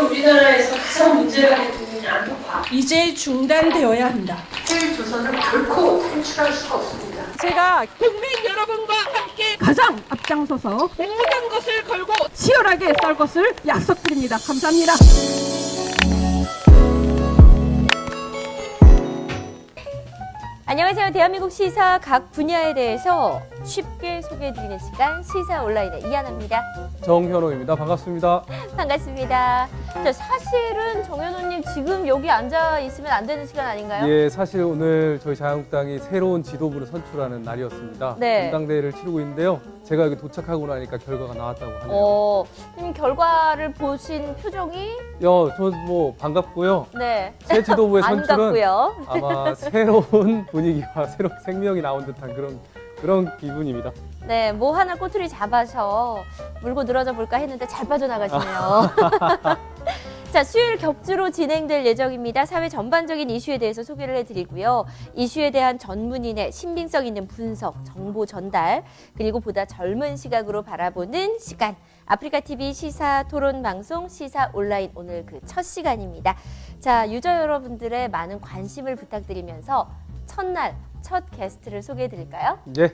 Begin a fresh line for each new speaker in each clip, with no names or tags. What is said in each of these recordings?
지금 우리나라에서 가장 문제가 되는 안토파.
이제 중단되어야 한다.
헬 조선을 결코 탈출할 수가 없습니다.
제가 국민 여러분과 함께 가장 앞장서서 모든 것을 걸고 치열하게 싸울 것을 약속드립니다. 감사합니다.
안녕하세요. 대한민국 시사 각 분야에 대해서 쉽게 소개해드리는 시간 시사 온라인의 이하나입니다.
정현호입니다. 반갑습니다.
반갑습니다. 자, 사실은 정현호님 지금 여기 앉아 있으면 안 되는 시간 아닌가요?
예, 사실 오늘 저희 자유한국당이 새로운 지도부를 선출하는 날이었습니다.
네.
전당대회를 치르고 있는데요. 제가 여기 도착하고 나니까 결과가 나왔다고 하네요.
선생님 결과를 보신 표정이
전 뭐 반갑고요.
네.
새 지도부의
안
선출은
같고요.
아마 새로운 분위기와 새로운 생명이 나온 듯한 그런 기분입니다.
네, 뭐 하나 꼬투리 잡아서 물고 늘어져 볼까 했는데 잘 빠져나가시네요. 자, 수요일 격주로 진행될 예정입니다. 사회 전반적인 이슈에 대해서 소개를 해드리고요. 이슈에 대한 전문인의 신빙성 있는 분석, 정보 전달, 그리고 보다 젊은 시각으로 바라보는 시간. 아프리카TV 시사 토론 방송 시사 온라인 오늘 그 첫 시간입니다. 자, 유저 여러분들의 많은 관심을 부탁드리면서 첫날 첫 게스트를 소개해드릴까요?
예.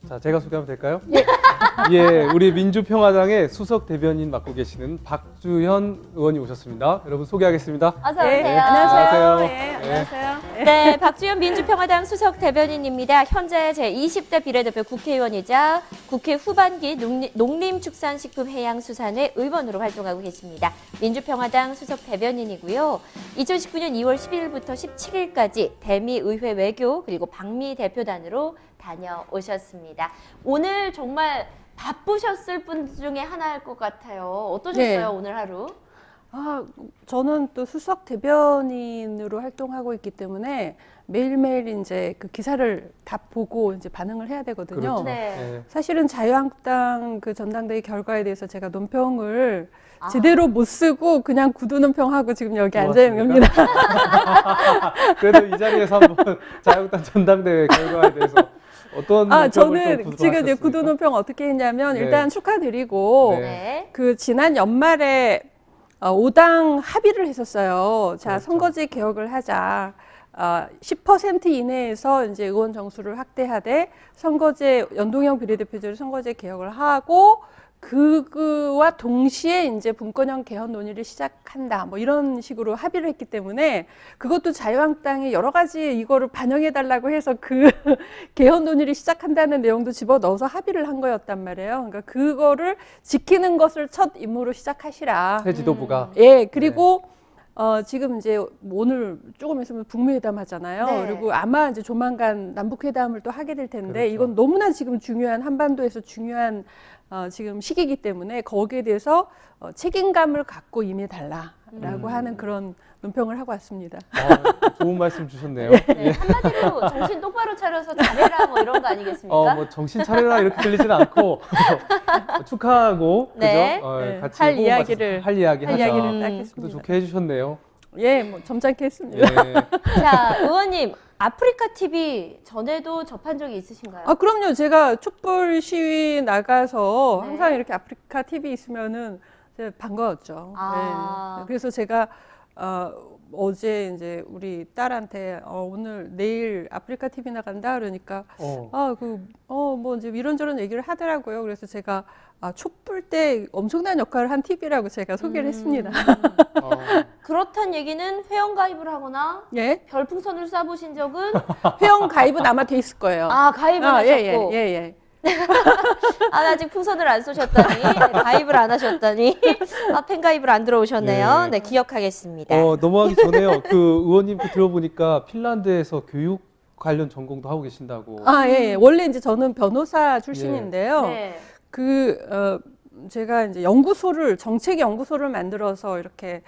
자, 제가 소개하면 될까요? 예, 우리 민주평화당의 수석 대변인 맡고 계시는 박주현 의원이 오셨습니다. 여러분 소개하겠습니다.
어서 오세요.
네, 안녕하세요.
안녕하세요.
네, 안녕하세요.
네, 박주현 민주평화당 수석 대변인입니다. 현재 제20대 비례대표 국회의원이자 국회 후반기 농림축산식품해양수산회 의원으로 활동하고 계십니다. 민주평화당 수석 대변인이고요. 2019년 2월 10일부터 17일까지 대미의회 외교 그리고 방미 대표단으로 다녀오셨습니다. 오늘 정말 바쁘셨을 분 중에 하나일 것 같아요. 어떠셨어요,
네.
오늘 하루?
저는 또 수석 대변인으로 활동하고 있기 때문에 매일매일 이제 그 기사를 다 보고 이제 반응을 해야 되거든요.
그렇죠.
네.
예.
사실은 자유한국당 그 전당대회 결과에 대해서 제가 논평을 제대로 못 쓰고 그냥 구두 논평하고 지금 여기 앉아 있는 겁니다.
그래도 이 자리에서 한번 자유한국당 전당대회 결과에 대해서 어떤 논평을
저는
또
지금 이제
구두하셨습니까?
구두 논평 어떻게 했냐면
네.
일단 축하드리고
네.
네.
그 지난 연말에 5당 합의를 했었어요. 자,
그렇죠.
선거제 개혁을 하자. 10% 이내에서 이제 의원 정수를 확대하되 선거제 연동형 비례대표제로 선거제 개혁을 하고 그와 동시에 이제 분권형 개헌 논의를 시작한다. 뭐 이런 식으로 합의를 했기 때문에 그것도 자유한국당이 여러 가지 이거를 반영해 달라고 해서 그 개헌 논의를 시작한다는 내용도 집어넣어서 합의를 한 거였단 말이에요. 그러니까 그거를 지키는 것을 첫 임무로 시작하시라.
새 지도부가
예, 그리고 지금 이제 오늘 조금 있으면 북미회담 하잖아요.
네.
그리고 아마 이제 조만간 남북회담을 또 하게 될 텐데
그렇죠.
이건 너무나 지금 중요한 한반도에서 중요한 지금 시기이기 때문에 거기에 대해서 책임감을 갖고 임해달라라고 하는 그런 논평을 하고 왔습니다.
좋은 말씀 주셨네요.
네, 한마디로 정신 똑바로 차려서 잘해라 뭐 이런 거 아니겠습니까?
뭐 정신 차려라 이렇게 들리지는 않고 축하하고
네.
그죠?
네.
같이
할
호흡
이야기를
맞춰서 할 이야기 하자.
이야기를 딱
그것도
했습니다.
좋게 해주셨네요.
예, 뭐 점잖게 했습니다.
예.
자, 의원님, 아프리카 TV 전에도 접한 적이 있으신가요?
그럼요. 제가 촛불 시위 나가서
네.
항상 이렇게 아프리카 TV 있으면은 이제 반가웠죠.
아.
네. 그래서 제가 어제 이제 우리 딸한테 오늘 내일 아프리카 TV 나간다 그러니까 뭐 이제 이런저런 얘기를 하더라고요. 그래서 제가 촛불 때 엄청난 역할을 한 TV라고 제가 소개를 했습니다.
그렇단 얘기는 회원가입을 하거나
예.
별풍선을 쏴보신 적은
회원 가입은 아마 돼 있을 거예요.
가입을 하셨고
예.
아직 풍선을 안 쏘셨다니 가입을 안 하셨다니 팬가입을 안 들어오셨네요.
네.
네, 기억하겠습니다.
넘어가기 전에요. 그 의원님 들어보니까 핀란드에서 교육 관련 전공도 하고 계신다고.
예. 원래 이제 저는 변호사 출신인데요.
네.
제가 이제 정책 연구소를 만들어서 이렇게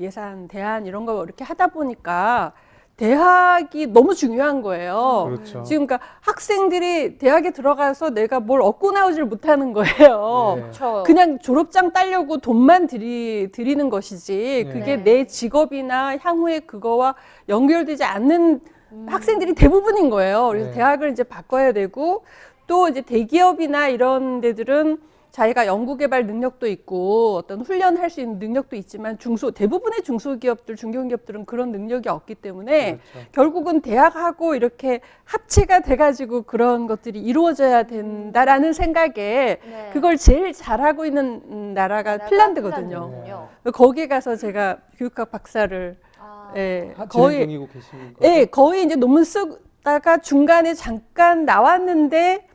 예산, 대안 이런 거 이렇게 하다 보니까 대학이 너무 중요한 거예요.
그렇죠.
지금 그러니까 학생들이 대학에 들어가서 내가 뭘 얻고 나오질 못하는 거예요.
네.
그렇죠.
그냥 졸업장 따려고 돈만 드리는 것이지
네.
그게 내 직업이나 향후에 그거와 연결되지 않는 학생들이 대부분인 거예요. 그래서
네.
대학을 이제 바꿔야 되고 또 이제 대기업이나 이런 데들은 자기가 연구개발 능력도 있고 어떤 훈련할 수 있는 능력도 있지만 대부분의 중소기업들, 중견기업들은 그런 능력이 없기 때문에
그렇죠.
결국은 대학하고 이렇게 합체가 돼가지고 그런 것들이 이루어져야 된다라는 생각에
네.
그걸 제일 잘하고 있는 나라가 핀란드거든요.
핀란드군요.
거기에 가서 제가 교육학 박사를
아,
예,
진행
거의
중이고 계시는 거죠?
예, 거의 이제 논문 쓰다가 중간에 잠깐 나왔는데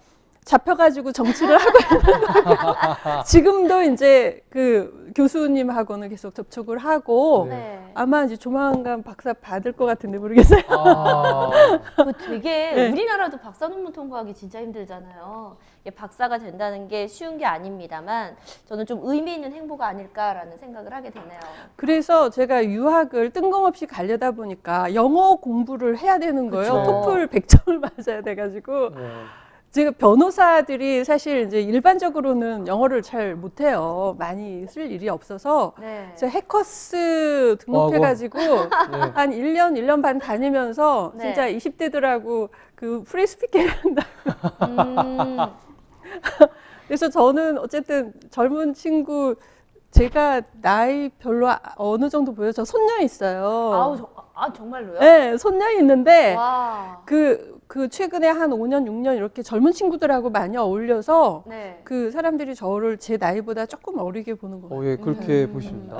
잡혀가지고 정치를 하고 있는 지금도 이제 그 교수님하고는 계속 접촉을 하고
네.
네.
아마 이제 조만간 박사 받을 것 같은데 모르겠어요.
아,
그 되게
네.
우리나라도 박사 논문 통과하기 진짜 힘들잖아요. 이게 박사가 된다는 게 쉬운 게 아닙니다만 저는 좀 의미 있는 행보가 아닐까라는 생각을 하게 되네요.
그래서 제가 유학을 뜬금없이 가려다 보니까 영어 공부를 해야 되는 거예요.
그쵸.
토플 100점을 맞아야 돼가지고
네.
지금 변호사들이 사실 이제 일반적으로는 영어를 잘 못해요. 많이 쓸 일이 없어서
네.
제가 해커스 등록해가지고
네.
한 1년 반 다니면서
네.
진짜 20대들하고 그 프리스피킹 한다. 그래서 저는 어쨌든 젊은 친구 제가 나이 별로 어느 정도 보여요. 저 손녀 있어요.
아우 정말로요?
네, 손녀 있는데
와.
그 최근에 한 5년, 6년 이렇게 젊은 친구들하고 많이 어울려서
네.
그 사람들이 저를 제 나이보다 조금 어리게 보는 거예요.
예, 그렇게 보십니다.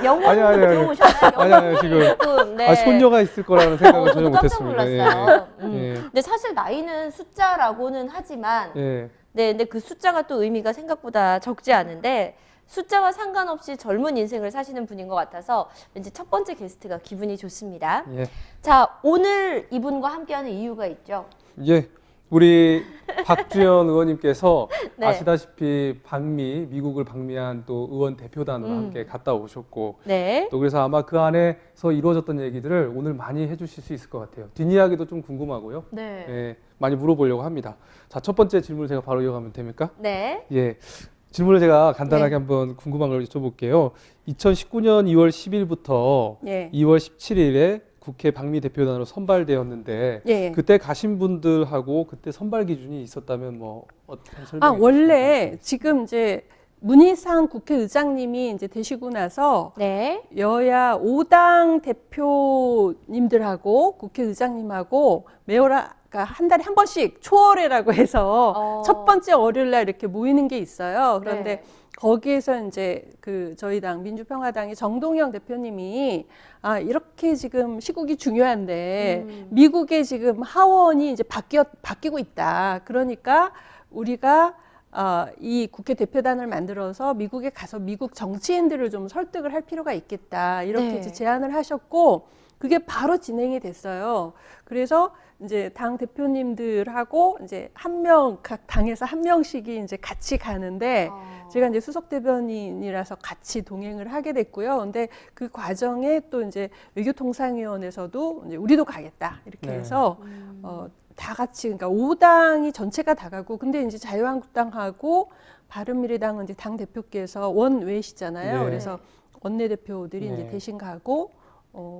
영혼
아니, 아니, 아니.
들어오셨나요?
아니, 지금.
조금, 네.
아, 손녀가 있을 거라는 생각을 전혀
저도 깜짝
못했습니다.
놀랐어요.
예.
근데 사실 나이는 숫자라고는 하지만
예.
네, 근데 그 숫자가 또 의미가 생각보다 적지 않은데 숫자와 상관없이 젊은 인생을 사시는 분인 것 같아서 왠지 첫 번째 게스트가 기분이 좋습니다.
예.
자, 오늘 이분과 함께하는 이유가 있죠.
예. 우리 박주현 의원님께서
네.
아시다시피 미국을 방미한 또 의원 대표단으로 함께 갔다 오셨고
네.
또 그래서 아마 그 안에서 이루어졌던 얘기들을 오늘 많이 해주실 수 있을 것 같아요. 뒷이야기도 좀 궁금하고요.
네.
예, 많이 물어보려고 합니다. 자, 첫 번째 질문 제가 바로 이어가면 됩니까?
네.
예. 질문을 제가 간단하게
네.
한번 궁금한 걸 여쭤볼게요. 2019년 2월 10일부터
예.
2월 17일에 국회 방미 대표단으로 선발되었는데
예.
그때 가신 분들하고 그때 선발 기준이 있었다면 뭐 어떤 설명?
원래 지금 이제 문희상 국회의장님이 이제 되시고 나서
네.
여야 5당 대표님들하고 국회의장님하고 매월 한 달에 한 번씩 초월회라고 해서 첫 번째 월요일 날 이렇게 모이는 게 있어요. 그런데
네.
거기에서 이제 그 저희 당 민주평화당의 정동영 대표님이 이렇게 지금 시국이 중요한데 미국의 지금 하원이 이제 바뀌고 있다. 그러니까 우리가 이 국회 대표단을 만들어서 미국에 가서 미국 정치인들을 좀 설득을 할 필요가 있겠다. 이렇게
네.
이제 제안을 하셨고 그게 바로 진행이 됐어요. 그래서 이제 당 대표님들하고 이제 각 당에서 한 명씩이 이제 같이 가는데 제가 이제 수석 대변인이라서 같이 동행을 하게 됐고요. 근데 그 과정에 또 이제 외교통상위원회에서도 이제 우리도 가겠다 이렇게
네.
해서 다 같이 그러니까 5당이 전체가 다 가고 근데 이제 자유한국당하고 바른미래당은 이제 당 대표께서 원외시잖아요.
네.
그래서 원내대표들이
네.
이제 대신 가고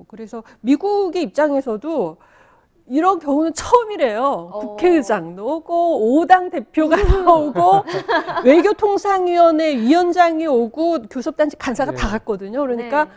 그래서 미국의 입장에서도 이런 경우는 처음이래요. 국회의장도 오고 5당 대표가 나오고 외교통상위원회 위원장이 오고 교섭단체 간사가
네.
다 갔거든요. 그러니까
네.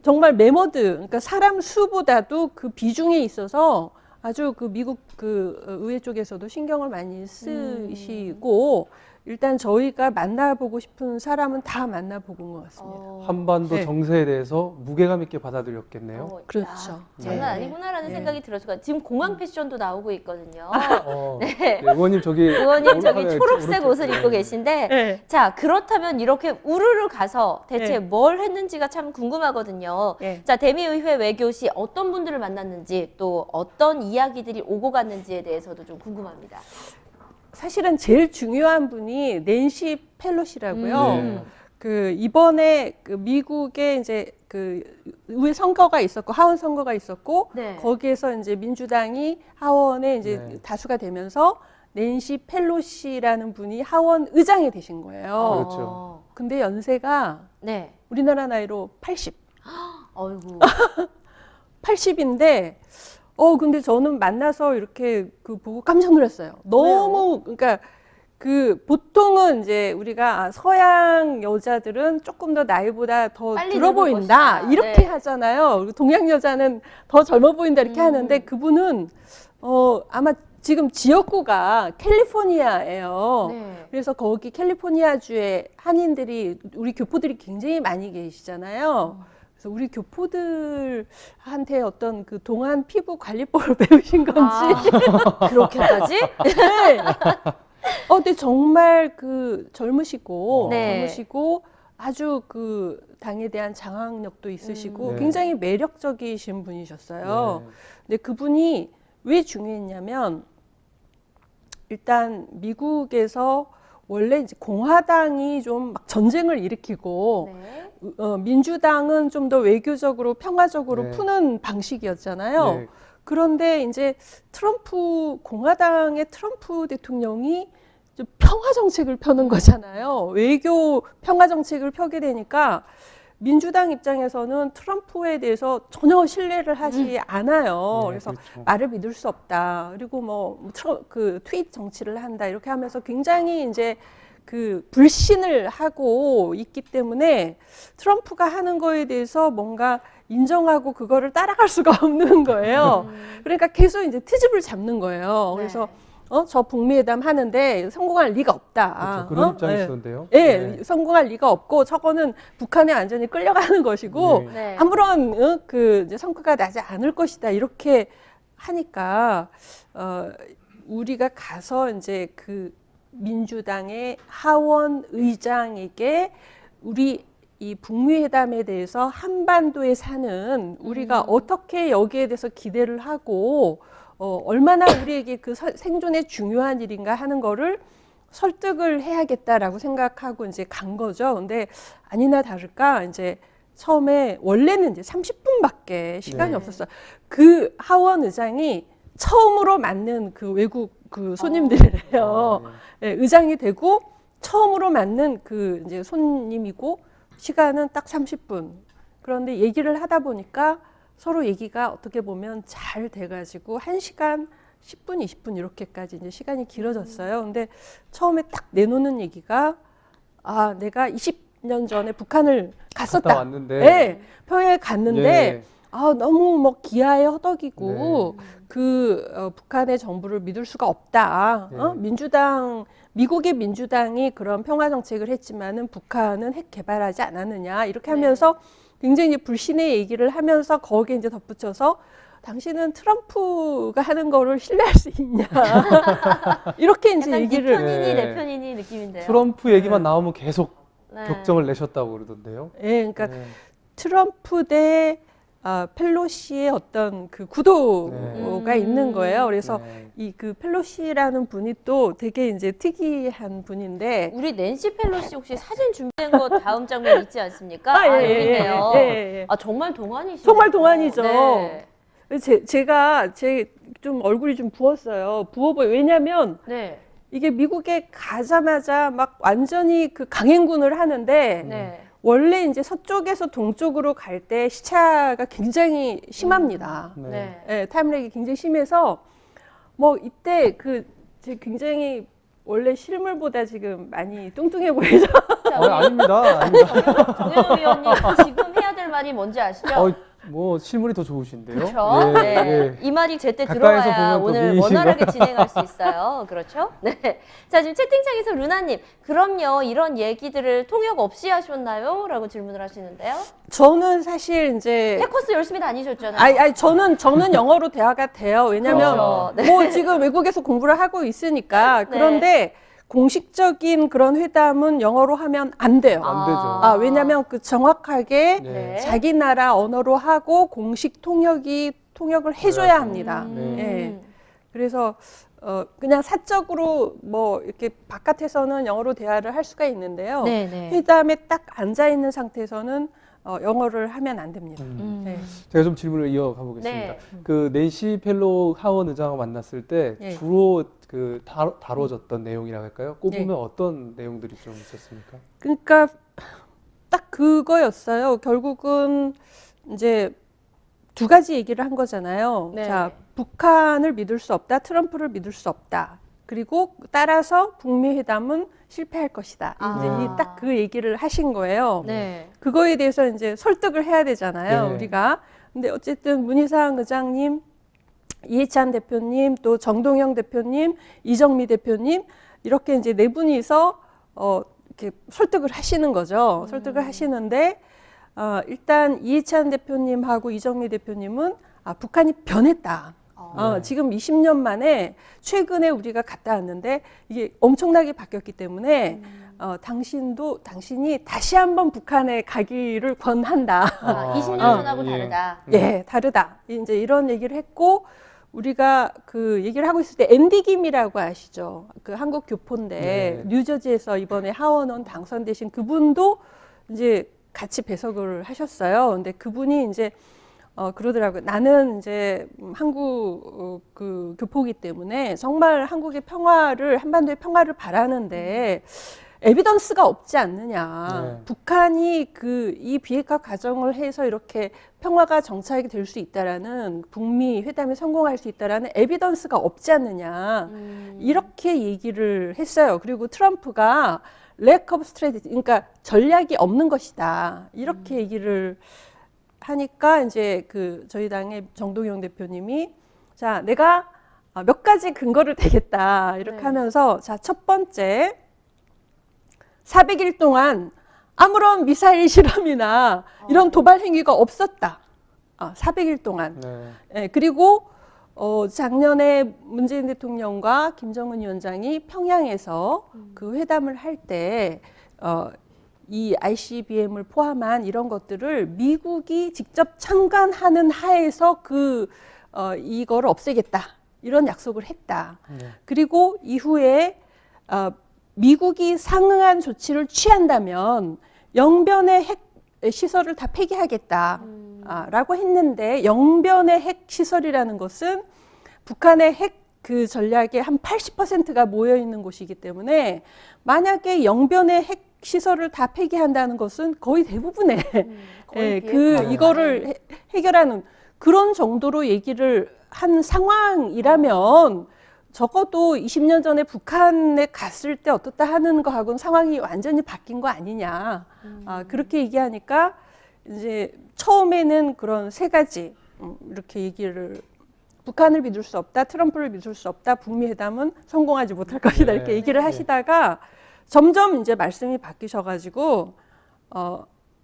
정말 메머드, 그러니까 사람 수보다도 그 비중에 있어서 아주 그 미국 그 의회 쪽에서도 신경을 많이 쓰시고 일단 저희가 만나보고 싶은 사람은 다 만나보고 온 것 같습니다.
한반도
네.
정세에 대해서 무게감 있게 받아들였겠네요.
그렇죠.
야,
네.
장난 아니구나라는
네.
생각이 들었어요. 지금 공항 패션도 나오고 있거든요.
네.
네.
의원님 저기
의원님 저기
오른쪽에
초록색
오른쪽.
옷을 입고 계신데
네.
자 그렇다면 이렇게 우르르 가서 대체
네.
뭘 했는지가 참 궁금하거든요.
네.
자 대미의회 외교시 어떤 분들을 만났는지 또 어떤 이야기들이 오고 갔는지에 대해서도 좀 궁금합니다.
사실은 제일 중요한 분이 낸시 펠로시라고요.
네.
그 이번에 그 미국에 이제 그 의회 선거가 있었고 하원 선거가 있었고
네.
거기에서 이제 민주당이 하원에 이제
네.
다수가 되면서 낸시 펠로시라는 분이 하원 의장이 되신 거예요.
그렇죠.
근데 연세가
네.
우리나라 나이로 80.
어이구.
80인데 근데 저는 만나서 이렇게 그 보고 깜짝 놀랐어요. 너무 그러니까 그 보통은 이제 우리가 서양 여자들은 조금 더 나이보다 더
빨리
들어
늙을
보인다
것이다.
이렇게
네.
하잖아요. 그리고 동양 여자는 더 젊어 보인다 이렇게 하는데 그분은 아마 지금 지역구가 캘리포니아예요.
네.
그래서 거기 캘리포니아주에 한인들이 우리 교포들이 굉장히 많이 계시잖아요. 그래서 우리 교포들한테 어떤 그 동안 피부 관리법을 배우신 건지
그렇게까지?
네. 근데 정말 그 젊으시고
네.
젊으시고 아주 그 당에 대한 장악력도 있으시고
네.
굉장히 매력적이신 분이셨어요.
네.
근데 그분이 왜 중요했냐면 일단 미국에서 원래 이제 공화당이 좀 막 전쟁을 일으키고
네.
민주당은 좀 더 외교적으로 평화적으로
네.
푸는 방식이었잖아요.
네.
그런데 이제 공화당의 트럼프 대통령이 좀 평화 정책을 펴는 거잖아요. 외교 평화 정책을 펴게 되니까 민주당 입장에서는 트럼프에 대해서 전혀 신뢰를 하지 않아요.
네,
그래서
그렇죠.
말을 믿을 수 없다. 그리고 그 트윗 정치를 한다. 이렇게 하면서 굉장히 이제 그 불신을 하고 있기 때문에 트럼프가 하는 거에 대해서 뭔가 인정하고 그거를 따라갈 수가 없는 거예요. 그러니까 계속 이제 트집을 잡는 거예요. 그래서 저 북미회담 하는데 성공할 리가 없다.
그렇죠. 그런 입장이시던데요.
예, 성공할 리가 없고 저거는 북한에 완전히 끌려가는 것이고
네.
네.
아무런 그 이제 성과가 나지 않을 것이다. 이렇게 하니까 우리가 가서 이제 그 민주당의 하원 의장에게 우리 이 북미 회담에 대해서 한반도에 사는 우리가 어떻게 여기에 대해서 기대를 하고 얼마나 우리에게 그 생존에 중요한 일인가 하는 거를 설득을 해야겠다라고 생각하고 이제 간 거죠. 근데 아니나 다를까 이제 처음에 원래는 이제 30분밖에 시간이
네.
없었어요. 그 하원 의장이 처음으로 맞는 그 외국 그 손님들이래요. 예, 의장이 되고 처음으로 맞는 그 이제 손님이고 시간은 딱 30분. 그런데 얘기를 하다 보니까 서로 얘기가 어떻게 보면 잘 돼가지고 1시간 10분, 20분 이렇게까지 이제 시간이 길어졌어요. 근데 처음에 딱 내놓는 얘기가 내가 20년 전에 북한을 갔었다.
갔다 왔는데.
네, 평양에 갔는데
예.
너무 뭐 기아에 허덕이고
네.
북한의 정부를 믿을 수가 없다.
네.
미국의 민주당이 그런 평화 정책을 했지만은 북한은 핵 개발하지 않았느냐 이렇게
네.
하면서 굉장히 이제 불신의 얘기를 하면서 거기에 이제 덧붙여서 당신은 트럼프가 하는 거를 신뢰할 수 있냐 이렇게 이제
약간 네
얘기를
편이니
네.
내 편이니 느낌인데요.
트럼프 얘기만 나오면 계속
네.
격정을 내셨다고 그러던데요.
예, 그러니까
네.
트럼프 대 펠로시의 어떤 그 구도가
네.
있는 거예요. 그래서
네.
이 그 펠로시라는 분이 또 되게 이제 특이한 분인데
우리 낸시 펠로시 혹시 사진 준비된 거 다음 장면 있지 않습니까? 여기 있네요.
예.
정말 동안이시네요.
정말 동안이죠.
네.
제가 좀 얼굴이 좀 부었어요. 부어 보여. 왜냐면
네.
이게 미국에 가자마자 막 완전히 그 강행군을 하는데
네.
원래 이제 서쪽에서 동쪽으로 갈 때 시차가 굉장히 심합니다.
네.
네.
예, 타임렉이 굉장히 심해서 뭐 이때 제 굉장히 원래 실물보다 지금 많이 뚱뚱해 보이죠?
자, 우리
아닙니다. 아닙니다.
정혜원 위원님 지금 해야 될 말이 뭔지 아시죠?
뭐 실물이 더 좋으신데요.
그렇죠.
예,
네.
예.
이 말이 제때
가까이서
들어와야
보면 또
오늘
미인이시고.
원활하게 진행할 수 있어요. 그렇죠? 네. 자, 지금 채팅창에서 루나님, 그럼요. 이런 얘기들을 통역 없이 하셨나요? 라고 질문을 하시는데요.
저는 사실 이제
해커스 열심히 다니셨잖아요.
아니 저는 영어로 대화가 돼요. 왜냐면
그렇죠. 네.
뭐 지금 외국에서 공부를 하고 있으니까. 그런데 공식적인 그런 회담은 영어로 하면 안 돼요.
안 되죠.
왜냐면 그 정확하게
네.
자기 나라 언어로 하고 공식 통역을 해줘야 합니다.
음.
예. 그래서 그냥 사적으로 뭐 이렇게 바깥에서는 영어로 대화를 할 수가 있는데요.
네, 네.
회담에 딱 앉아 있는 상태에서는 영어를 하면 안 됩니다. 네.
제가 좀 질문을 이어가 보겠습니다.
네.
그 낸시 펠로 하원 의장을 만났을 때
예.
주로 그 다뤄졌던 내용이라고 할까요? 꼽으면
예.
어떤 내용들이 좀 있었습니까?
그러니까 딱 그거였어요. 결국은 이제 두 가지 얘기를 한 거잖아요.
네.
자, 북한을 믿을 수 없다, 트럼프를 믿을 수 없다. 그리고 따라서 북미 회담은 실패할 것이다.
아.
이제 딱 그 얘기를 하신 거예요.
네.
그거에 대해서 이제 설득을 해야 되잖아요,
네.
우리가. 근데 어쨌든 문희상 의장님, 이해찬 대표님, 또 정동영 대표님, 이정미 대표님 이렇게 이제 네 분이서 이렇게 설득을 하시는 거죠. 설득을 하시는데 일단 이해찬 대표님하고 이정미 대표님은 북한이 변했다. 지금 20년 만에 최근에 우리가 갔다 왔는데 이게 엄청나게 바뀌었기 때문에 당신이 다시 한번 북한에 가기를 권한다.
20년 전하고
예.
다르다.
예, 다르다. 이제 이런 얘기를 했고 우리가 그 얘기를 하고 있을 때 앤디 김이라고 아시죠? 그 한국 교포인데
네.
뉴저지에서 이번에 하원원 당선되신 그분도 이제 같이 배석을 하셨어요. 근데 그분이 이제 그러더라고요. 나는 이제 한국 그 교포기 때문에 정말 한국의 평화를 한반도의 평화를 바라는데 에비던스가 없지 않느냐.
네.
북한이 이 비핵화 과정을 해서 이렇게 평화가 정착이 될 수 있다라는 북미 회담에 성공할 수 있다라는 에비던스가 없지 않느냐. 이렇게 얘기를 했어요. 그리고 트럼프가 lack of strategy, 그러니까 전략이 없는 것이다. 이렇게 얘기를 하니까 이제 저희 당의 정동영 대표님이 자, 내가 몇 가지 근거를 대겠다. 이렇게
네.
하면서 자, 첫 번째 400일 동안 아무런 미사일 실험이나 이런 도발 행위가 없었다. 400일 동안.
네.
예, 그리고 작년에 문재인 대통령과 김정은 위원장이 평양에서 그 회담을 할 때 이 ICBM을 포함한 이런 것들을 미국이 직접 참관하는 하에서 이거를 없애겠다. 이런 약속을 했다.
네.
그리고 이후에 미국이 상응한 조치를 취한다면 영변의 핵 시설을 다 폐기하겠다. 라고 했는데 영변의 핵 시설이라는 것은 북한의 핵 그 전략의 한 80%가 모여 있는 곳이기 때문에 만약에 영변의 핵 시설을 다 폐기한다는 것은 거의 대부분의
거의
이거를 해결하는 그런 정도로 얘기를 한 상황이라면 적어도 20년 전에 북한에 갔을 때 어떻다 하는 거하고는 상황이 완전히 바뀐 거 아니냐. 그렇게 얘기하니까 이제 처음에는 그런 세 가지 이렇게 얘기를 북한을 믿을 수 없다, 트럼프를 믿을 수 없다, 북미 회담은 성공하지 못할 것이다 이렇게 얘기를 하시다가 점점 이제 말씀이 바뀌셔가지고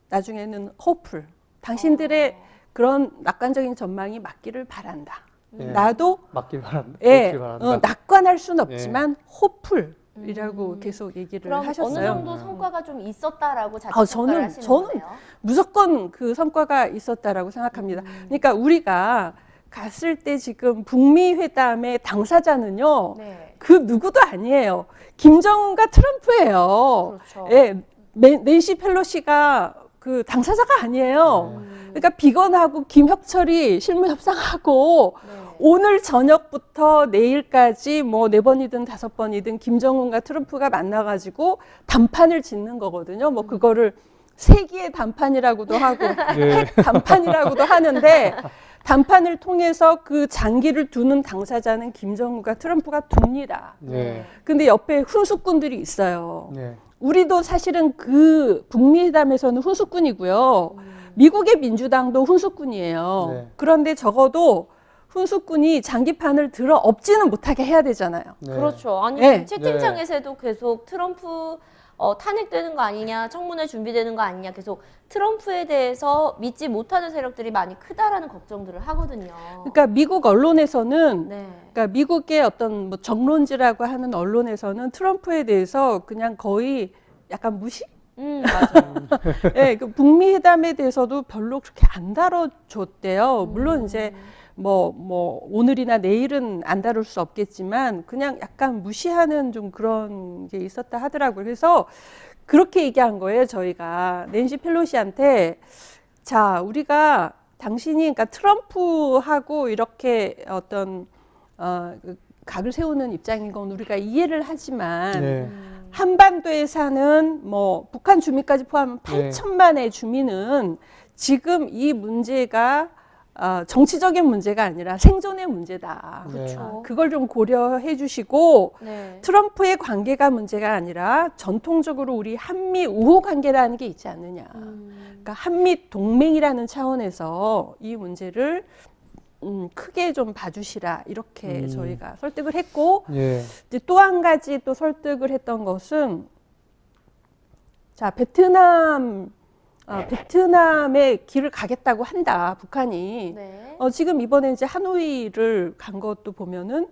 나중에는 호플 당신들의 그런 낙관적인 전망이 맞기를 바란다.
네.
나도
맞길 바란다.
예,
맞길 바란다.
낙관할 수는 없지만 호플이라고 계속 얘기를
그럼
하셨어요.
어느 정도 성과가 좀 있었다라고 자칫
저는-
평가를 하시는
저는
거네요.
무조건 그 성과가 있었다라고 생각합니다. 그러니까 우리가 갔을 때 지금 북미 회담의 당사자는요.
네.
그 누구도 아니에요. 김정은과 트럼프예요.
그렇죠.
예, 낸시 펠로시가 그 당사자가 아니에요. 그러니까 비건하고 김혁철이 실무 협상하고
네.
오늘 저녁부터 내일까지 뭐 4번이든 5번이든 김정은과 트럼프가 만나가지고 담판을 짓는 거거든요. 뭐 그거를 세기의 담판이라고도 하고
네.
핵 담판이라고도 하는데 담판을 통해서 그 장기를 두는 당사자는 김정은과 트럼프가 둡니다.
네.
근데 옆에 훈수꾼들이 있어요.
네.
우리도 사실은 그 북미 회담에서는 훈수꾼이고요. 미국의 민주당도 훈수꾼이에요.
네.
그런데 적어도 훈수꾼이 장기판을 들어 엎지는 못하게 해야 되잖아요.
네.
그렇죠. 아니
네.
채팅창에서도 계속 트럼프 탄핵되는 거 아니냐, 청문회 준비되는 거 아니냐, 계속 트럼프에 대해서 믿지 못하는 세력들이 많이 크다라는 걱정들을 하거든요.
그러니까 미국 언론에서는
네.
그러니까 미국의 어떤 뭐 정론지라고 하는 언론에서는 트럼프에 대해서 그냥 거의 약간 무시?
맞아요.
예, 그 북미 회담에 대해서도 별로 그렇게 안 다뤄줬대요. 물론 이제 뭐 오늘이나 내일은 안 다룰 수 없겠지만 그냥 약간 무시하는 좀 그런 게 있었다 하더라고요. 그래서 그렇게 얘기한 거예요. 저희가 낸시 펠로시한테 자, 우리가 당신이 그러니까 트럼프하고 이렇게 어떤 그 각을 세우는 입장인 건 우리가 이해를 하지만
네.
한반도에 사는 뭐 북한 주민까지 포함하면
네.
8천만의 주민은 지금 이 문제가 정치적인 문제가 아니라 생존의 문제다.
그렇죠.
그걸 좀 고려해 주시고
네.
트럼프의 관계가 문제가 아니라 전통적으로 우리 한미 우호 관계라는 게 있지 않느냐. 그러니까 한미 동맹이라는 차원에서 이 문제를 크게 좀 봐주시라 이렇게 저희가 설득을 했고
예.
이제 또 한 가지 또 설득을 했던 것은 자 베트남의 길을 가겠다고 한다 북한이
네.
지금 이번에 이제 하노이를 간 것도 보면은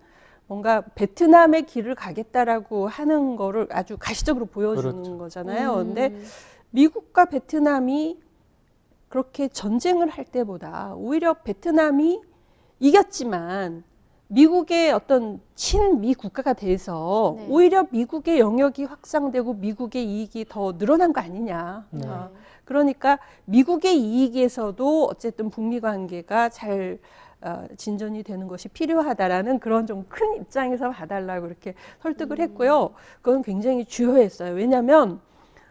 뭔가 베트남의 길을 가겠다라고 하는 거를 아주 가시적으로 보여주는
그렇죠.
거잖아요. 근데 미국과 베트남이 그렇게 전쟁을 할 때보다 오히려 베트남이 이겼지만 미국의 어떤 친미 국가가 돼서
네.
오히려 미국의 영역이 확장되고 미국의 이익이 더 늘어난 거 아니냐.
네.
그러니까 미국의 이익에서도 어쨌든 북미 관계가 잘 진전이 되는 것이 필요하다라는 그런 좀 큰 입장에서 봐달라고 이렇게 설득을 했고요. 그건 굉장히 주요했어요. 왜냐하면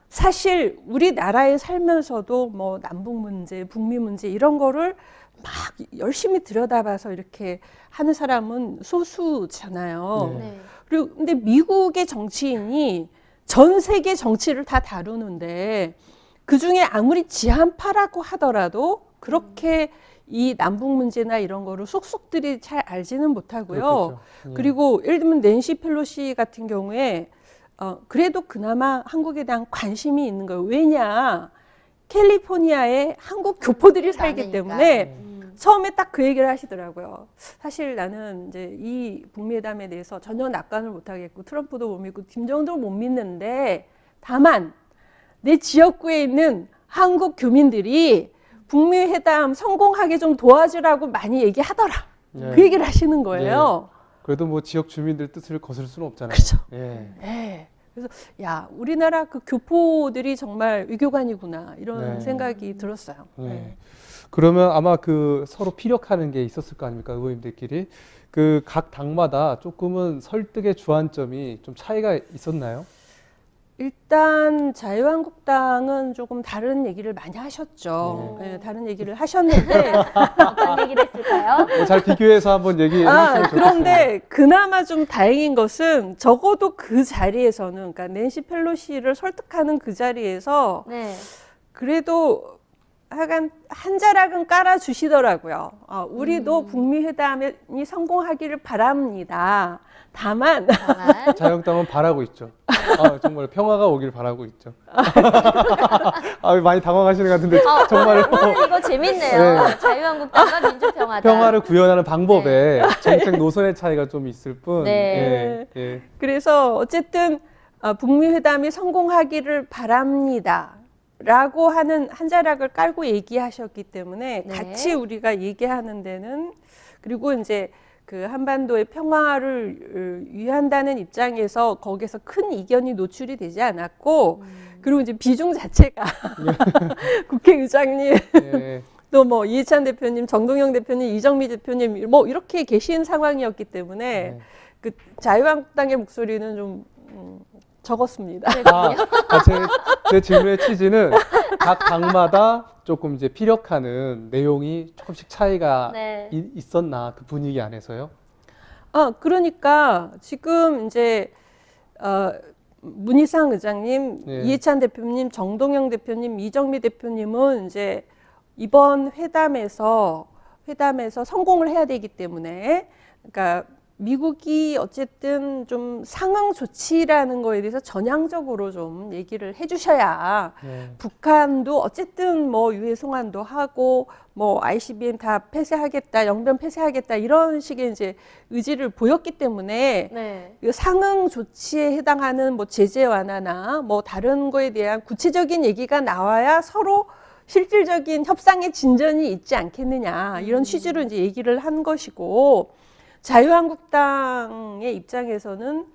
사실 우리나라에 살면서도 뭐 남북 문제, 북미 문제 이런 거를 막 열심히 들여다봐서 이렇게 하는 사람은 소수잖아요.
네.
네.
그리고 근데 미국의 정치인이 전 세계 정치를 다 다루는데 그 중에 아무리 지한파라고 하더라도 그렇게 이 남북 문제나 이런 거를 속속들이 잘 알지는 못하고요.
그렇겠죠. 예.
그리고 예를 들면 낸시 펠로시 같은 경우에 그래도 그나마 한국에 대한 관심이 있는 거예요. 왜냐? 캘리포니아에 한국 교포들이 살기
많으니까.
때문에 처음에 딱 그 얘기를 하시더라고요. 사실 나는 이제 이 북미회담에 대해서 전혀 낙관을 못 하겠고 트럼프도 못 믿고 김정은도 못 믿는데 다만 내 지역구에 있는 한국 교민들이 북미 회담 성공하게 좀 도와주라고 많이 얘기하더라.
네.
그 얘기를 하시는 거예요.
그래도 뭐 지역 주민들 뜻을 거슬 수는 없잖아요.
그렇죠.
예.
네. 그래서 야 우리나라 그 교포들이 정말 외교관이구나 이런
네.
생각이 들었어요.
예.
네.
그러면 아마 그 서로 피력하는 게 있었을 거 아닙니까, 의원님들끼리. 그 각 당마다 조금은 설득의 주안점이 좀 차이가 있었나요?
일단 자유한국당은 조금 다른 얘기를 많이 하셨죠. 네, 다른 얘기를 하셨는데
어떤 얘기를 했을까요?
잘 비교해서 한번 얘기해 주시면 좋겠습니다.
그런데 그나마 좀 다행인 것은 적어도 그 자리에서는 그러니까 낸시 펠로시를 설득하는 그 자리에서
네.
그래도 하여간 한 자락은 깔아주시더라고요. 우리도 북미 회담이 성공하기를 바랍니다. 다만
자유한국당은 바라고 있죠. 정말 평화가 오길 바라고 있죠. 많이 당황하시는 것 같은데 정말
오늘 이거 재밌네요.
네.
자유한국당과 민주평화당.
평화를 구현하는 방법에 정책 노선의 차이가 좀 있을 뿐.
네.
예, 예.
그래서 어쨌든 북미 회담이 성공하기를 바랍니다. 라고 하는 한 자락을 깔고 얘기하셨기 때문에
네.
같이 우리가 얘기하는 데는 그리고 이제 그 한반도의 평화를 위한다는 입장에서 거기서 큰 이견이 노출이 되지 않았고 그리고 이제 비중 자체가 국회의장님
예.
또 뭐 이해찬 대표님, 정동영 대표님, 이정미 대표님 뭐 이렇게 계신 상황이었기 때문에
네.
그 자유한국당의 목소리는 좀 적었습니다.
제 질문의 취지는 각 당마다 조금 이제 피력하는 내용이 조금씩 차이가
네.
있었나 그 분위기 안에서요?
그러니까 지금 이제 문희상 의장님,
네.
이해찬 대표님, 정동영 대표님, 이정미 대표님은 이제 이번 회담에서 성공을 해야 되기 때문에 그러니까 미국이 어쨌든 좀 상응 조치라는 거에 대해서 전향적으로 좀 얘기를 해주셔야
네.
북한도 어쨌든 뭐 유해 송환도 하고 뭐 ICBM 다 폐쇄하겠다, 영변 폐쇄하겠다 이런 식의 이제 의지를 보였기 때문에
네.
이 상응 조치에 해당하는 뭐 제재 완화나 뭐 다른 거에 대한 구체적인 얘기가 나와야 서로 실질적인 협상의 진전이 있지 않겠느냐 이런 취지로 이제 얘기를 한 것이고. 자유한국당의 입장에서는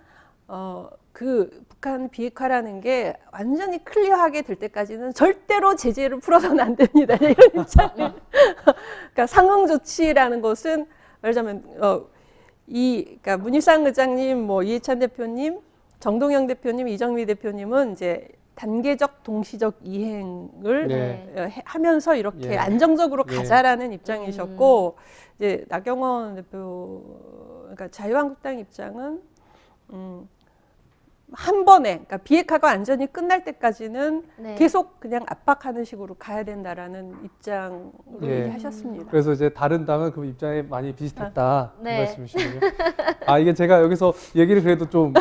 그 북한 비핵화라는 게 완전히 클리어하게 될 때까지는 절대로 제재를 풀어서는 안 됩니다. 이런 입장을. 그러니까 상응 조치라는 것은 말하자면 그러니까 문희상 의장님, 뭐 이해찬 대표님, 정동영 대표님, 이정미 대표님은 이제 단계적 동시적 이행을
네.
하면서 이렇게
예.
안정적으로
예.
가자라는 입장이셨고 이제 나경원 대표 그러니까 자유한국당 입장은 한 번에 그러니까 비핵화가 완전히 끝날 때까지는
네.
계속 그냥 압박하는 식으로 가야 된다라는 입장으로
예.
얘기하셨습니다.
그래서 이제 다른 당은 그 입장에 많이 비슷했다 그
네.
말씀이시군요. 아 이게 제가 여기서 얘기를 그래도 좀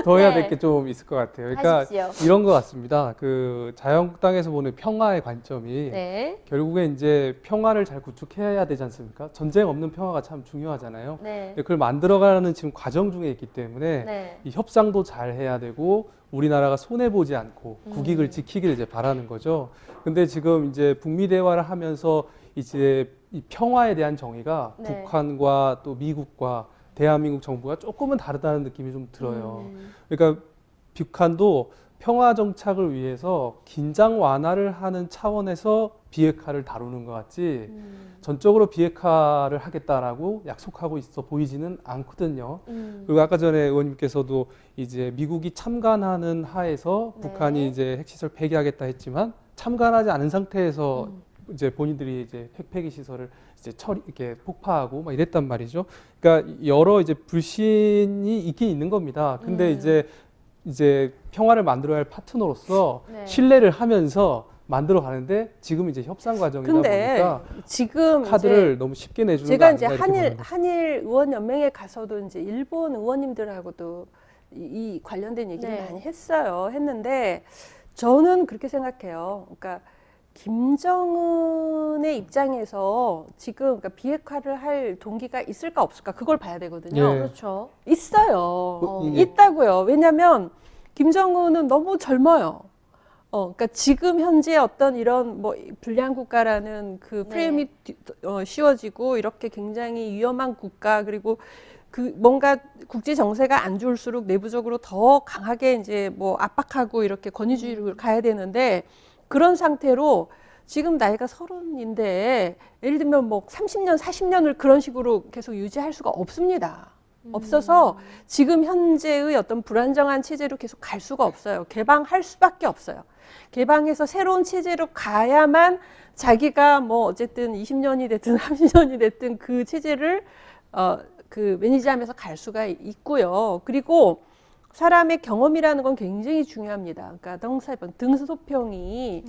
더 해야
네.
될 게 좀 있을 것 같아요. 그러니까
하십시오.
이런 것 같습니다. 그 자유한국당에서 보는 평화의 관점이
네.
결국에 이제 평화를 잘 구축해야 되지 않습니까? 전쟁 없는 평화가 참 중요하잖아요.
네.
그걸 만들어가는 지금 과정 중에 있기 때문에
네.
이 협상도 잘 해야 되고 우리나라가 손해 보지 않고 국익을 지키기를 이제 바라는 거죠. 근데 지금 이제 북미 대화를 하면서 이제 이 평화에 대한 정의가
네.
북한과 또 미국과 대한민국 정부가 조금은 다르다는 느낌이 좀 들어요. 그러니까 북한도 평화 정착을 위해서 긴장 완화를 하는 차원에서 비핵화를 다루는 것 같지 전적으로 비핵화를 하겠다라고 약속하고 있어 보이지는 않거든요. 그리고 아까 전에 의원님께서도 이제 미국이 참관하는 하에서
네.
북한이 이제 핵시설 폐기하겠다 했지만 참관하지 않은 상태에서 이제 본인들이 이제 핵 폐기 시설을 이제 이렇게 폭파하고 막 이랬단 말이죠. 그러니까 여러 이제 불신이 있긴 있는 겁니다. 근데 이제 평화를 만들어야 할 파트너로서
네.
신뢰를 하면서 만들어 가는데 지금 이제 협상 과정이다
근데
보니까
지금
카드를
이제
너무 쉽게 내주는 거
제가
아닌가
이제
이렇게 보는 거죠.
한일 의원 연맹에 가서도 이제 일본 의원님들하고도 이 관련된 얘기를
네.
많이 했는데 저는 그렇게 생각해요. 그러니까 김정은의 입장에서 지금 그러니까 비핵화를 할 동기가 있을까 없을까 그걸 봐야 되거든요.
예.
그렇죠.
있어요.
이게-
있다고요. 왜냐하면 김정은은 너무 젊어요. 그러니까 지금 현재 어떤 이런 뭐 불량 국가라는 그 프레임이 씌워지고 이렇게 굉장히 위험한 국가 그리고 그 뭔가 국제 정세가 안 좋을수록 내부적으로 더 강하게 이제 뭐 압박하고 이렇게 권위주의로 가야 되는데 그런 상태로 지금 나이가 30인데 예를 들면 뭐 30년, 40년을 그런 식으로 계속 유지할 수가 없습니다. 없어서 지금 현재의 어떤 불안정한 체제로 계속 갈 수가 없어요. 개방할 수밖에 없어요. 개방해서 새로운 체제로 가야만 자기가 뭐 어쨌든 20년이 됐든 30년이 됐든 그 체제를 그 매니지하면서 갈 수가 있고요. 그리고 사람의 경험이라는 건 굉장히 중요합니다. 그러니까 등소평이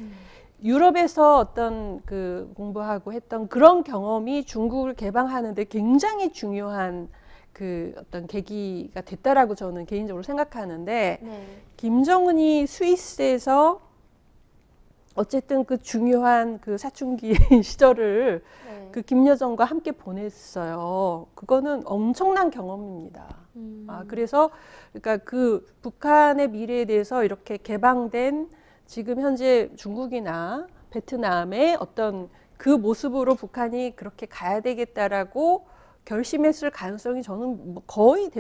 유럽에서 어떤 그 공부하고 했던 그런 경험이 중국을 개방하는데 굉장히 중요한 그 어떤 계기가 됐다라고 저는 개인적으로 생각하는데
네.
김정은이 스위스에서 어쨌든 그 중요한 그 사춘기 시절을
네.
그 김여정과 함께 보냈어요. 그거는 엄청난 경험입니다. 그래서 그러니까 그 북한의 미래에 대해서 이렇게 개방된 지금 현재 중국이나 베트남의 어떤 그 모습으로 북한이 그렇게 가야 되겠다라고 결심했을 가능성이 저는 뭐 거의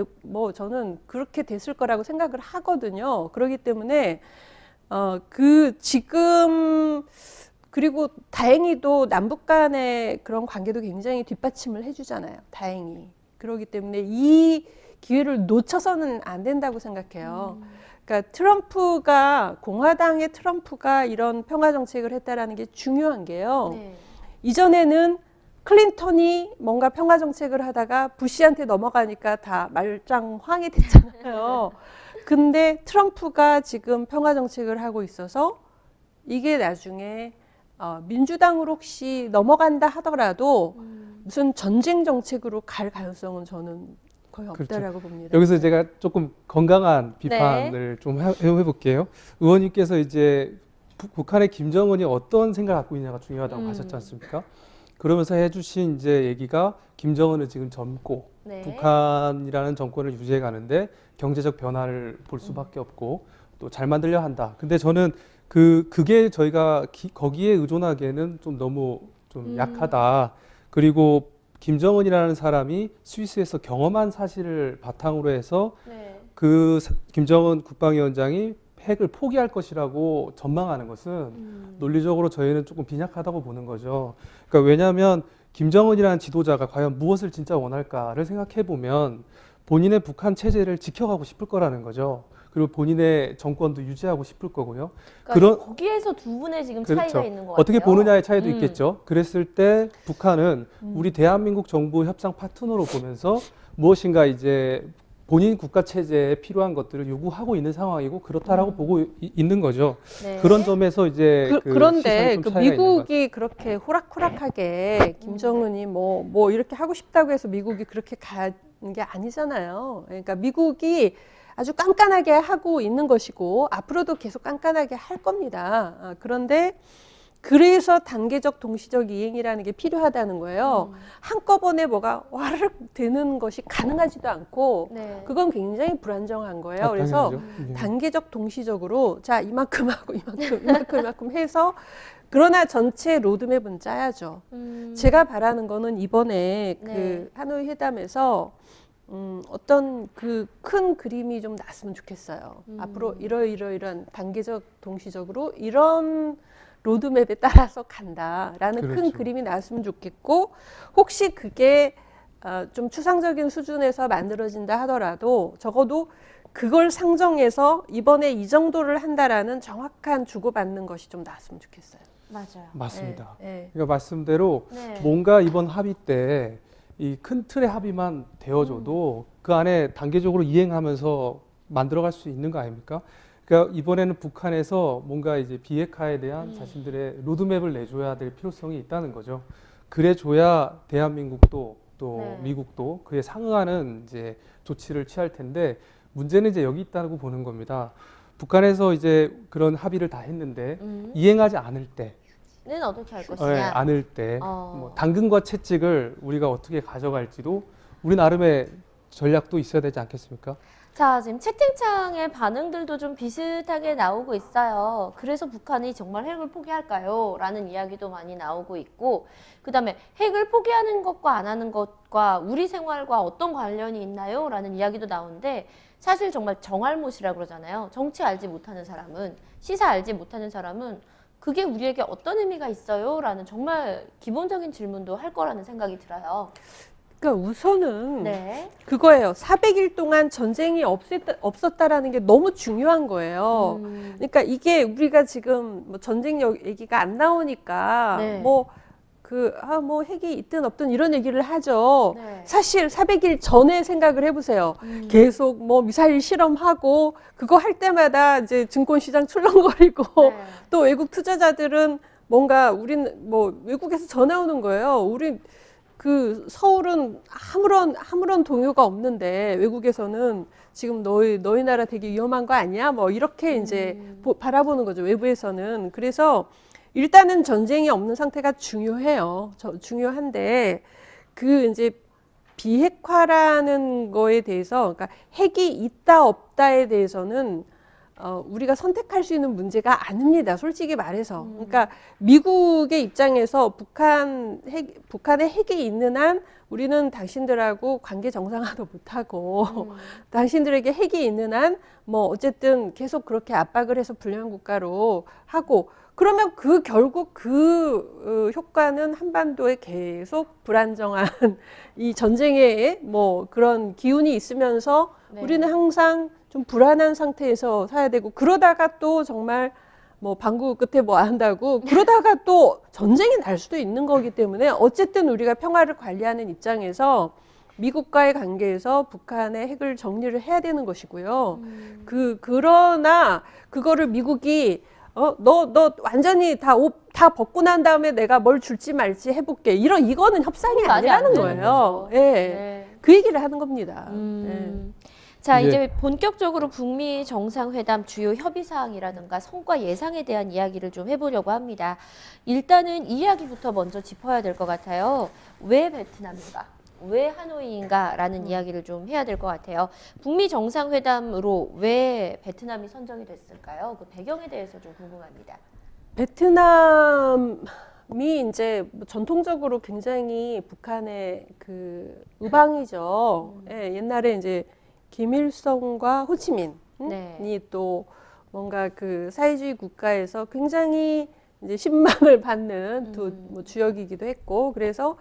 저는 그렇게 됐을 거라고 생각을 하거든요. 그렇기 때문에 그 지금 그리고 다행히도 남북 간의 그런 관계도 굉장히 뒷받침을 해주잖아요. 다행히. 그렇기 때문에 이 기회를 놓쳐서는 안 된다고 생각해요. 그러니까 공화당의 트럼프가 이런 평화 정책을 했다라는 게 중요한 게요.
네.
이전에는 클린턴이 뭔가 평화 정책을 하다가 부시한테 넘어가니까 다 말짱황이 됐잖아요. 근데 트럼프가 지금 평화 정책을 하고 있어서 이게 나중에 민주당으로 혹시 넘어간다 하더라도 무슨 전쟁 정책으로 갈 가능성은 저는 거의 없다라고 봅니다.
여기서 제가 조금 건강한 비판을 좀 해볼게요. 의원님께서 이제 북한의 김정은이 어떤 생각을 갖고 있냐가 중요하다고 하셨지 않습니까? 그러면서 해주신 이제 얘기가 김정은은 지금 젊고
네.
북한이라는 정권을 유지해 가는데 경제적 변화를 볼 수밖에 없고 또 잘 만들려 한다. 근데 저는 그게 저희가 거기에 의존하기에는 좀 너무 좀 약하다. 그리고 김정은이라는 사람이 스위스에서 경험한 사실을 바탕으로 해서
네.
김정은 국방위원장이 핵을 포기할 것이라고 전망하는 것은 논리적으로 저희는 조금 빈약하다고 보는 거죠. 그러니까 왜냐하면 김정은이라는 지도자가 과연 무엇을 진짜 원할까를 생각해 보면 본인의 북한 체제를 지켜가고 싶을 거라는 거죠. 그리고 본인의 정권도 유지하고 싶을 거고요.
그러니까 거기에서 두 분의 지금 차이가
그렇죠.
있는 것 같아요.
어떻게 보느냐의 차이도 있겠죠. 그랬을 때 북한은 우리 대한민국 정부 협상 파트너로 보면서 무엇인가 이제 본인 국가 체제에 필요한 것들을 요구하고 있는 상황이고 그렇다라고 보고 있는 거죠.
네.
그런 점에서 이제
그런데
시선이 좀
그
차이가 있는 것
미국이 그렇게 호락호락하게 김정은이 뭐 이렇게 하고 싶다고 해서 미국이 그렇게 가는 게 아니잖아요. 그러니까 미국이 아주 깐깐하게 하고 있는 것이고 앞으로도 계속 깐깐하게 할 겁니다. 그런데 그래서 단계적 동시적 이행이라는 게 필요하다는 거예요. 한꺼번에 뭐가 와르륵 되는 것이 가능하지도 않고
네.
그건 굉장히 불안정한 거예요. 그래서
당연하죠.
단계적 동시적으로 자 이만큼 하고 이만큼 해서 그러나 전체 로드맵은 짜야죠. 제가 바라는 거는 이번에
네.
그 하노이 회담에서 어떤 그 큰 그림이 좀 났으면 좋겠어요. 앞으로 이러이러이런 단계적 동시적으로 이런 로드맵에 따라서 간다라는 큰
그렇죠.
그림이 나왔으면 좋겠고 혹시 그게 좀 추상적인 수준에서 만들어진다 하더라도 적어도 그걸 상정해서 이번에 이 정도를 한다라는 정확한 주고받는 것이 좀 나왔으면 좋겠어요.
맞아요.
맞습니다.
네.
그러니까 말씀대로
네.
뭔가 이번 합의 때 이 큰 틀의 합의만 되어줘도 그 안에 단계적으로 이행하면서 만들어갈 수 있는 거 아닙니까? 그러니까 이번에는 북한에서 뭔가 이제 비핵화에 대한 자신들의 로드맵을 내줘야 될 필요성이 있다는 거죠. 그래줘야 대한민국도 또
네.
미국도 그에 상응하는 이제 조치를 취할 텐데 문제는 이제 여기 있다고 보는 겁니다. 북한에서 이제 그런 합의를 다 했는데 이행하지 않을 때,
는 어떻게 할
예,
것이냐.
않을 때,
어.
뭐 당근과 채찍을 우리가 어떻게 가져갈지도 우리 나름의 전략도 있어야 되지 않겠습니까?
자, 지금 채팅창의 반응들도 좀 비슷하게 나오고 있어요. 그래서 북한이 정말 핵을 포기할까요? 라는 이야기도 많이 나오고 있고, 그 다음에 핵을 포기하는 것과 안 하는 것과 우리 생활과 어떤 관련이 있나요? 라는 이야기도 나오는데, 사실 정말 정알못이라고 그러잖아요. 정치 알지 못하는 사람은, 시사 알지 못하는 사람은 그게 우리에게 어떤 의미가 있어요? 라는 정말 기본적인 질문도 할 거라는 생각이 들어요.
그러니까 우선은
네.
그거예요. 400일 동안 전쟁이 없었다라는 게 너무 중요한 거예요. 그러니까 이게 우리가 지금 뭐 전쟁 얘기가 안 나오니까
네.
뭐 핵이 있든 없든 이런 얘기를 하죠.
네.
사실 400일 전에 생각을 해보세요. 계속 뭐 미사일 실험하고 그거 할 때마다 이제 증권시장 출렁거리고
네.
또 외국 투자자들은 뭔가 우리는 뭐 외국에서 전화 오는 거예요. 우리 그 서울은 아무런 동요가 없는데 외국에서는 지금 너희 나라 되게 위험한 거 아니야? 뭐 이렇게 이제 바라보는 거죠. 외부에서는. 그래서 일단은 전쟁이 없는 상태가 중요해요. 중요한데 그 이제 비핵화라는 거에 대해서 그러니까 핵이 있다 없다에 대해서는 우리가 선택할 수 있는 문제가 아닙니다. 솔직히 말해서. 그러니까 미국의 입장에서 북한의 핵이 있는 한 우리는 당신들하고 관계 정상화도 못하고 당신들에게 핵이 있는 한 뭐 어쨌든 계속 그렇게 압박을 해서 불량 국가로 하고 그러면 결국 효과는 한반도에 계속 불안정한 이 전쟁에 뭐 그런 기운이 있으면서
네.
우리는 항상 좀 불안한 상태에서 사야 되고 그러다가 또 정말 뭐 방구 끝에 뭐 한다고 그러다가 또 전쟁이 날 수도 있는 거기 때문에 어쨌든 우리가 평화를 관리하는 입장에서 미국과의 관계에서 북한의 핵을 정리를 해야 되는 것이고요. 그러나 그거를 미국이 너 완전히 다 벗고 난 다음에 내가 뭘 줄지 말지 해볼게. 이거는 협상이
말이
아니라는
안 되는
거예요.
거죠.
예.
네.
그 얘기를 하는 겁니다.
자,
예.
이제 본격적으로 북미 정상회담 주요 협의 사항이라든가 성과 예상에 대한 이야기를 좀 해보려고 합니다. 일단은 이 이야기부터 먼저 짚어야 될 것 같아요. 왜 베트남인가? 왜 하노이인가? 라는 이야기를 좀 해야 될 것 같아요. 북미 정상회담으로 왜 베트남이 선정이 됐을까요? 그 배경에 대해서 좀 궁금합니다.
베트남이 이제 전통적으로 굉장히 북한의 그 우방이죠. 예, 옛날에 이제 김일성과 호치민이
네.
또 뭔가 그 사회주의 국가에서 굉장히 이제 신망을 받는 뭐 주역이기도 했고 그래서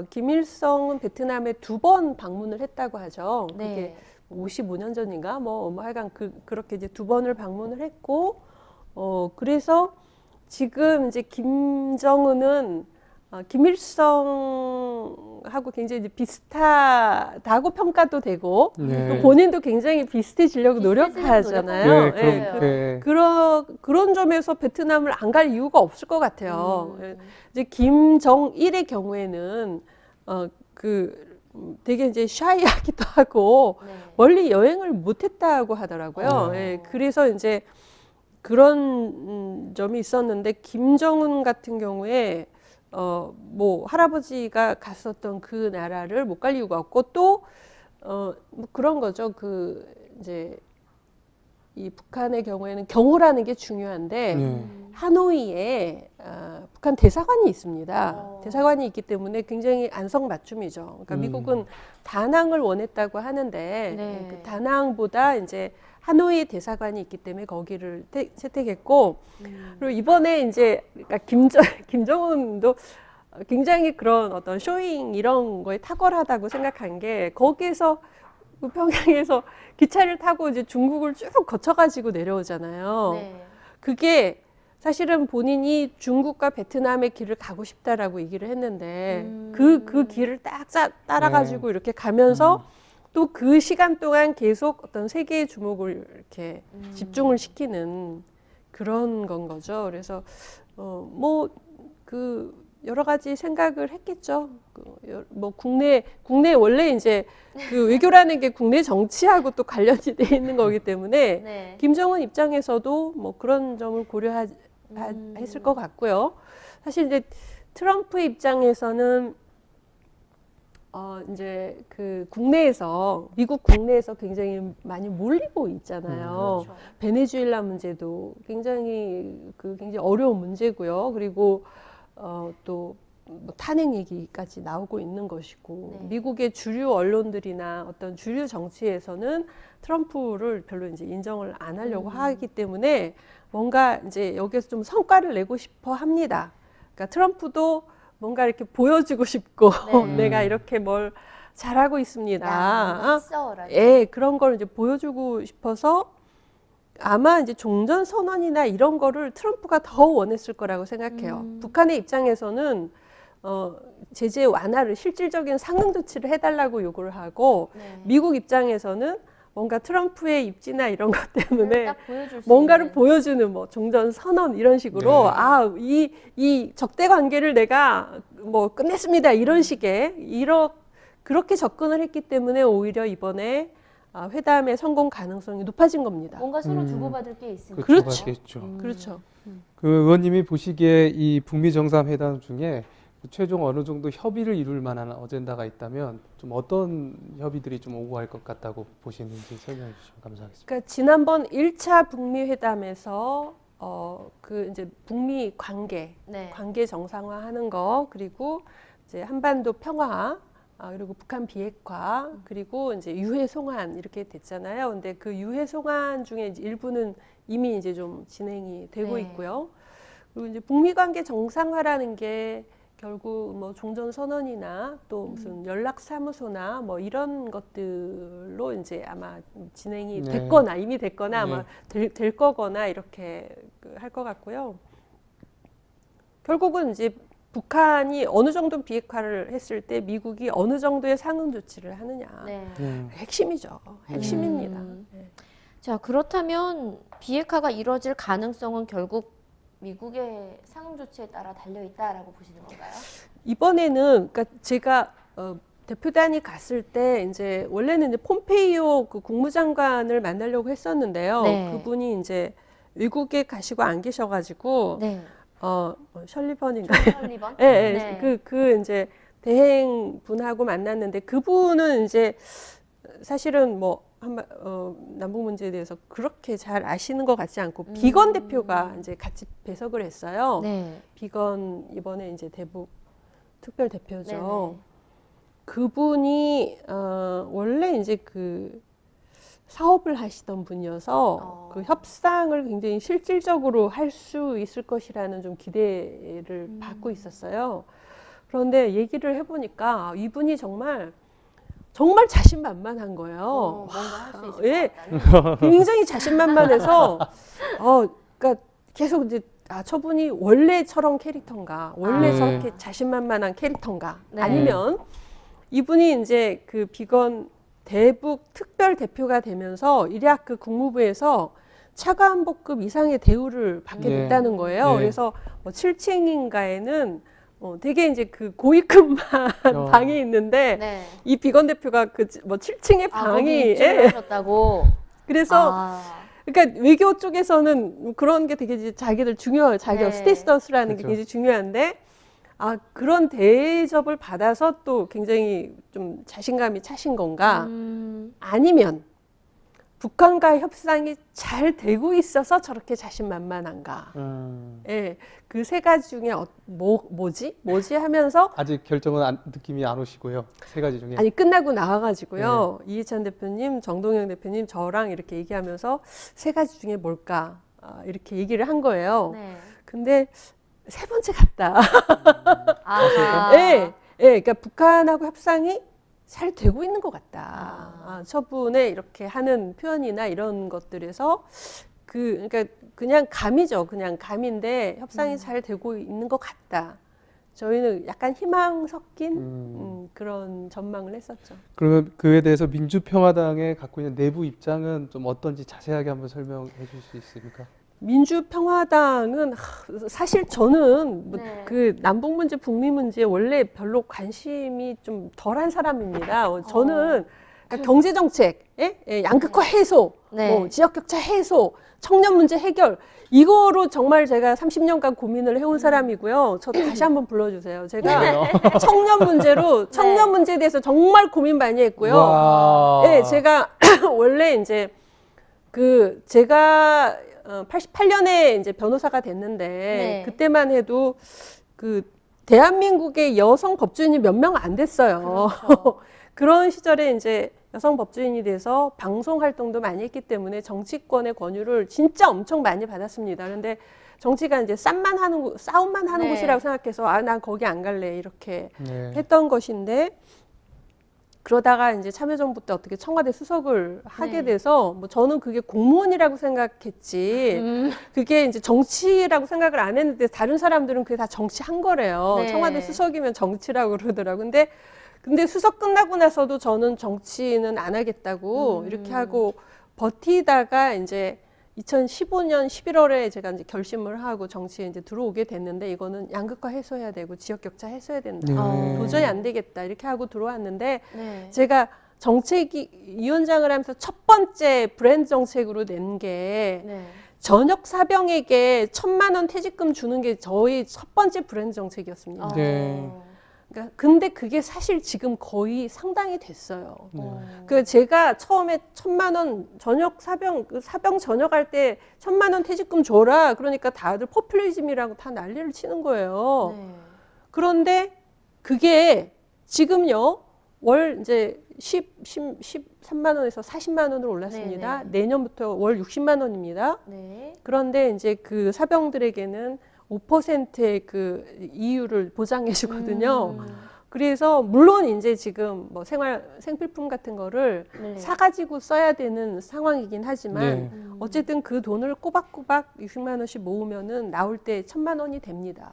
김일성은 베트남에 2번 방문을 했다고 하죠. 그게
네.
55년 전인가 뭐 하여간 그렇게 이제 2번을 방문을 했고 그래서 지금 이제 김정은은 김일성하고 굉장히 이제 비슷하다고 평가도 되고
네.
또 본인도 굉장히 비슷해지려고
비슷해지려고
노력하잖아요.
네,
네.
네.
그런 점에서 베트남을 안 갈 이유가 없을 것 같아요. 이제 김정일의 경우에는 되게 이제 샤이하기도 하고
네.
멀리 여행을 못했다고 하더라고요. 예, 그래서 이제 그런 점이 있었는데 김정은 같은 경우에 뭐 할아버지가 갔었던 그 나라를 못 갈 이유가 없고 또 뭐 그런 거죠. 이제 이 북한의 경우에는 경호라는 게 중요한데
네.
하노이에 북한 대사관이 있습니다.
어.
대사관이 있기 때문에 굉장히 안성맞춤이죠. 그러니까 미국은 다낭을 원했다고 하는데
네.
그 다낭보다 이제 하노이 대사관이 있기 때문에 거기를 채택했고 그리고 이번에 이제 그러니까 김정은도 굉장히 그런 어떤 쇼잉 이런 거에 탁월하다고 생각한 게 거기에서 그 평양에서 기차를 타고 이제 중국을 쭉 거쳐가지고 내려오잖아요.
네.
그게 사실은 본인이 중국과 베트남의 길을 가고 싶다라고 얘기를 했는데 그 길을 딱 따라가지고 이렇게 가면서 또 그 시간 동안 계속 어떤 세계의 주목을 이렇게 집중을 시키는 그런 건 거죠. 그래서 뭐 여러 가지 생각을 했겠죠. 뭐 국내 원래 이제 그 외교라는 게 국내 정치하고 또 관련이 돼 있는 거기 때문에
네.
김정은 입장에서도 뭐 그런 점을 고려했을 것 같고요. 사실 이제 트럼프 입장에서는 이제 국내에서 미국 국내에서 굉장히 많이 몰리고 있잖아요.
그렇죠.
베네수엘라 문제도 굉장히 어려운 문제고요. 그리고 또 뭐 탄핵 얘기까지 나오고 있는 것이고
네.
미국의 주류 언론들이나 어떤 주류 정치에서는 트럼프를 별로 이제 인정을 안 하려고 하기 때문에 뭔가 이제 여기서 좀 성과를 내고 싶어 합니다. 그러니까 트럼프도 뭔가 이렇게 보여주고 싶고
네.
내가 이렇게 뭘 잘하고 있습니다.
했어라고.
예, 그런 걸 이제 보여주고 싶어서 아마 이제 종전 선언이나 이런 거를 트럼프가 더 원했을 거라고 생각해요. 북한의 입장에서는 제재 완화를 실질적인 상응 조치를 해달라고 요구를 하고
네.
미국 입장에서는 뭔가 트럼프의 입지나 이런 것 때문에
딱 보여줄 수
뭔가를
있는.
보여주는 뭐 종전 선언 이런 식으로
네.
이 적대 관계를 내가 뭐 끝냈습니다 이런 식의 그렇게 접근을 했기 때문에 오히려 이번에 회담의 성공 가능성이 높아진 겁니다.
뭔가 서로 주고받을 게 있으니까.
그렇죠.
그렇죠.
그렇죠.
그 의원님이 보시기에 이 북미 정상회담 중에 최종 어느 정도 협의를 이룰 만한 어젠다가 있다면 좀 어떤 협의들이 좀 오고 갈 것 같다고 보시는지 설명해 주시면 감사하겠습니다.
그러니까 지난번 1차 북미 회담에서 이제 북미 관계
네.
정상화하는 거 그리고 이제 한반도 평화 그리고 북한 비핵화 그리고 이제 유해 송환 이렇게 됐잖아요. 근데 그 유해 송환 중에 이제 일부는 이미 이제 좀 진행이 되고
네.
있고요. 그리고 이제 북미 관계 정상화라는 게 결국 뭐 종전 선언이나 또 무슨 연락 사무소나 뭐 이런 것들로 이제 아마 진행이
네.
됐거나 이미 됐거나
네.
아마 될 거거나 이렇게 할 것 같고요. 결국은 이제 북한이 어느 정도 비핵화를 했을 때 미국이 어느 정도의 상응 조치를 하느냐.
네.
핵심이죠. 핵심입니다. 네.
자, 그렇다면 비핵화가 이루어질 가능성은 결국 미국의 상응 조치에 따라 달려 있다라고 보시는 건가요?
이번에는 그러니까 제가 대표단이 갔을 때 이제 원래는 이제 폼페이오 그 국무장관을 만나려고 했었는데요.
네.
그분이 이제 외국에 가시고 안 계셔가지고
네.
셜리번인가?
설리번?
예, 예. 그 이제 대행 분하고 만났는데 그분은 이제 사실은 뭐 남북 문제에 대해서 그렇게 잘 아시는 것 같지 않고 비건 대표가 이제 같이 배석을 했어요.
네.
비건 이번에 이제 대북 특별 대표죠.
네네.
그분이 원래 이제 그 사업을 하시던 분이어서 그 협상을 굉장히 실질적으로 할 수 있을 것이라는 좀 기대를 받고 있었어요. 그런데 얘기를 해보니까 이분이 정말 정말 자신만만한 거예요.
뭔가 할 수 있을
예.
것 같다.
굉장히 자신만만해서 그러니까 계속 이제 저분이 원래 저런 캐릭터인가, 원래
네.
저렇게 자신만만한 캐릭터인가,
네.
아니면 이분이 이제 그 비건 대북 특별 대표가 되면서 일야크 국무부에서 차관복급 이상의 대우를 받게
네.
됐다는 거예요.
네.
그래서 7층인가에는 되게 이제 그 고위급만 방이 있는데
네.
이 비건 대표가 그 7층의 방이
하셨다고.
그래서 그러니까 외교 쪽에서는 그런 게 되게 이제 자기들 중요해요. 자기가
네.
스테이터스라는 게
그렇죠.
굉장히 중요한데 그런 대접을 받아서 또 굉장히 좀 자신감이 차신 건가? 아니면 북한과 협상이 잘 되고 있어서 저렇게 자신만만한가? 예, 그 세 가지 중에 뭐지 하면서
아직 결정은 느낌이 안 오시고요. 세 가지 중에.
아니 끝나고 나와가지고요. 이해찬 대표님, 정동영 대표님 저랑 이렇게 얘기하면서 세 가지 중에 뭘까 이렇게 얘기를 한 거예요.
네.
근데 세 번째 같다.
아하.
예, 그러니까 북한하고 협상이 잘 되고 있는 것 같다. 처분에 이렇게 하는 표현이나 이런 것들에서 그러니까 그냥 감이죠. 그냥 감인데 협상이 잘 되고 있는 것 같다. 저희는 약간 희망 섞인 그런 전망을 했었죠.
그러면 그에 대해서 민주평화당에 갖고 있는 내부 입장은 좀 어떤지 자세하게 한번 설명해 줄 수 있습니까?
민주평화당은 사실 저는
네.
그 남북 문제, 북미 문제에 원래 별로 관심이 좀 덜한 사람입니다. 저는 그러니까 경제 정책, 양극화 해소,
네.
지역 격차 해소, 청년 문제 해결 이거로 정말 제가 30년간 고민을 해온 사람이고요. 저 다시 한번 불러주세요. 제가 청년 문제에 대해서 정말 고민 많이 했고요.
와.
네, 제가 원래 이제 제가 88년에 이제 변호사가 됐는데
네.
그때만 해도 그 대한민국의 여성 법조인이 몇 명 안 됐어요.
그렇죠.
그런 시절에 이제 여성 법조인이 돼서 방송 활동도 많이 했기 때문에 정치권의 권유를 진짜 엄청 많이 받았습니다. 그런데 정치가 이제 싸움만 하는
네.
곳이라고 생각해서 난 거기 안 갈래 이렇게
네.
했던 것인데 그러다가 이제 참여정부 때 어떻게 청와대 수석을 하게
네.
돼서 뭐 저는 그게 공무원이라고 생각했지 그게 이제 정치라고 생각을 안 했는데 다른 사람들은 그게 다 정치한 거래요.
네.
청와대 수석이면 정치라고 그러더라고요. 근데 수석 끝나고 나서도 저는 정치는 안 하겠다고 이렇게 하고 버티다가 이제 2015년 11월에 제가 이제 결심을 하고 정치에 이제 들어오게 됐는데 이거는 양극화 해소해야 되고 지역 격차 해소해야 된다.
네.
도저히 안 되겠다. 이렇게 하고 들어왔는데
네.
제가 정책위원장을 하면서 첫 번째 브랜드 정책으로 낸 게
네.
전역 사병에게 1,000만 원 퇴직금 주는 게 저희 첫 번째 브랜드 정책이었습니다.
네.
그러니까 근데 그게 사실 지금 거의 상당히 됐어요.
네.
그 제가 처음에 1,000만 원 전역 사병 전역할 때 1,000만 원 퇴직금 줘라. 그러니까 다들 포퓰리즘이라고 다 난리를 치는 거예요.
네.
그런데 그게 지금요 월 이제 13만 원에서 40만 원으로 올랐습니다.
네네.
내년부터 월 60만 원입니다.
네.
그런데 이제 그 사병들에게는 5%의 그 이유를 보장해 주거든요. 그래서 물론 이제 지금 뭐 생필품 같은 거를
네.
사가지고 써야 되는 상황이긴 하지만
네.
어쨌든 그 돈을 꼬박꼬박 60만 원씩 모으면은 나올 때 1,000만 원이 됩니다.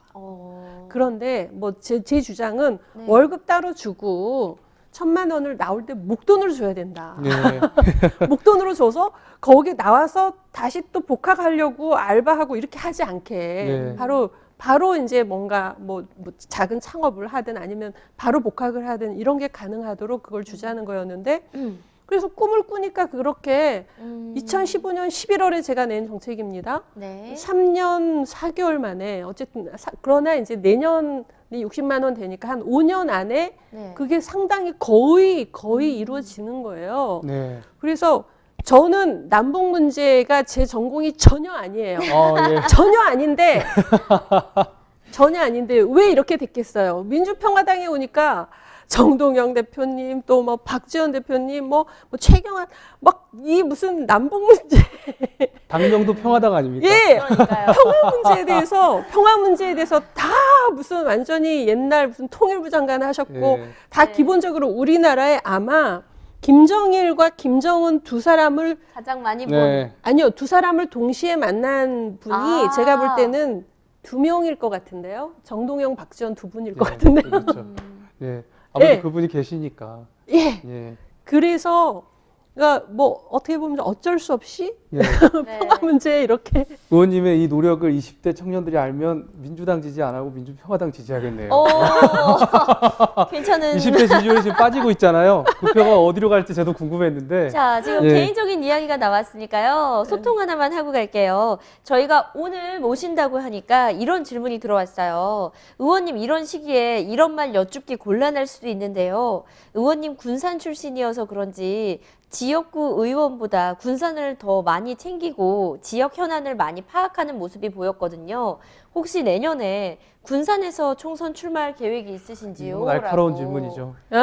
그런데 뭐 제 주장은
네.
월급 따로 주고 1,000만 원을 나올 때 목돈으로 줘야 된다.
네.
목돈으로 줘서 거기에 나와서 다시 또 복학하려고 알바하고 이렇게 하지 않게
네.
바로 이제 뭔가 뭐 작은 창업을 하든 아니면 바로 복학을 하든 이런 게 가능하도록 그걸 주자는 거였는데 그래서 꿈을 꾸니까 그렇게 2015년 11월에 제가 낸 정책입니다.
네.
3년 4개월 만에 어쨌든 그러나 이제 내년이 60만 원 되니까 한 5년 안에
네.
그게 상당히 거의 이루어지는 거예요.
네.
그래서 저는 남북 문제가 제 전공이 전혀 아니에요.
예.
전혀 아닌데 왜 이렇게 됐겠어요? 민주평화당에 오니까 정동영 대표님 또 뭐 박지원 대표님 뭐 최경환 막 이 무슨 남북 문제
당명도 평화당 아닙니까?
예
그러니까요.
평화 문제에 대해서 다 무슨 완전히 옛날 무슨 통일부 장관 하셨고
예.
다
네.
기본적으로 우리나라에 아마 김정일과 김정은 두 사람을
가장 많이 본.
네.
아니요, 두 사람을 동시에 만난 분이
아.
제가 볼 때는 2명일 것 같은데요. 정동영, 박지원 두 분일 것
예,
같은데요.
그렇죠. 예. 아무래도
예.
그분이 계시니까.
예.
예.
그래서 그러니까 뭐 어떻게 보면 어쩔 수 없이
예.
네.
평화 문제 이렇게
의원님의 이 노력을 20대 청년들이 알면 민주당 지지 안 하고 민주평화당 지지하겠네요.
오, 괜찮은.
20대 지지율이 지금 빠지고 있잖아요. 그 표가 어디로 갈지 저도 궁금했는데.
자, 지금
예.
개인적인 이야기가 나왔으니까요. 소통 하나만 하고 갈게요. 저희가 오늘 모신다고 하니까 이런 질문이 들어왔어요. 의원님 이런 시기에 이런 말 여쭙기 곤란할 수도 있는데요. 의원님 군산 출신이어서 그런지 지역구 의원보다 군산을 더 많이 챙기고 지역 현안을 많이 파악하는 모습이 보였거든요. 혹시 내년에 군산에서 총선 출마할 계획이 있으신지요?
날카로운
라고.
질문이죠.
네,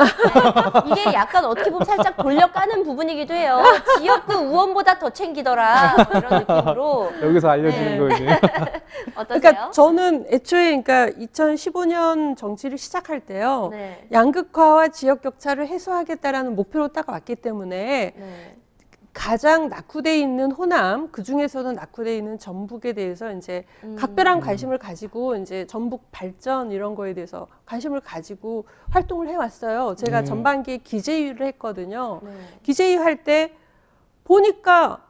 이게 약간 어떻게 보면 살짝 돌려까는 부분이기도 해요. 지역구 의원보다 더 챙기더라. 뭐 이런 느낌으로.
여기서 알려주는
네.
거예요.
어떠세요?
그러니까 저는 애초에 그러니까 2015년 정치를 시작할 때요.
네.
양극화와 지역 격차를 해소하겠다라는 목표로 딱 왔기 때문에
네.
가장 낙후돼 있는 호남, 그 중에서도 낙후돼 있는 전북에 대해서 이제 각별한 관심을 가지고 이제 전북 발전 이런 거에 대해서 관심을 가지고 활동을 해왔어요. 제가 전반기에 기재위를 했거든요.
네.
기재위 할 때 보니까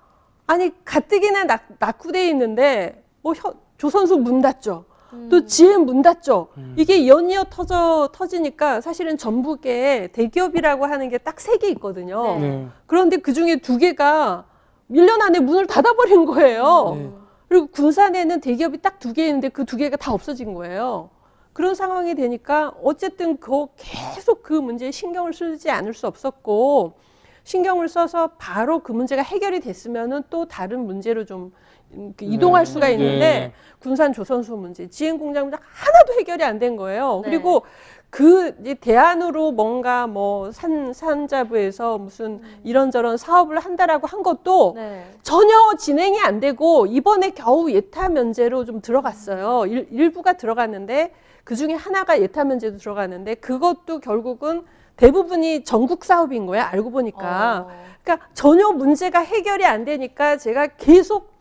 아니 가뜩이나 낙후돼 있는데 뭐 조선소 문 닫죠. 또 GM 문 닫죠. 이게 연이어 터지니까 사실은 전북에 대기업이라고 하는 게 딱 3개 있거든요.
네.
네.
그런데 그 중에 2개가 1년 안에 문을 닫아버린 거예요.
네.
그리고 군산에는 대기업이 딱 2개 있는데 그 2개가 다 없어진 거예요. 그런 상황이 되니까 어쨌든 계속 그 문제에 신경을 쓰지 않을 수 없었고, 신경을 써서 바로 그 문제가 해결이 됐으면은 또 다른 문제로 좀 이동할 수가 있는데
네.
군산 조선소 문제, GM 공장 문제 하나도 해결이 안 된 거예요.
네.
그리고 그 이제 대안으로 뭔가 뭐 산자부에서 무슨 이런저런 사업을 한다라고 한 것도
네.
전혀 진행이 안 되고 이번에 겨우 예타 면제로 좀 들어갔어요. 일부가 들어갔는데 그 중에 하나가 예타 면제도 들어갔는데 그것도 결국은 대부분이 전국 사업인 거예요. 알고 보니까. 그러니까 전혀 문제가 해결이 안 되니까 제가 계속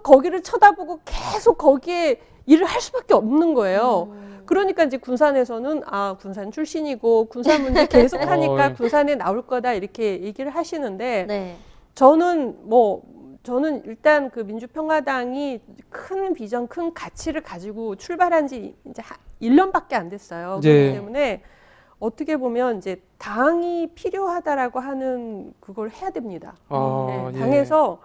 거기를 쳐다보고 계속 거기에 일을 할 수밖에 없는 거예요. 그러니까 이제 군산에서는 군산 출신이고 군산 문제 계속 하니까 군산에 나올 거다 이렇게 얘기를 하시는데
네.
저는 일단 그 민주평화당이 큰 비전, 큰 가치를 가지고 출발한 지 이제 1년밖에 안 됐어요.
네.
그렇기 때문에 어떻게 보면 이제 당이 필요하다라고 하는 그걸 해야 됩니다.
아,
네, 당에서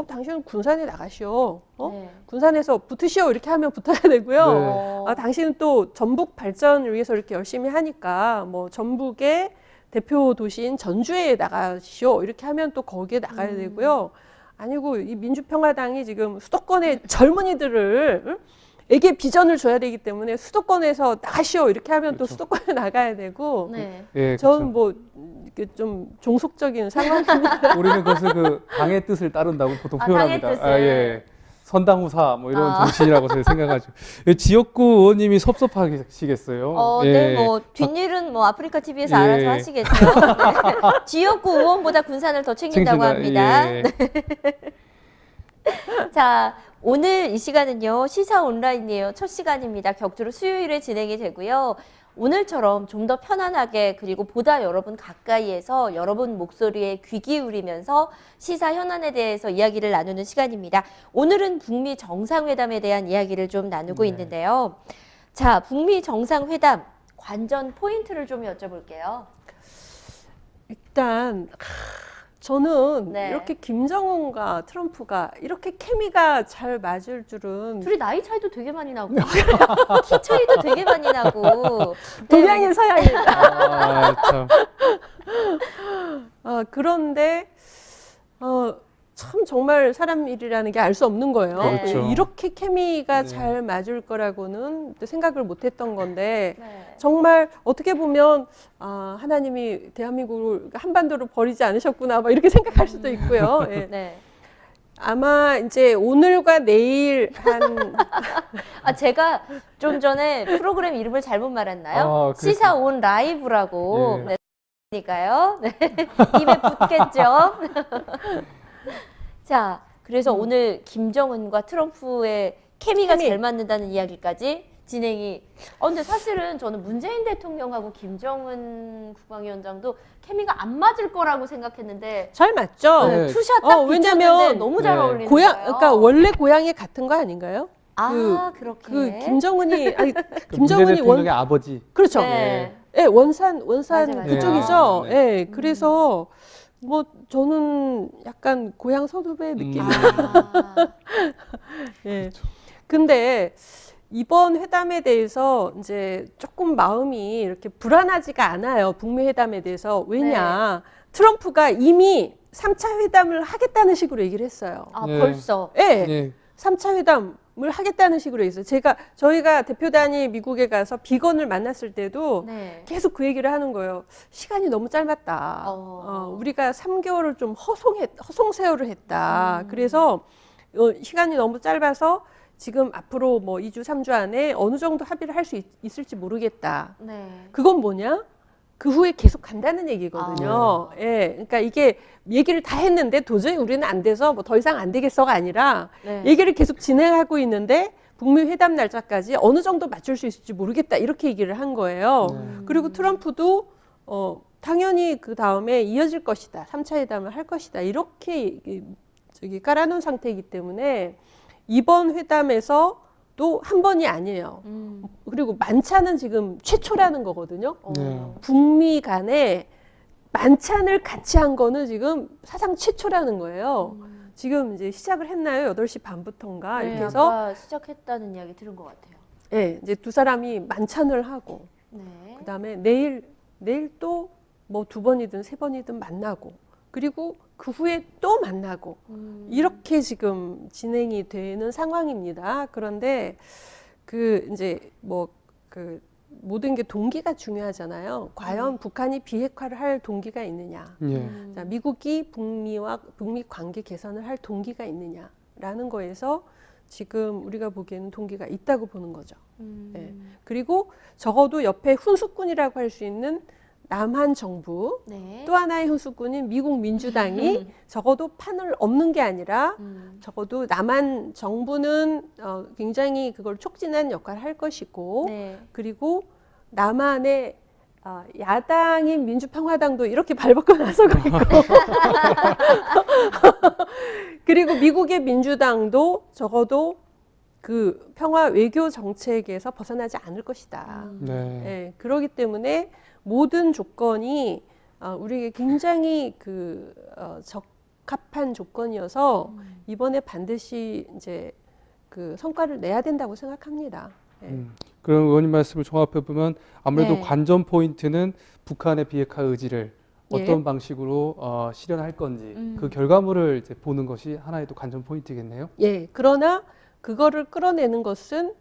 당신은 군산에 나가시오.
네.
군산에서 붙으시오. 이렇게 하면 붙어야 되고요.
네.
당신은 또 전북 발전을 위해서 이렇게 열심히 하니까 뭐 전북의 대표 도시인 전주에 나가시오. 이렇게 하면 또 거기에 나가야 되고요. 아니고 이 민주평화당이 지금 수도권의 젊은이들을 에게 비전을 줘야 되기 때문에 수도권에서 나가시오. 이렇게 하면 또
그렇죠.
수도권에 나가야 되고.
네.
예,
저는
그렇죠.
뭐 좀 종속적인 상황입니다.
우리는 그것을 그 당의 뜻을 따른다고 보통
당의
표현합니다.
뜻을.
예. 선당후사 뭐 이런 정신이라고 저희 생각하죠. 예, 지역구 의원님이 섭섭하시겠어요. 예.
네, 뭐 뒷일은 뭐 아프리카 TV에서
예.
알아서 하시겠죠. 네. 지역구 의원보다 군산을 더 챙긴다고 합니다.
예.
자, 오늘 이 시간은요, 시사 온라인이에요. 첫 시간입니다. 격주로 수요일에 진행이 되고요. 오늘처럼 좀 더 편안하게 그리고 보다 여러분 가까이에서 여러분 목소리에 귀 기울이면서 시사 현안에 대해서 이야기를 나누는 시간입니다. 오늘은 북미 정상회담에 대한 이야기를 좀 나누고 있는데요. 자, 북미 정상회담 관전 포인트를 좀 여쭤볼게요.
일단 저는
네.
이렇게 김정은과 트럼프가 이렇게 케미가 잘 맞을 줄은
둘이 나이 차이도 되게 많이 나고 키 차이도 되게 많이 나고
동양인 서양인.
참.
그런데 참 정말 사람 일이라는 게 알 수 없는 거예요.
그렇죠.
이렇게 케미가
네.
잘 맞을 거라고는 또 생각을 못했던 건데
네.
정말 어떻게 보면 하나님이 대한민국을 한반도로 버리지 않으셨구나 막 이렇게 생각할 수도 있고요. 예.
네.
아마 이제 오늘과 내일 한
아, 제가 좀 전에 프로그램 이름을 잘못 말했나요?
아,
시사 온 라이브라고.
예.
네. 그러니까요. 네. 입에 붙겠죠. 자, 그래서 오늘 김정은과 트럼프의 케미가
케미.
잘 맞는다는 이야기까지 진행이. 근데 사실은 저는 문재인 대통령하고 김정은 국방위원장도 케미가 안 맞을 거라고 생각했는데
잘 맞죠?
네.
투샷 딱
왜냐면
비쳤는데 너무 잘
네.
어울리는
고향,
거예요.
그러니까 원래 고향이 같은 거 아닌가요?
그렇게.
그 김정은이 아니
그 문재인
김정은이
대통령의 아버지.
그렇죠.
네.
예, 원산
맞아, 맞아.
그쪽이죠.
네.
예, 그래서 뭐 저는 약간 고향 선후배 느낌.
아.
예. 근데 이번 회담에 대해서 이제 조금 마음이 이렇게 불안하지가 않아요. 북미 회담에 대해서. 왜냐? 트럼프가 이미 3차 회담을 하겠다는 식으로 얘기를 했어요.
네.
벌써.
예.
네.
3차 회담을 하겠다는 식으로 했어요. 저희가 대표단이 미국에 가서 비건을 만났을 때도
네.
계속 그 얘기를 하는 거예요. 시간이 너무 짧았다. 우리가 3개월을 좀 허송세월을 했다. 그래서 시간이 너무 짧아서 지금 앞으로 뭐 2주, 3주 안에 어느 정도 합의를 할 수 있을지 모르겠다.
네.
그건 뭐냐? 그 후에 계속 간다는 얘기거든요. 예. 그러니까 이게 얘기를 다 했는데 도저히 우리는 안 돼서 뭐 더 이상 안 되겠어가 아니라
네.
얘기를 계속 진행하고 있는데 북미 회담 날짜까지 어느 정도 맞출 수 있을지 모르겠다. 이렇게 얘기를 한 거예요. 그리고 트럼프도 당연히 그 다음에 이어질 것이다. 3차 회담을 할 것이다. 이렇게 깔아놓은 상태이기 때문에 이번 회담에서 또 한 번이 아니에요. 그리고 만찬은 지금 최초라는 거거든요.
네.
북미 간에 만찬을 같이 한 거는 지금 사상 최초라는 거예요. 지금 이제 시작을 했나요? 8시 반부터인가?
네,
이렇게 해서
아까 시작했다는 이야기 들은 것 같아요.
예, 이제 두 사람이 만찬을 하고
네.
그다음에 내일 또 뭐 2번이든 3번이든 만나고 그리고 그 후에 또 만나고 이렇게 지금 진행이 되는 상황입니다. 그런데 그 이제 뭐 그 모든 게 동기가 중요하잖아요. 과연 북한이 비핵화를 할 동기가 있느냐?
예.
자, 미국이 북미 관계 개선을 할 동기가 있느냐라는 거에서 지금 우리가 보기에는 동기가 있다고 보는 거죠. 예. 그리고 적어도 옆에 훈수꾼이라고 할 수 있는 남한 정부
네.
또 하나의 훈수꾼인 미국 민주당이 적어도 판을 엎는 게 아니라 적어도 남한 정부는 굉장히 그걸 촉진하는 역할을 할 것이고
네.
그리고 남한의 야당인 민주평화당도 이렇게 발벗고 나서고 있고 그리고 미국의 민주당도 적어도 그 평화 외교 정책에서 벗어나지 않을 것이다.
네.
예, 그렇기 때문에 모든 조건이 우리에게 굉장히 적합한 조건이어서 이번에 반드시 이제 그 성과를 내야 된다고 생각합니다. 예.
그럼 의원님 말씀을 종합해 보면 아무래도
네.
관전 포인트는 북한의 비핵화 의지를
예.
어떤 방식으로 실현할 건지 그 결과물을 이제 보는 것이 하나의 또 관전 포인트겠네요.
예, 그러나 그거를 끌어내는 것은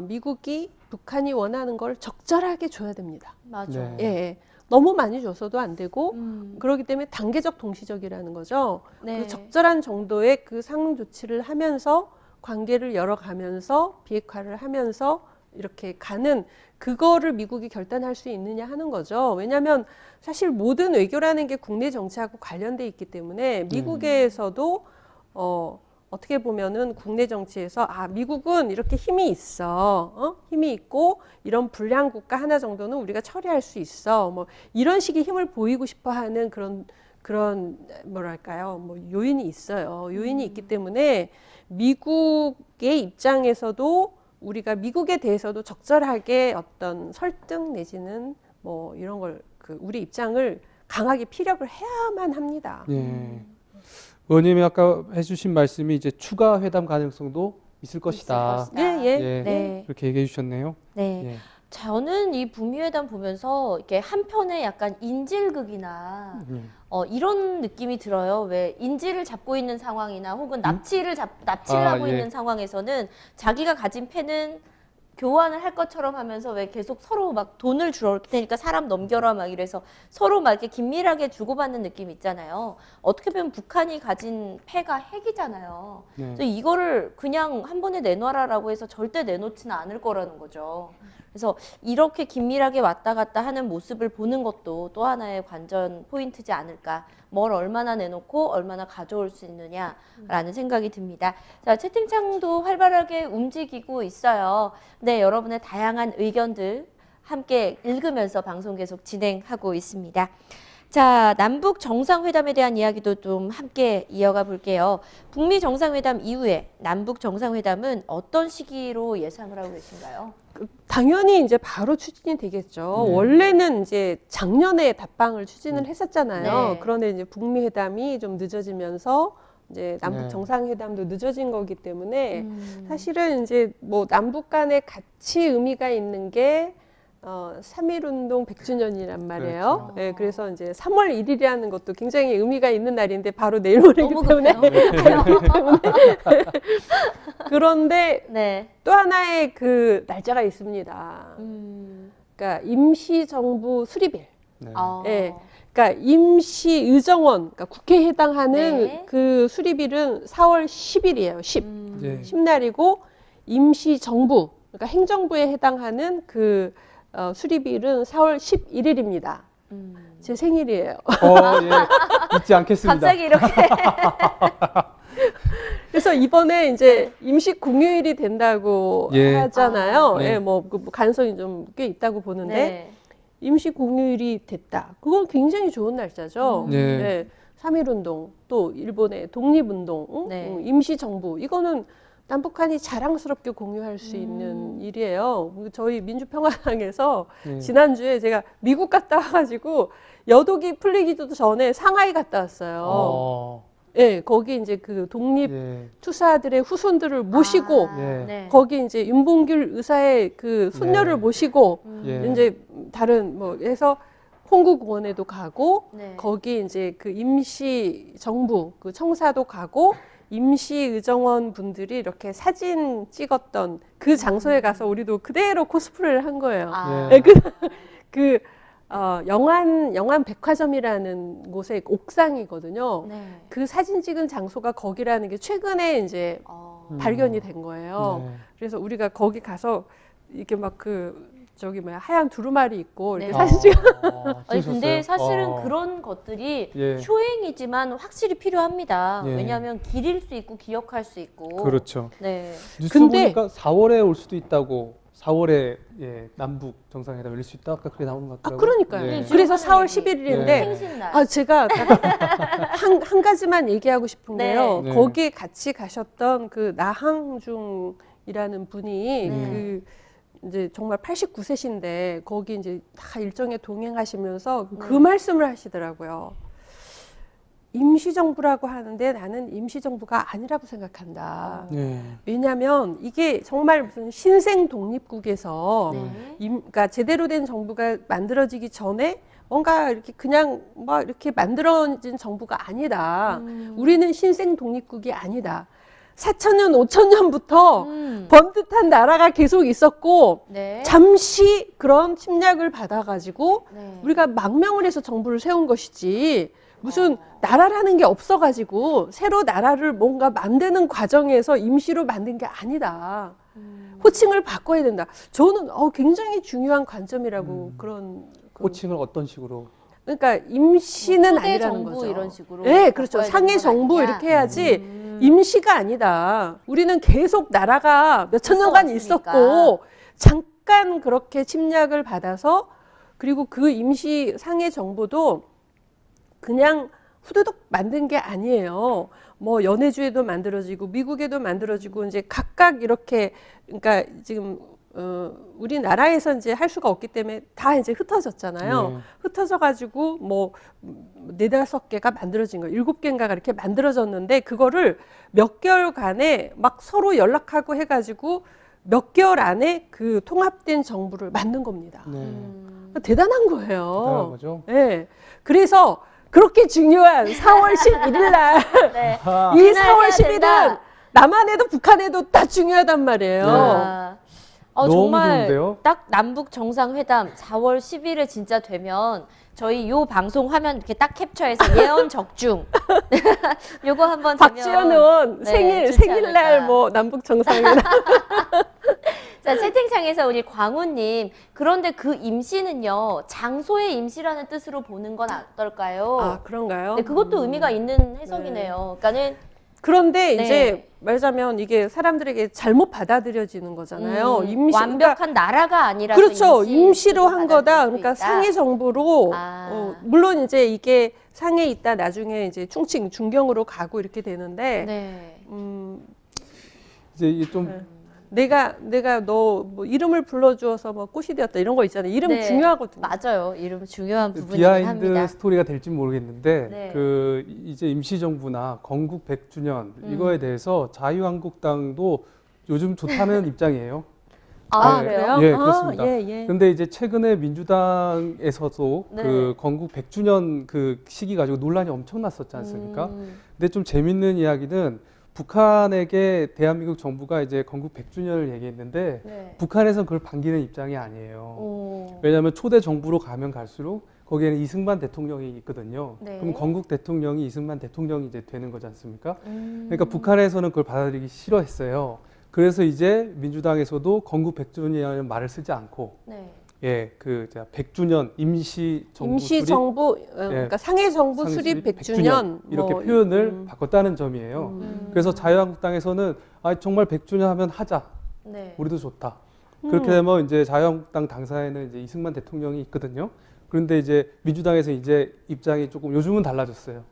미국이 북한이 원하는 걸 적절하게 줘야 됩니다.
맞아.
네.
예, 너무 많이 줘서도 안 되고
음.
그렇기 때문에 단계적 동시적이라는 거죠.
네.
그 적절한 정도의 그 상응 조치를 하면서 관계를 열어가면서 비핵화를 하면서 이렇게 가는 그거를 미국이 결단할 수 있느냐 하는 거죠. 왜냐하면 사실 모든 외교라는 게 국내 정치하고 관련돼 있기 때문에 미국에서도 어떻게 보면은 국내 정치에서 미국은 이렇게 힘이 있어, 힘이 있고 이런 불량 국가 하나 정도는 우리가 처리할 수 있어, 뭐 이런 식의 힘을 보이고 싶어하는 그런 뭐랄까요, 뭐 요인이 있어요. 요인이 있기 때문에 미국의 입장에서도 우리가 미국에 대해서도 적절하게 어떤 설득 내지는 뭐 이런 걸 우리 입장을 강하게 피력을 해야만 합니다.
예. 의원님이 아까 해주신 말씀이 이제 추가 회담 가능성도 있을 것이다.
것이다.
예, 예.
예.
네.
그렇게 얘기해 주셨네요.
네.
예.
저는 이 북미회담 보면서 이렇게 한편에 약간 인질극이나 이런 느낌이 들어요. 왜 인질을 잡고 있는 상황이나 혹은 납치를 하고
예.
있는 상황에서는 자기가 가진 패는 교환을 할 것처럼 하면서 왜 계속 서로 막 돈을 줄 테니까 사람 넘겨라 막 이래서 서로 막 이렇게 긴밀하게 주고받는 느낌 있잖아요. 어떻게 보면 북한이 가진 패가 핵이잖아요.
네.
그래서 이거를 그냥 한 번에 내놔라라고 해서 절대 내놓지는 않을 거라는 거죠. 그래서 이렇게 긴밀하게 왔다 갔다 하는 모습을 보는 것도 또 하나의 관전 포인트지 않을까. 뭘 얼마나 내놓고 얼마나 가져올 수 있느냐라는 생각이 듭니다. 자, 채팅창도 활발하게 움직이고 있어요. 네, 여러분의 다양한 의견들 함께 읽으면서 방송 계속 진행하고 있습니다. 자, 남북 정상회담에 대한 이야기도 좀 함께 이어가 볼게요. 북미 정상회담 이후에 남북 정상회담은 어떤 시기로 예상을 하고 계신가요?
당연히 이제 바로 추진이 되겠죠.
네.
원래는 이제 작년에 답방을 추진을 했었잖아요.
네.
그런데 이제 북미 회담이 좀 늦어지면서 이제 남북
네.
정상회담도 늦어진 거기 때문에 사실은 이제 뭐 남북 간에 같이 의미가 있는 게 3.1운동 100주년이란 말이에요.
그렇죠.
네, 그래서 이제 3월 1일이라는 것도 굉장히 의미가 있는 날인데 바로 내일 모레이기
너무
때문에
급해요.
그런데
네.
또 하나의 그 날짜가 있습니다. 그러니까 임시정부 수립일.
네.
네. 그러니까 임시의정원, 그러니까 국회에 해당하는
네.
그 수립일은 4월 10일이에요. 10.
네.
10날이고 임시정부, 그러니까 행정부에 해당하는 그 수립일은 4월 11일입니다. 제 생일이에요.
예. 잊지 않겠습니다.
갑자기 이렇게
그래서 이번에 이제 임시 공휴일이 된다고
예.
하잖아요.
네.
예, 뭐 가능성이 좀 꽤 있다고 보는데
네.
임시 공휴일이 됐다. 그건 굉장히 좋은 날짜죠.
네.
네. 3.1운동, 또 일본의 독립운동,
네.
임시정부. 이거는 남북한이 자랑스럽게 공유할 수 있는 일이에요. 저희 민주평화당에서
네.
지난주에 제가 미국 갔다 와가지고 여독이 풀리기도 전에 상하이 갔다 왔어요. 예, 거기 이제 그 독립
예.
투사들의 후손들을 모시고
예.
네.
거기 이제 윤봉길 의사의 그 손녀를
네.
모시고
예.
이제 다른 뭐 해서 홍구공원에도 가고
네.
거기 이제 그 임시 정부 그 청사도 가고 임시 의정원 분들이 이렇게 사진 찍었던 그 장소에 가서 우리도 그대로 코스프레를 한 거예요.
아.
예.
그 영안 백화점이라는 곳의 옥상이거든요.
네.
그 사진 찍은 장소가 거기라는 게 최근에 이제 발견이 된 거예요.
네.
그래서 우리가 거기 가서 이렇게 막 저기 하얀 두루마리 입고 이렇게
네.
사진 찍어.
아니 근데
찍으셨어요?
사실은 그런 것들이
예.
효행이지만 확실히 필요합니다.
예.
왜냐하면 기릴 수 있고 기억할 수 있고.
그렇죠.
네.
뉴스
근데-
보니까 4월에 올 수도 있다고. 4월에 예, 남북 정상회담 열릴 수 있다. 아까 그게 나오는 것
아,
같더라고요.
그러니까요.
예.
그래서
하는
4월
얘기.
11일인데
네.
생신날.
제가 한 가지만 얘기하고 싶은
네.
게요.
네.
거기 같이 가셨던 그 나항중이라는 분이
네.
그 이제 정말 89세신데 거기 이제 다 일정에 동행하시면서 그
네.
말씀을 하시더라고요. 임시정부라고 하는데 나는 임시정부가 아니라고 생각한다.
네.
왜냐하면 이게 정말 무슨 신생 독립국에서
네.
그러니까 제대로 된 정부가 만들어지기 전에 뭔가 이렇게 그냥 막 이렇게 만들어진 정부가 아니다. 우리는 신생 독립국이 아니다. 4,000년, 5,000년부터 번듯한 나라가 계속 있었고
네.
잠시 그런 침략을 받아가지고
네.
우리가 망명을 해서 정부를 세운 것이지 무슨 나라라는 게 없어가지고 새로 나라를 뭔가 만드는 과정에서 임시로 만든 게 아니다. 호칭을 바꿔야 된다. 저는 굉장히 중요한 관점이라고 그런
호칭을 어떤 식으로?
그러니까 임시는
초대
아니라는
정부
거죠.
이런 식으로
네, 그렇죠.
바꿔야
상해
되는 건
정부
아니냐?
이렇게 해야지 임시가 아니다. 우리는 계속 나라가 몇 천 년간
있어왔으니까.
있었고 잠깐 그렇게 침략을 받아서 그리고 그 임시 상해 정부도 그냥 후두둑 만든 게 아니에요. 뭐 연해주에도 만들어지고 미국에도 만들어지고 이제 각각 이렇게 그러니까 지금 우리나라에서 이제 할 수가 없기 때문에 다 이제 흩어졌잖아요.
네.
흩어져 가지고 뭐 4-5개가 만들어진 거, 7개인가가 이렇게 만들어졌는데 그거를 몇 개월간에 막 서로 연락하고 해가지고 몇 개월 안에 그 통합된 정부를 만든 겁니다.
네.
대단한
대단한
거예요.
거죠.
네. 그래서 그렇게 중요한 4월 11일 날
네.
이
그날
4월
해야
10일은
된다.
남한에도 북한에도 다 중요하단 말이에요.
아,
너무
정말
좋은데요?
딱 남북 정상회담 4월 10일에 진짜 되면 저희 요 방송 화면 이렇게 딱 캡처해서 예언 적중 요거 한번
박지원 의원
네, 좋지
생일날
않을까.
뭐 남북 정상회담.
자, 채팅창에서 우리 광우님, 그런데 그 임시는요, 장소의 임시라는 뜻으로 보는 건 어떨까요?
아, 그런가요?
네, 그것도 의미가 있는 해석이네요. 그러니까는
그런데
네.
이제 말하자면 이게 사람들에게 잘못 받아들여지는 거잖아요. 임시
완벽한 나라가 아니라
그렇죠. 임시로 한 거다. 그러니까
있다.
상해 정부로
아.
물론 이제 이게 상해 있다 나중에 이제 충칭 중경으로 가고 이렇게 되는데
네.
이제 이게 좀
내가 너 뭐 이름을 불러주어서 뭐 꽃이 되었다 이런 거 있잖아요. 이름
네.
중요하거든요.
맞아요. 이름 중요한 부분이긴
비하인드
합니다.
스토리가 될지 모르겠는데
네.
그 이제 임시정부나 건국 100주년 이거에 대해서 자유한국당도 요즘 좋다는 입장이에요.
아,
네.
그래요?
예, 그렇습니다.
예.
근데 이제 최근에 민주당에서도
네.
그 건국 100주년 그 시기 가지고 논란이 엄청 났었지 않습니까?
음.
근데 좀 재밌는 이야기는 북한에게 대한민국 정부가 이제 건국 100주년을 얘기했는데
네.
북한에서는 그걸 반기는 입장이 아니에요.
오.
왜냐하면 초대 정부로 가면 갈수록 거기에는 이승만 대통령이 있거든요.
네.
그럼 건국 대통령이 이승만 대통령이 이제 되는 거지 않습니까?
음.
그러니까 북한에서는 그걸 받아들이기 싫어했어요. 그래서 이제 민주당에서도 건국 100주년이라는 말을 쓰지 않고
네.
예, 그 100주년 임시 정부
임시
수립
정부 그러니까 상해 정부
상해
수립
수립
100주년
이렇게
뭐,
표현을 바꿨다는 점이에요. 그래서 자유한국당에서는 아 정말 100주년 하면 하자.
네.
우리도 좋다. 그렇게 되면 이제 자유한국당 당사에는 이제 이승만 대통령이 있거든요. 그런데 이제 민주당에서 이제 입장이 조금 요즘은 달라졌어요.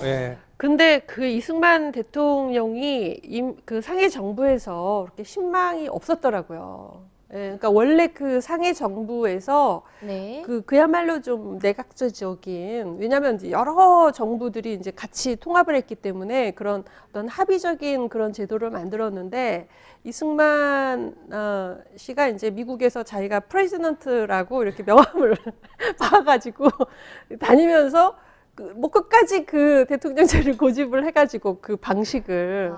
예.
근데 그 이승만 대통령이 그 상해 정부에서 그렇게 신망이 없었더라고요. 예, 그러니까 원래 그 상해 정부에서
네.
그야말로 좀 내각제적인 왜냐하면 이제 여러 정부들이 이제 같이 통합을 했기 때문에 그런 어떤 합의적인 그런 제도를 만들었는데 이승만 씨가 이제 미국에서 자기가 프레지던트라고 이렇게 명함을 받아가지고 다니면서 뭐 끝까지 그 대통령제를 고집을 해가지고 그 방식을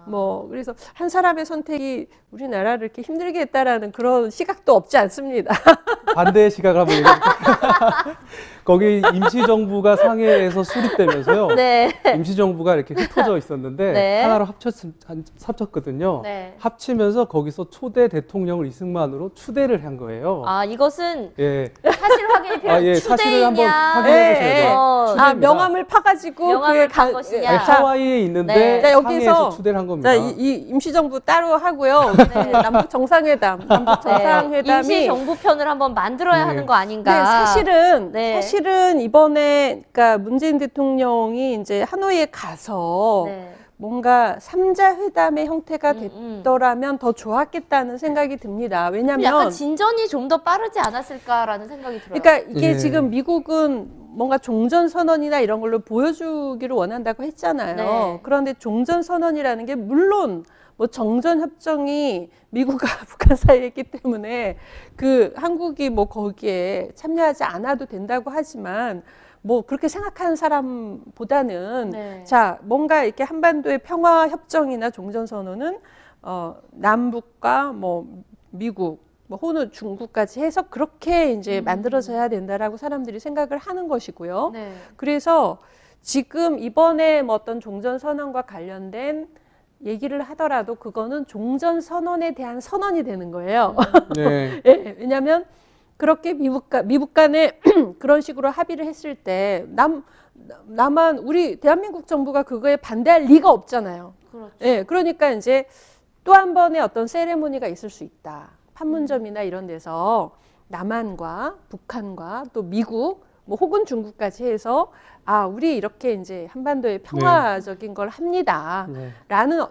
뭐 그래서 한 사람의 선택이 우리나라를 이렇게 힘들게 했다라는 그런 시각도 없지 않습니다.
반대의 시각을 한번 얘기해볼게요. 거기 임시정부가 상해에서 수립되면서요.
네.
임시정부가 이렇게 흩어져 있었는데
네.
하나로 합쳤거든요.
네.
합치면서 거기서 초대 대통령을 이승만으로 추대를 한 거예요.
아, 이것은
예.
사실 확인이 필요한
예, 사실을 한번
추대이냐.
확인해 보셔야 돼요.
아 명함을 파가지고
명함을
그게
판 것이냐.
아니, 하와이에 있는데
네.
자, 여기서-
상해에서 추대를 한 겁니다.
자, 이 임시정부 따로 하고요. 남북 정상회담, 남북 정상회담이
임시 정부 편을 한번 만들어야
네.
하는 거 아닌가.
네,
네.
사실은 이번에 그러니까 문재인 대통령이 이제 하노이에 가서
네.
뭔가 3자 회담의 형태가
음.
됐더라면 더 좋았겠다는 생각이 듭니다.
약간
왜냐하면
진전이 좀 더 빠르지 않았을까라는 생각이 들어요.
그러니까 이게
예.
지금 미국은 뭔가 종전선언이나 이런 걸로 보여주기를 원한다고 했잖아요.
네.
그런데 종전선언이라는 게 물론 뭐 정전협정이 미국과 북한 사이에 있기 때문에 그 한국이 뭐 거기에 참여하지 않아도 된다고 하지만 뭐 그렇게 생각하는 사람보다는
네.
자 뭔가 이렇게 한반도의 평화협정이나 종전선언은 남북과 뭐 미국 뭐 호주, 중국까지 해서 그렇게 이제 만들어져야 된다라고 사람들이 생각을 하는 것이고요.
네.
그래서 지금 이번에 뭐 어떤 종전선언과 관련된 얘기를 하더라도 그거는 종전선언에 대한 선언이 되는 거예요.
네.
예, 왜냐하면 그렇게 미국 간에 그런 식으로 합의를 했을 때 남한 우리 대한민국 정부가 그거에 반대할 리가 없잖아요.
그렇죠.
예, 그러니까 이제 또 한 번의 어떤 세레모니가 있을 수 있다. 판문점이나 이런 데서 남한과 북한과 또 미국 뭐 혹은 중국까지 해서 아 우리 이렇게 이제 한반도의 평화적인 걸 합니다라는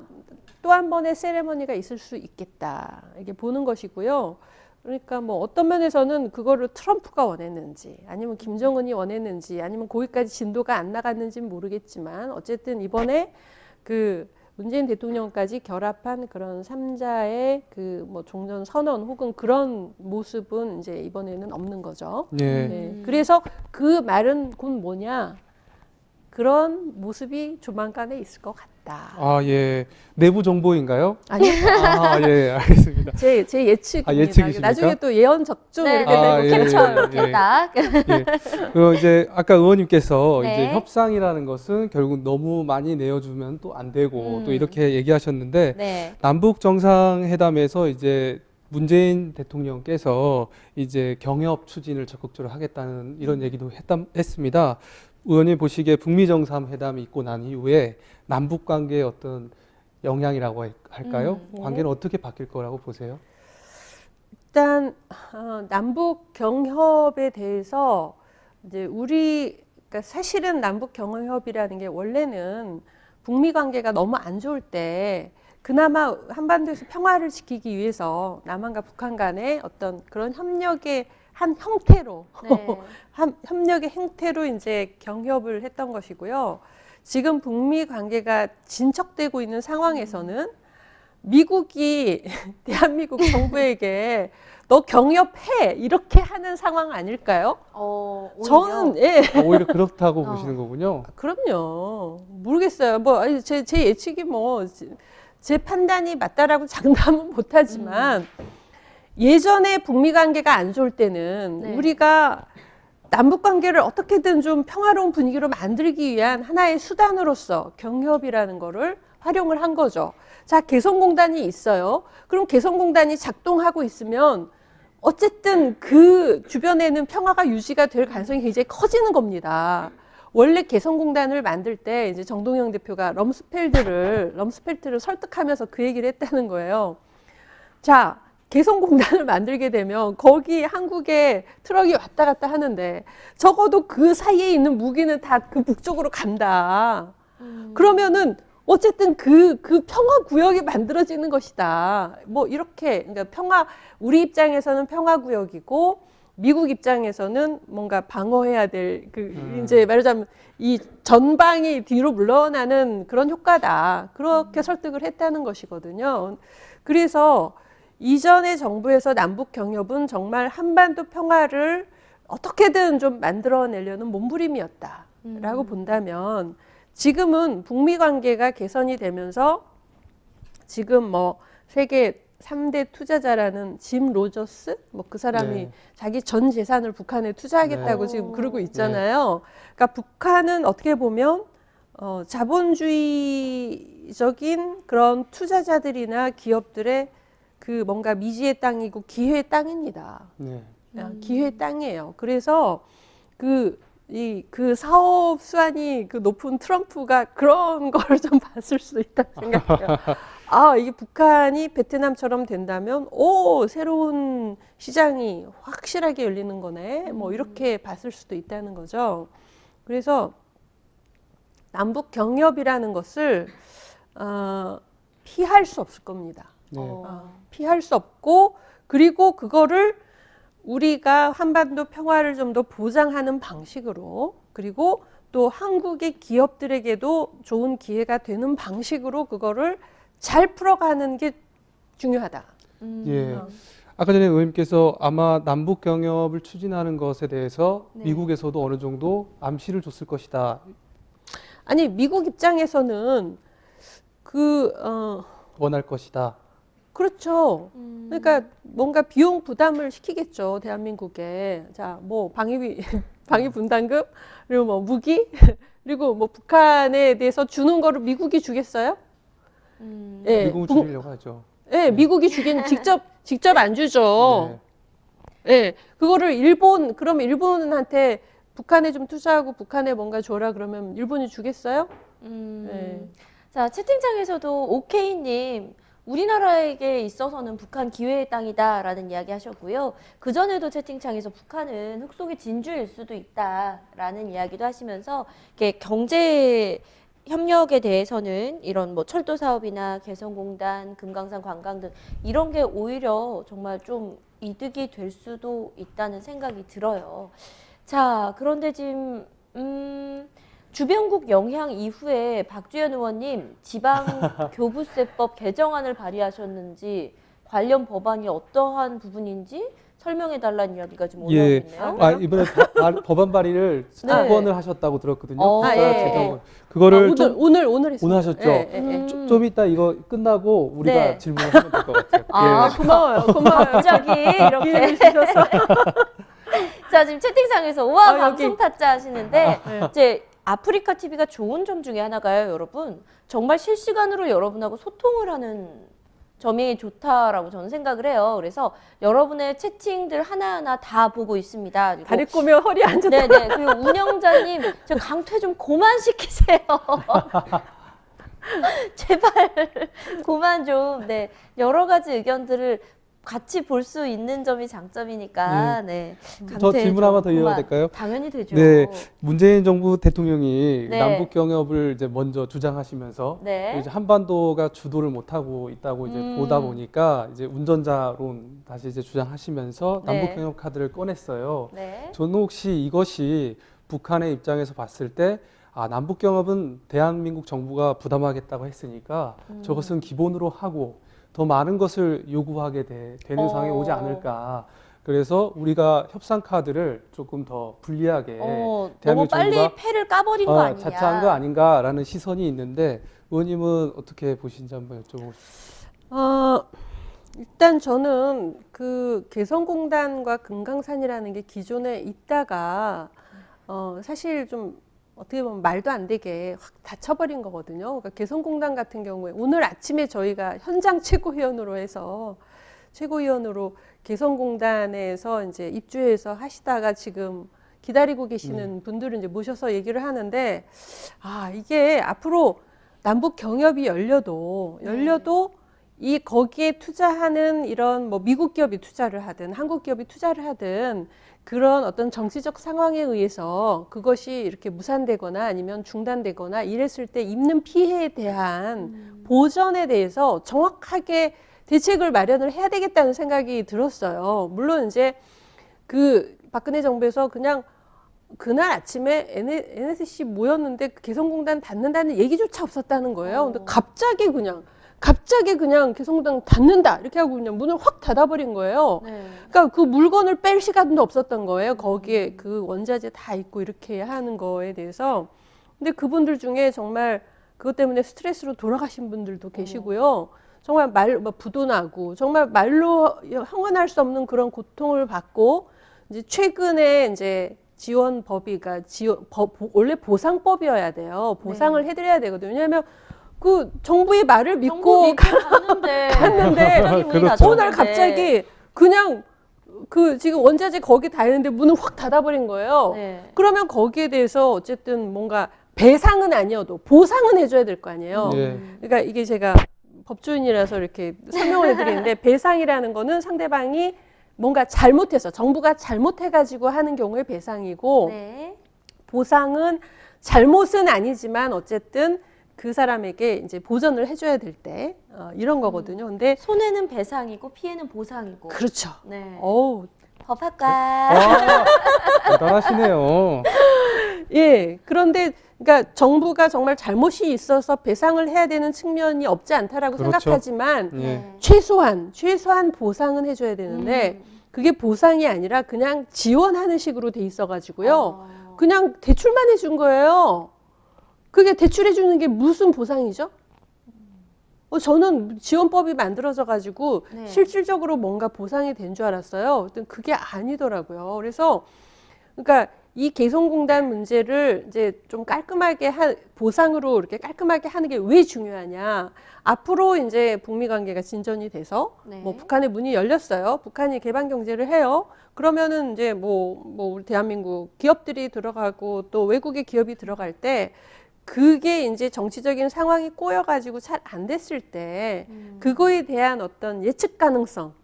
또 한 번의 세레머니가 있을 수 있겠다 이렇게 보는 것이고요. 그러니까 뭐 어떤 면에서는 그거를 트럼프가 원했는지 아니면 김정은이 원했는지 아니면 거기까지 진도가 안 나갔는지는 모르겠지만 어쨌든 이번에 그 문재인 대통령까지 결합한 그런 3자의 그 뭐 종전 선언 혹은 그런 모습은 이제 이번에는 없는 거죠.
네.
네. 그래서 그 말은 곧 뭐냐? 그런 모습이 조만간에 있을 것 같다.
아, 예. 내부 정보인가요?
아니요.
아, 예, 알겠습니다.
제 예측입니다.
예측이십니까?
나중에 또 예언 적중
네,
이렇게
아,
되고
예,
캡처
예,
이렇게
예.
딱.
예. 이제 아까 의원님께서
네.
이제 협상이라는 것은 결국 너무 많이 내어주면 또 안 되고 또
음.
이렇게 얘기하셨는데
네.
남북 정상회담에서 이제 문재인 대통령께서 이제 경협 추진을 적극적으로 하겠다는 이런 얘기도 했습니다. 의원님 보시기에 북미 정상회담이 있고 난 이후에 남북 관계의 어떤 영향이라고 할까요?
네.
관계는 어떻게 바뀔 거라고 보세요?
일단 남북 경협에 대해서 이제 그러니까 사실은 남북 경협이라는 게 원래는 북미 관계가 너무 안 좋을 때 그나마 한반도에서 평화를 지키기 위해서 남한과 북한 간의 어떤 그런 협력의 한 형태로
네.
협력의 행태로 이제 경협을 했던 것이고요. 지금 북미 관계가 진척되고 있는 상황에서는 미국이 대한민국 정부에게 너 경협해 이렇게 하는 상황 아닐까요?
오히려.
저는 예.
오히려 그렇다고
어.
보시는 거군요.
그럼요. 모르겠어요. 뭐 아니, 제 예측이 뭐 제 판단이 맞다라고 장담은 못하지만 예전에 북미 관계가 안 좋을 때는
네.
우리가 남북 관계를 어떻게든 좀 평화로운 분위기로 만들기 위한 하나의 수단으로서 경협이라는 거를 활용을 한 거죠. 자, 개성공단이 있어요. 그럼 개성공단이 작동하고 있으면 어쨌든 그 주변에는 평화가 유지가 될 가능성이 굉장히 커지는 겁니다. 원래 개성공단을 만들 때 이제 정동영 대표가 럼스펠트를 설득하면서 그 얘기를 했다는 거예요. 자, 개성공단을 만들게 되면 거기 한국에 트럭이 왔다 갔다 하는데 적어도 그 사이에 있는 무기는 다 그 북쪽으로 간다. 그러면은 어쨌든 그 평화 구역이 만들어지는 것이다. 뭐 이렇게 그러니까 우리 입장에서는 평화 구역이고 미국 입장에서는 뭔가 방어해야 될 이제 말하자면 이 전방이 뒤로 물러나는 그런 효과다. 그렇게 설득을 했다는 것이거든요. 그래서 이전의 정부에서 남북 경협은 정말 한반도 평화를 어떻게든 좀 만들어내려는 몸부림이었다라고 본다면 지금은 북미 관계가 개선이 되면서 지금 뭐 세계 3대 투자자라는 짐 로저스 뭐 그 사람이
네.
자기 전 재산을 북한에 투자하겠다고
네.
지금 그러고 있잖아요. 그러니까 북한은 어떻게 보면 자본주의적인 그런 투자자들이나 기업들의 그 뭔가 미지의 땅이고 기회의 땅입니다.
네.
기회의 땅이에요. 그래서 그 사업 수완이 그 높은 트럼프가 그런 걸 좀 봤을 수 있다고 생각해요. 아, 이게 북한이 베트남처럼 된다면, 새로운 시장이 확실하게 열리는 거네. 뭐, 이렇게 봤을 수도 있다는 거죠. 그래서, 남북 경협이라는 것을, 피할 수 없을 겁니다.
네.
피할 수 없고, 그리고 그거를 우리가 한반도 평화를 좀 더 보장하는 방식으로, 그리고 또 한국의 기업들에게도 좋은 기회가 되는 방식으로 그거를 잘 풀어가는 게 중요하다.
예. 아까 전에 의원님께서 아마 남북 경협을 추진하는 것에 대해서
네.
미국에서도 어느 정도 암시를 줬을 것이다.
아니 미국 입장에서는
원할 것이다.
그렇죠. 그러니까 뭔가 비용 부담을 시키겠죠. 대한민국에. 자, 뭐 방위 분담금 그리고 뭐 무기 그리고 뭐 북한에 대해서 주는 거를 미국이 주겠어요? 예,
미국은 줄이려고 하죠.
예, 미국이 주긴 직접 안 주죠. 예, 그거를 그럼 일본한테 북한에 좀 투자하고 북한에 뭔가 줘라 그러면 일본이 주겠어요? 네.
자, 채팅창에서도 오케이님, 우리나라에게 있어서는 북한 기회의 땅이다라는 이야기 하셨고요. 그전에도 채팅창에서 북한은 흑속의 진주일 수도 있다라는 이야기도 하시면서 이렇게 경제 협력에 대해서는 이런 뭐 철도 사업이나 개성공단, 금강산 관광 등 이런 게 오히려 정말 좀 이득이 될 수도 있다는 생각이 들어요. 자, 그런데 지금 주변국 영향 이후에 박주현 의원님 지방교부세법 개정안을 발의하셨는지 관련 법안이 어떠한 부분인지 설명해 달라는 이야기가 좀
예.
올라오고 있네요.
이번에 법안 발의를
네.
4번을 하셨다고 들었거든요.
아,
국가
예.
재정. 그거를 좀
오늘 했습니다.
오늘 하셨죠?
예, 예, 예.
좀 이따 이거 끝나고 우리가
네.
질문을 하면 될 것 같아요.
아,
고마워요. 고마워요.
갑자기 이렇게.
기회를 주셔서.
자, 지금 채팅창에서 우와
여기.
방송 타짜 하시는데
네.
이제 아프리카 TV가 좋은 점 중에 하나가요, 여러분. 정말 실시간으로 여러분하고 소통을 하는 점이 좋다라고 저는 생각을 해요. 그래서 여러분의 채팅들 하나하나 다 보고 있습니다. 그리고
다리 꼬며 허리 앉았다.
네네. 그리고 운영자님, 저 강퇴 좀 그만 시키세요. 제발 그만 좀. 네, 여러 가지 의견들을 같이 볼 수 있는 점이 장점이니까. 네.
저
강퇴
질문
좀
하나 더 이어도
그만.
될까요?
당연히 되죠.
네, 문재인 정부 대통령이
네.
남북 경협을 이제 먼저 주장하시면서
네.
이제 한반도가 주도를 못 하고 있다고 이제 보다 보니까 이제 운전자론 다시 이제 주장하시면서
네.
남북 경협 카드를 꺼냈어요.
네.
저는 혹시 이것이 북한의 입장에서 봤을 때 남북 경협은 대한민국 정부가 부담하겠다고 했으니까 저것은 기본으로 하고 더 많은 것을 요구하게 되는 상황이 오지 않을까. 그래서 우리가 협상 카드를 조금 더 불리하게
너무
대한민국
빨리
정부가
패를 까버린 거 아니냐.
자처한 거 아닌가라는 시선이 있는데 의원님은 어떻게 보시는지 한번 여쭤보고 싶습니다.
일단 저는 그 개성공단과 금강산이라는 게 기존에 있다가 사실 좀 어떻게 보면 말도 안 되게 확 닫혀버린 거거든요. 그러니까 개성공단 같은 경우에 오늘 아침에 저희가 현장 최고위원으로 해서 최고위원으로 개성공단에서 이제 입주해서 하시다가 지금 기다리고 계시는 분들을 이제 모셔서 얘기를 하는데 이게 앞으로 남북 경협이 열려도 이 거기에 투자하는 이런 뭐 미국 기업이 투자를 하든 한국 기업이 투자를 하든 그런 어떤 정치적 상황에 의해서 그것이 이렇게 무산되거나 아니면 중단되거나 이랬을 때 입는 피해에 대한 보전에 대해서 정확하게 대책을 마련을 해야 되겠다는 생각이 들었어요. 물론 이제 그 박근혜 정부에서 그냥 그날 아침에 NSC 모였는데 개성공단 닫는다는 얘기조차 없었다는 거예요. 근데 갑자기 그냥 개성공단 닫는다 이렇게 하고 그냥 문을 확 닫아버린 거예요.
네.
그러니까 그 물건을 뺄 시간도 없었던 거예요. 거기에 그 원자재 다 있고 이렇게 하는 거에 대해서. 근데 그분들 중에 정말 그것 때문에 스트레스로 돌아가신 분들도 계시고요. 정말 부도 나고 정말 말로 형언할 수 없는 그런 고통을 받고 이제 최근에 이제 지원법이가 원래 보상법이어야 돼요. 보상을 해드려야 되거든요. 왜냐하면 그 정부의 말을 믿고
갔는데
그렇죠.
오늘 갑자기 그냥 그 지금 원자재 거기 다 있는데 문을 확 닫아버린 거예요.
네.
그러면 거기에 대해서 어쨌든 뭔가 배상은 아니어도 보상은 해줘야 될 거 아니에요.
예.
그러니까 이게 제가 법조인이라서 이렇게 설명을 해드리는데 배상이라는 거는 상대방이 뭔가 잘못해서 정부가 잘못해가지고 하는 경우에 배상이고
네.
보상은 잘못은 아니지만 어쨌든 그 사람에게 이제 보전을 해줘야 될 때 이런 거거든요. 근데
손해는 배상이고 피해는 보상이고.
그렇죠.
네.
어우,
법학과.
대단하시네요.
예. 그런데 그러니까 정부가 정말 잘못이 있어서 배상을 해야 되는 측면이 없지 않다라고
그렇죠.
생각하지만
네.
최소한 보상은 해줘야 되는데 그게 보상이 아니라 그냥 지원하는 식으로 돼 있어가지고요. 그냥 대출만 해준 거예요. 그게 대출해 주는 게 무슨 보상이죠? 저는 지원법이 만들어져 가지고
네.
실질적으로 뭔가 보상이 된 줄 알았어요. 근데 그게 아니더라고요. 그래서 그러니까 이 개성공단 문제를 이제 좀 깔끔하게 보상으로 이렇게 깔끔하게 하는 게 왜 중요하냐? 앞으로 이제 북미 관계가 진전이 돼서
네.
뭐 북한의 문이 열렸어요. 북한이 개방 경제를 해요. 그러면은 이제 뭐 우리 대한민국 기업들이 들어가고 또 외국의 기업이 들어갈 때 그게 이제 정치적인 상황이 꼬여가지고 잘 안 됐을 때 그거에 대한 어떤 예측 가능성,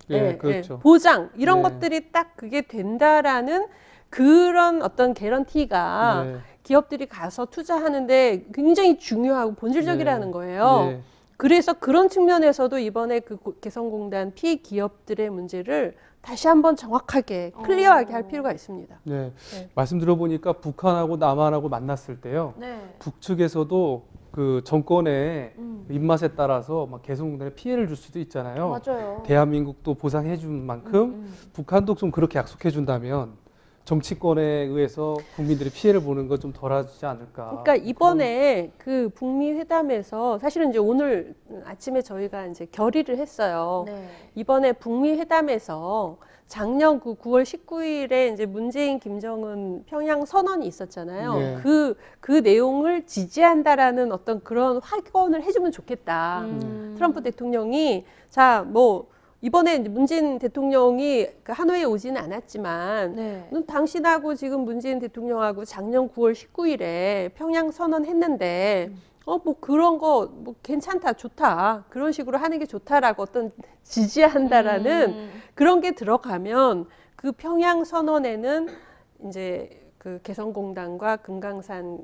예, 그렇죠.
보장 이런
네.
것들이 딱 그게 된다라는 그런 어떤 개런티가
네.
기업들이 가서 투자하는데 굉장히 중요하고 본질적이라는
네.
거예요.
네.
그래서 그런 측면에서도 이번에 그 개성공단 피해 기업들의 문제를 다시 한번 정확하게 클리어하게 할 필요가 있습니다.
네.
네.
말씀 들어보니까 북한하고 남한하고 만났을 때요.
네.
북측에서도 그 정권의 입맛에 따라서 막 개성공단에 피해를 줄 수도 있잖아요.
맞아요.
대한민국도 보상해 준 만큼 북한도 좀 그렇게 약속해 준다면 정치권에 의해서 국민들이 피해를 보는 건 좀 덜하지 않을까.
그러니까 이번에 그 북미 회담에서 사실은 이제 오늘 아침에 저희가 이제 결의를 했어요.
네.
이번에 북미 회담에서 작년 9월 19일에 이제 문재인, 김정은 평양 선언이 있었잖아요.
네.
그 내용을 지지한다라는 어떤 그런 확언을 해주면 좋겠다. 트럼프 대통령이 자, 뭐 이번에 이제 문재인 대통령이 그 하노이에 오지는 않았지만
네.
당신하고 지금 문재인 대통령하고 작년 9월 19일에 평양 선언했는데 뭐 그런 거 뭐 괜찮다, 좋다. 그런 식으로 하는 게 좋다라고 어떤 지지한다라는 그런 게 들어가면 그 평양 선언에는 이제 그 개성공단과 금강산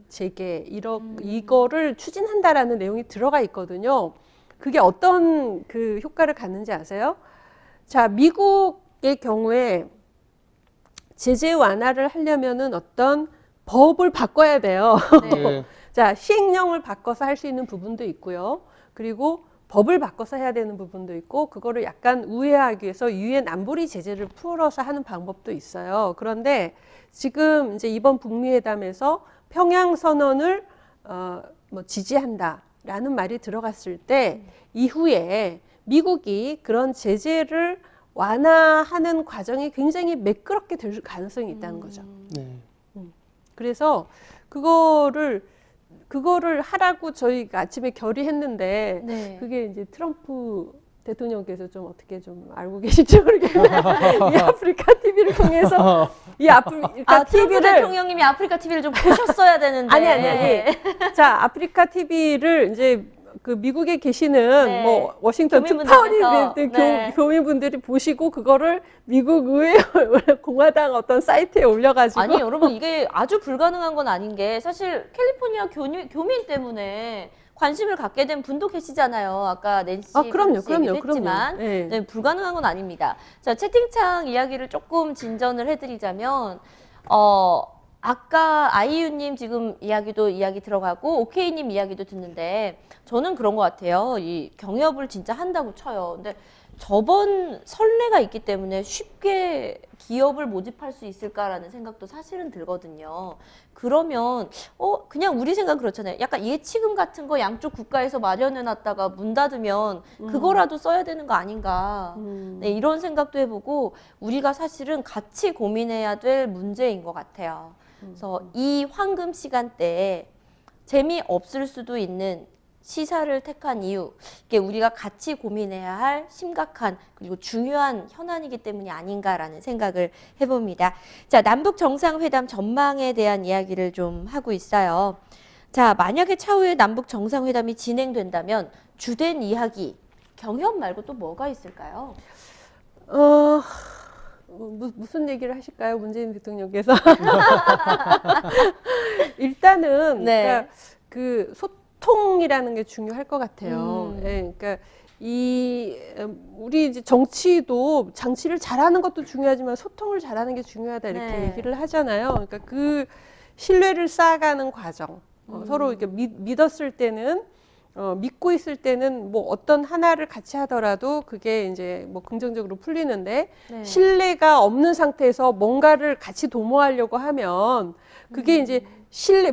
재개 이거를 추진한다라는 내용이 들어가 있거든요. 그게 어떤 그 효과를 갖는지 아세요? 자, 미국의 경우에 제재 완화를 하려면은 어떤 법을 바꿔야 돼요.
네.
자, 시행령을 바꿔서 할 수 있는 부분도 있고요. 그리고 법을 바꿔서 해야 되는 부분도 있고, 그거를 약간 우회하기 위해서 유엔 안보리 제재를 풀어서 하는 방법도 있어요. 그런데 지금 이제 이번 북미 회담에서 평양 선언을 뭐 지지한다라는 말이 들어갔을 때 이후에 미국이 그런 제재를 완화하는 과정이 굉장히 매끄럽게 될 가능성이 있다는 거죠.
네.
그래서 그거를 하라고 저희가 아침에 결의했는데
네.
그게 이제 트럼프 대통령께서 좀 어떻게 좀 알고 계실지 모르겠는데 이 아프리카 TV를 통해서 이 아프리카
트럼프
TV를
대통령님이 아프리카 TV를 좀 보셨어야 되는데.
아니. 자, 아프리카 TV를 이제 그 미국에 계시는
네.
뭐 워싱턴
교민분들께서,
특파원이
네.
교민분들이 보시고 그거를 미국 의회 공화당 어떤 사이트에 올려가지고
아니 여러분 이게 아주 불가능한 건 아닌 게 사실 캘리포니아 교민 때문에 관심을 갖게 된 분도 계시잖아요. 아까 낸시
그럼요.
했지만
네.
네, 불가능한 건 아닙니다. 자, 채팅창 이야기를 조금 진전을 해드리자면 아까 아이유님 지금 이야기 들어가고 오케이님 이야기도 듣는데 저는 그런 것 같아요. 이 경협을 진짜 한다고 쳐요. 근데 저번 선례가 있기 때문에 쉽게 기업을 모집할 수 있을까라는 생각도 사실은 들거든요. 그러면 그냥 우리 생각 그렇잖아요. 약간 예치금 같은 거 양쪽 국가에서 마련해놨다가 문 닫으면 그거라도 써야 되는 거 아닌가. 네, 이런 생각도 해보고 우리가 사실은 같이 고민해야 될 문제인 것 같아요. 그래서 이 황금 시간대에 재미없을 수도 있는 시사를 택한 이유, 이게 우리가 같이 고민해야 할 심각한 그리고 중요한 현안이기 때문이 아닌가라는 생각을 해봅니다. 자, 남북 정상회담 전망에 대한 이야기를 좀 하고 있어요. 자, 만약에 차후에 남북 정상회담이 진행된다면 주된 이야기, 경협 말고 또 뭐가 있을까요?
무슨 얘기를 하실까요, 문재인 대통령께서? 일단은
네.
그러니까 그 소통이라는 게 중요할 것 같아요. 예, 그러니까 우리 이제 정치도 장치를 잘하는 것도 중요하지만 소통을 잘하는 게 중요하다 이렇게
네.
얘기를 하잖아요. 그러니까 그 신뢰를 쌓아가는 과정, 서로 이렇게 믿었을 때는. 믿고 있을 때는 뭐 어떤 하나를 같이 하더라도 그게 이제 뭐 긍정적으로 풀리는데
네.
신뢰가 없는 상태에서 뭔가를 같이 도모하려고 하면 그게 이제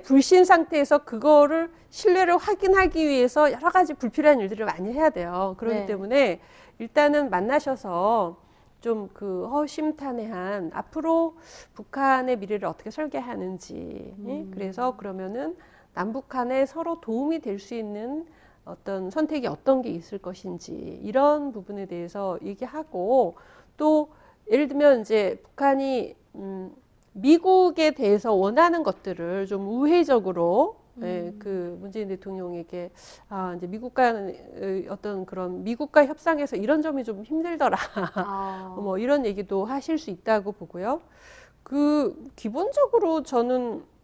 불신 상태에서 그거를 신뢰를 확인하기 위해서 여러 가지 불필요한 일들을 많이 해야 돼요. 그렇기
네.
때문에 일단은 만나셔서 좀 그 허심탄회한 앞으로 북한의 미래를 어떻게 설계하는지 그래서 그러면은 남북한에 서로 도움이 될 수 있는 어떤 선택이 어떤 게 있을 것인지 이런 부분에 대해서 얘기하고 또 예를 들면 이제 북한이 미국에 대해서 원하는 것들을 좀 우회적으로 그 문재인 대통령에게 이제 미국과 어떤 그런 미국과 협상에서 이런 점이 좀 힘들더라 뭐 이런 얘기도 하실 수 있다고 보고요. 기본적으로 저는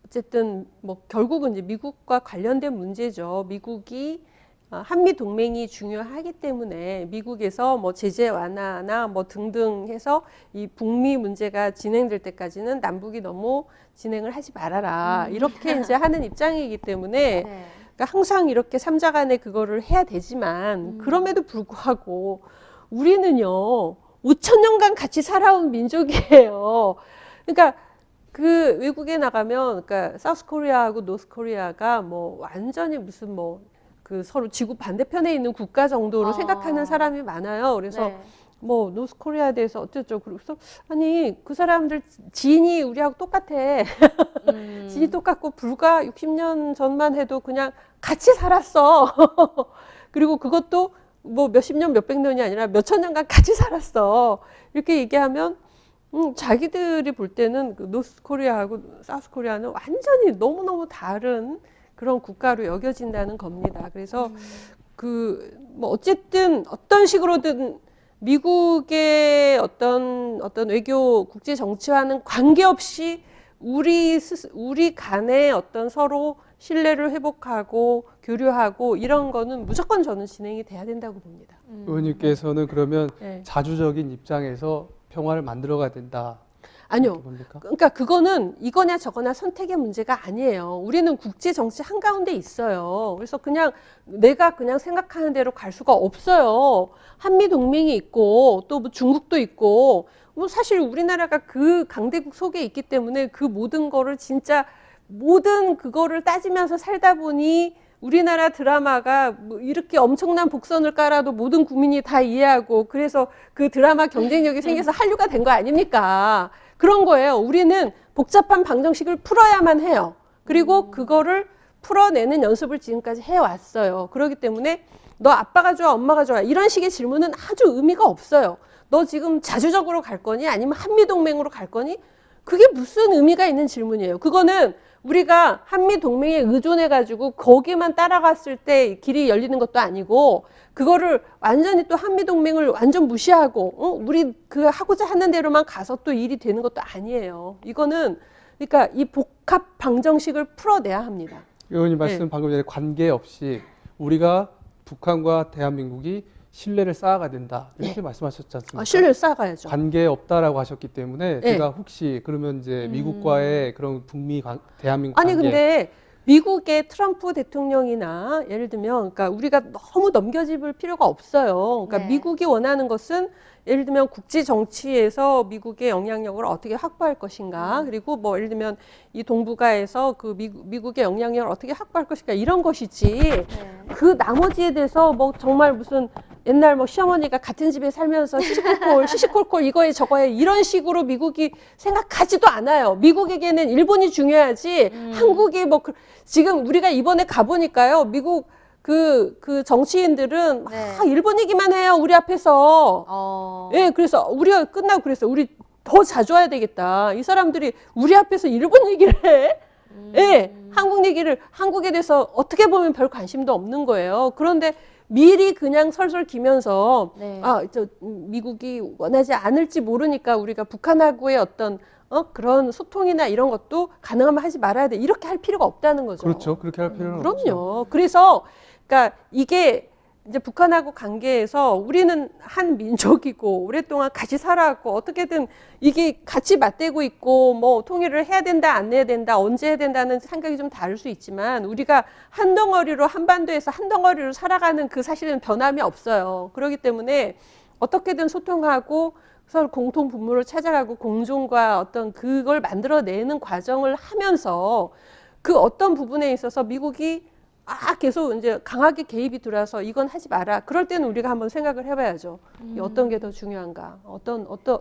어쨌든 뭐 결국은 이제 미국과 관련된 문제죠. 미국이 한미 동맹이 중요하기 때문에 미국에서 뭐 제재 완화나 뭐 등등 해서 이 북미 문제가 진행될 때까지는 남북이 너무 진행을 하지 말아라. 이렇게 이제 하는 입장이기 때문에
네.
그러니까 항상 이렇게 삼자 간에 그거를 해야 되지만 그럼에도 불구하고 우리는요 5,000년간 같이 살아온 민족이에요. 그러니까 그 외국에 나가면 그러니까 사우스 코리아하고 노스 코리아가 뭐 완전히 무슨 뭐 그 서로 지구 반대편에 있는 국가 정도로 생각하는 사람이 많아요. 그래서
네.
뭐 노스 코리아에 대해서 어쩌죠. 그래서 아니 그 사람들 지인이 우리하고 똑같아. 지인이 똑같고 불과 60년 전만 해도 그냥 같이 살았어. 그리고 그것도 뭐 몇십 년, 몇백 년이 아니라 몇천 년간 같이 살았어. 이렇게 얘기하면 자기들이 볼 때는 그 노스 코리아하고 사우스 코리아는 완전히 너무너무 다른 그런 국가로 여겨진다는 겁니다. 그래서 그 뭐 어쨌든 어떤 식으로든 미국의 어떤 외교 국제 정치와는 관계없이 우리 간에 어떤 서로 신뢰를 회복하고 교류하고 이런 거는 무조건 저는 진행이 돼야 된다고 봅니다.
의원님께서는 그러면
네.
자주적인 입장에서 평화를 만들어가야 된다.
아니요.
이렇게 봅니까?
그러니까 그거는 이거냐 저거냐 선택의 문제가 아니에요. 우리는 국제 정치 한가운데 있어요. 그래서 그냥 내가 그냥 생각하는 대로 갈 수가 없어요. 한미 동맹이 있고 또 뭐 중국도 있고 뭐 사실 우리나라가 그 강대국 속에 있기 때문에 그 모든 거를 진짜 모든 그거를 따지면서 살다 보니 우리나라 드라마가 뭐 이렇게 엄청난 복선을 깔아도 모든 국민이 다 이해하고 그래서 그 드라마 경쟁력이 생겨서 한류가 된 거 아닙니까? 그런 거예요. 우리는 복잡한 방정식을 풀어야만 해요. 그리고 그거를 풀어내는 연습을 지금까지 해왔어요. 그렇기 때문에 너 아빠가 좋아, 엄마가 좋아 이런 식의 질문은 아주 의미가 없어요. 너 지금 자주적으로 갈 거니 아니면 한미동맹으로 갈 거니 그게 무슨 의미가 있는 질문이에요. 그거는 우리가 한미동맹에 의존해가지고 거기만 따라갔을 때 길이 열리는 것도 아니고 그거를 완전히 또 한미동맹을 완전 무시하고 우리 그 하고자 하는 대로만 가서 또 일이 되는 것도 아니에요. 이거는 그러니까 이 복합 방정식을 풀어내야 합니다.
의원님 말씀 방금 전에 관계없이 우리가 북한과 대한민국이 신뢰를 쌓아가야 된다 이렇게 말씀하셨지 않습니까?
신뢰를 쌓아가야죠.
관계 없다라고 하셨기 때문에
네.
제가 혹시 그러면 이제 미국과의 그런 대한민국
아니
관계
근데 미국의 트럼프 대통령이나 예를 들면 그러니까 우리가 너무 넘겨짚을 필요가 없어요. 그러니까
네.
미국이 원하는 것은 예를 들면 국제 정치에서 미국의 영향력을 어떻게 확보할 것인가 그리고 뭐 예를 들면 이 동북아에서 그 미국의 영향력을 어떻게 확보할 것인가 이런 것이지 그 나머지에 대해서 뭐 정말 무슨 옛날 뭐 시어머니가 같은 집에 살면서 시시콜콜 이거에 저거에 이런 식으로 미국이 생각하지도 않아요. 미국에게는 일본이 중요하지 한국이 뭐 지금 우리가 이번에 가보니까요. 미국 그 정치인들은
네.
막 일본 얘기만 해요. 우리 앞에서. 예, 그래서 우리가 끝나고 그랬어요. 우리 더 자주 와야 되겠다. 이 사람들이 우리 앞에서 일본 얘기를 해. 예, 한국에 대해서 어떻게 보면 별 관심도 없는 거예요. 그런데 미리 그냥 설설 기면서
네.
미국이 원하지 않을지 모르니까 우리가 북한하고의 어떤 그런 소통이나 이런 것도 가능하면 하지 말아야 돼. 이렇게 할 필요가 없다는 거죠.
그렇죠. 그렇게 할 필요는 없죠.
그럼요. 그래서 그러니까 이게 이제 북한하고 관계에서 우리는 한 민족이고 오랫동안 같이 살아왔고 어떻게든 이게 같이 맞대고 있고 뭐 통일을 해야 된다 안 해야 된다 언제 해야 된다는 생각이 좀 다를 수 있지만 우리가 한 덩어리로 한반도에서 한 덩어리로 살아가는 그 사실은 변함이 없어요. 그렇기 때문에 어떻게든 소통하고 서로 공통 분모를 찾아가고 공존과 어떤 그걸 만들어내는 과정을 하면서 그 어떤 부분에 있어서 미국이 계속 이제 강하게 개입이 들어와서 이건 하지 마라. 그럴 때는 우리가 한번 생각을 해봐야죠. 어떤 게 더 중요한가?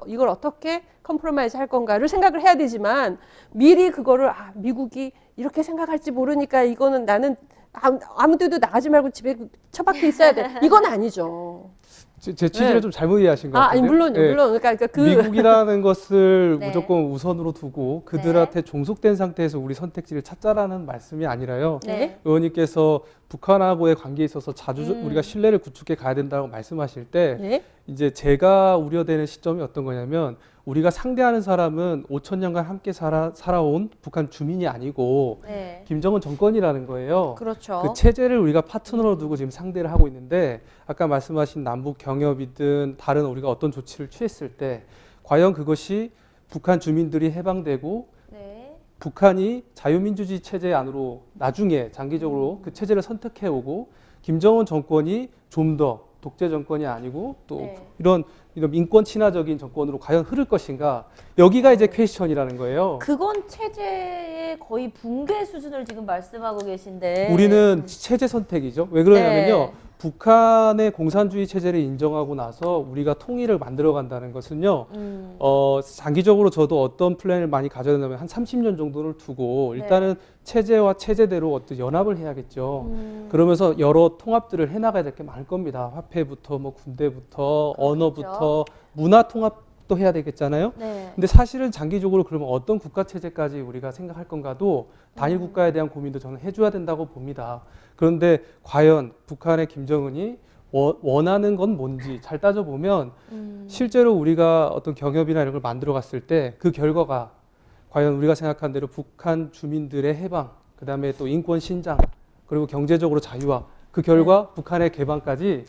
이걸 어떻게 컴프로마이즈 할 건가를 생각을 해야 되지만 미리 그거를 미국이 이렇게 생각할지 모르니까 이거는 나는 아무 데도 나가지 말고 집에 처박혀 있어야 돼. 이건 아니죠.
제 취지를 좀 잘못 이해하신 것 같은데.
아니 물론요, 물론. 그러니까
미국이라는 것을
네.
무조건 우선으로 두고 그들한테 종속된 상태에서 우리 선택지를 찾자라는 말씀이 아니라요.
네.
의원님께서 북한하고의 관계에 있어서 자주 우리가 신뢰를 구축해 가야 된다고 말씀하실 때
네.
이제 제가 우려되는 시점이 어떤 거냐면 우리가 상대하는 사람은 5,000년간 함께 살아온 북한 주민이 아니고
네.
김정은 정권이라는 거예요.
그렇죠.
그 체제를 우리가 파트너로 두고 지금 상대를 하고 있는데 아까 말씀하신 남북 경협이든 다른 우리가 어떤 조치를 취했을 때 과연 그것이 북한 주민들이 해방되고
네.
북한이 자유민주주의 체제 안으로 나중에 장기적으로 그 체제를 선택해오고 김정은 정권이 좀 더 독재 정권이 아니고 또
네.
이런 인권 친화적인 정권으로 과연 흐를 것인가 여기가 이제 퀘스천이라는 거예요.
그건 체제의 거의 붕괴 수준을 지금 말씀하고 계신데
우리는 체제 선택이죠. 왜 그러냐면요.
네.
북한의 공산주의 체제를 인정하고 나서 우리가 통일을 만들어 간다는 것은요. 장기적으로 저도 어떤 플랜을 많이 가져야 된다면 한 30년 정도를 두고 일단은 체제와 체제대로 어떤 연합을 해야겠죠. 그러면서 여러 통합들을 해나가야 될 게 많을 겁니다. 화폐부터 뭐 군대부터 언어부터 문화 통합도 해야 되겠잖아요.
네.
근데 사실은 장기적으로 그러면 어떤 국가 체제까지 우리가 생각할 건가도 단일 국가에 대한 고민도 저는 해줘야 된다고 봅니다. 그런데 과연 북한의 김정은이 원하는 건 뭔지 잘 따져보면 실제로 우리가 어떤 경협이나 이런 걸 만들어 갔을 때 그 결과가 과연 우리가 생각한 대로 북한 주민들의 해방, 그 다음에 또 인권 신장, 그리고 경제적으로 자유화, 그 결과 북한의 개방까지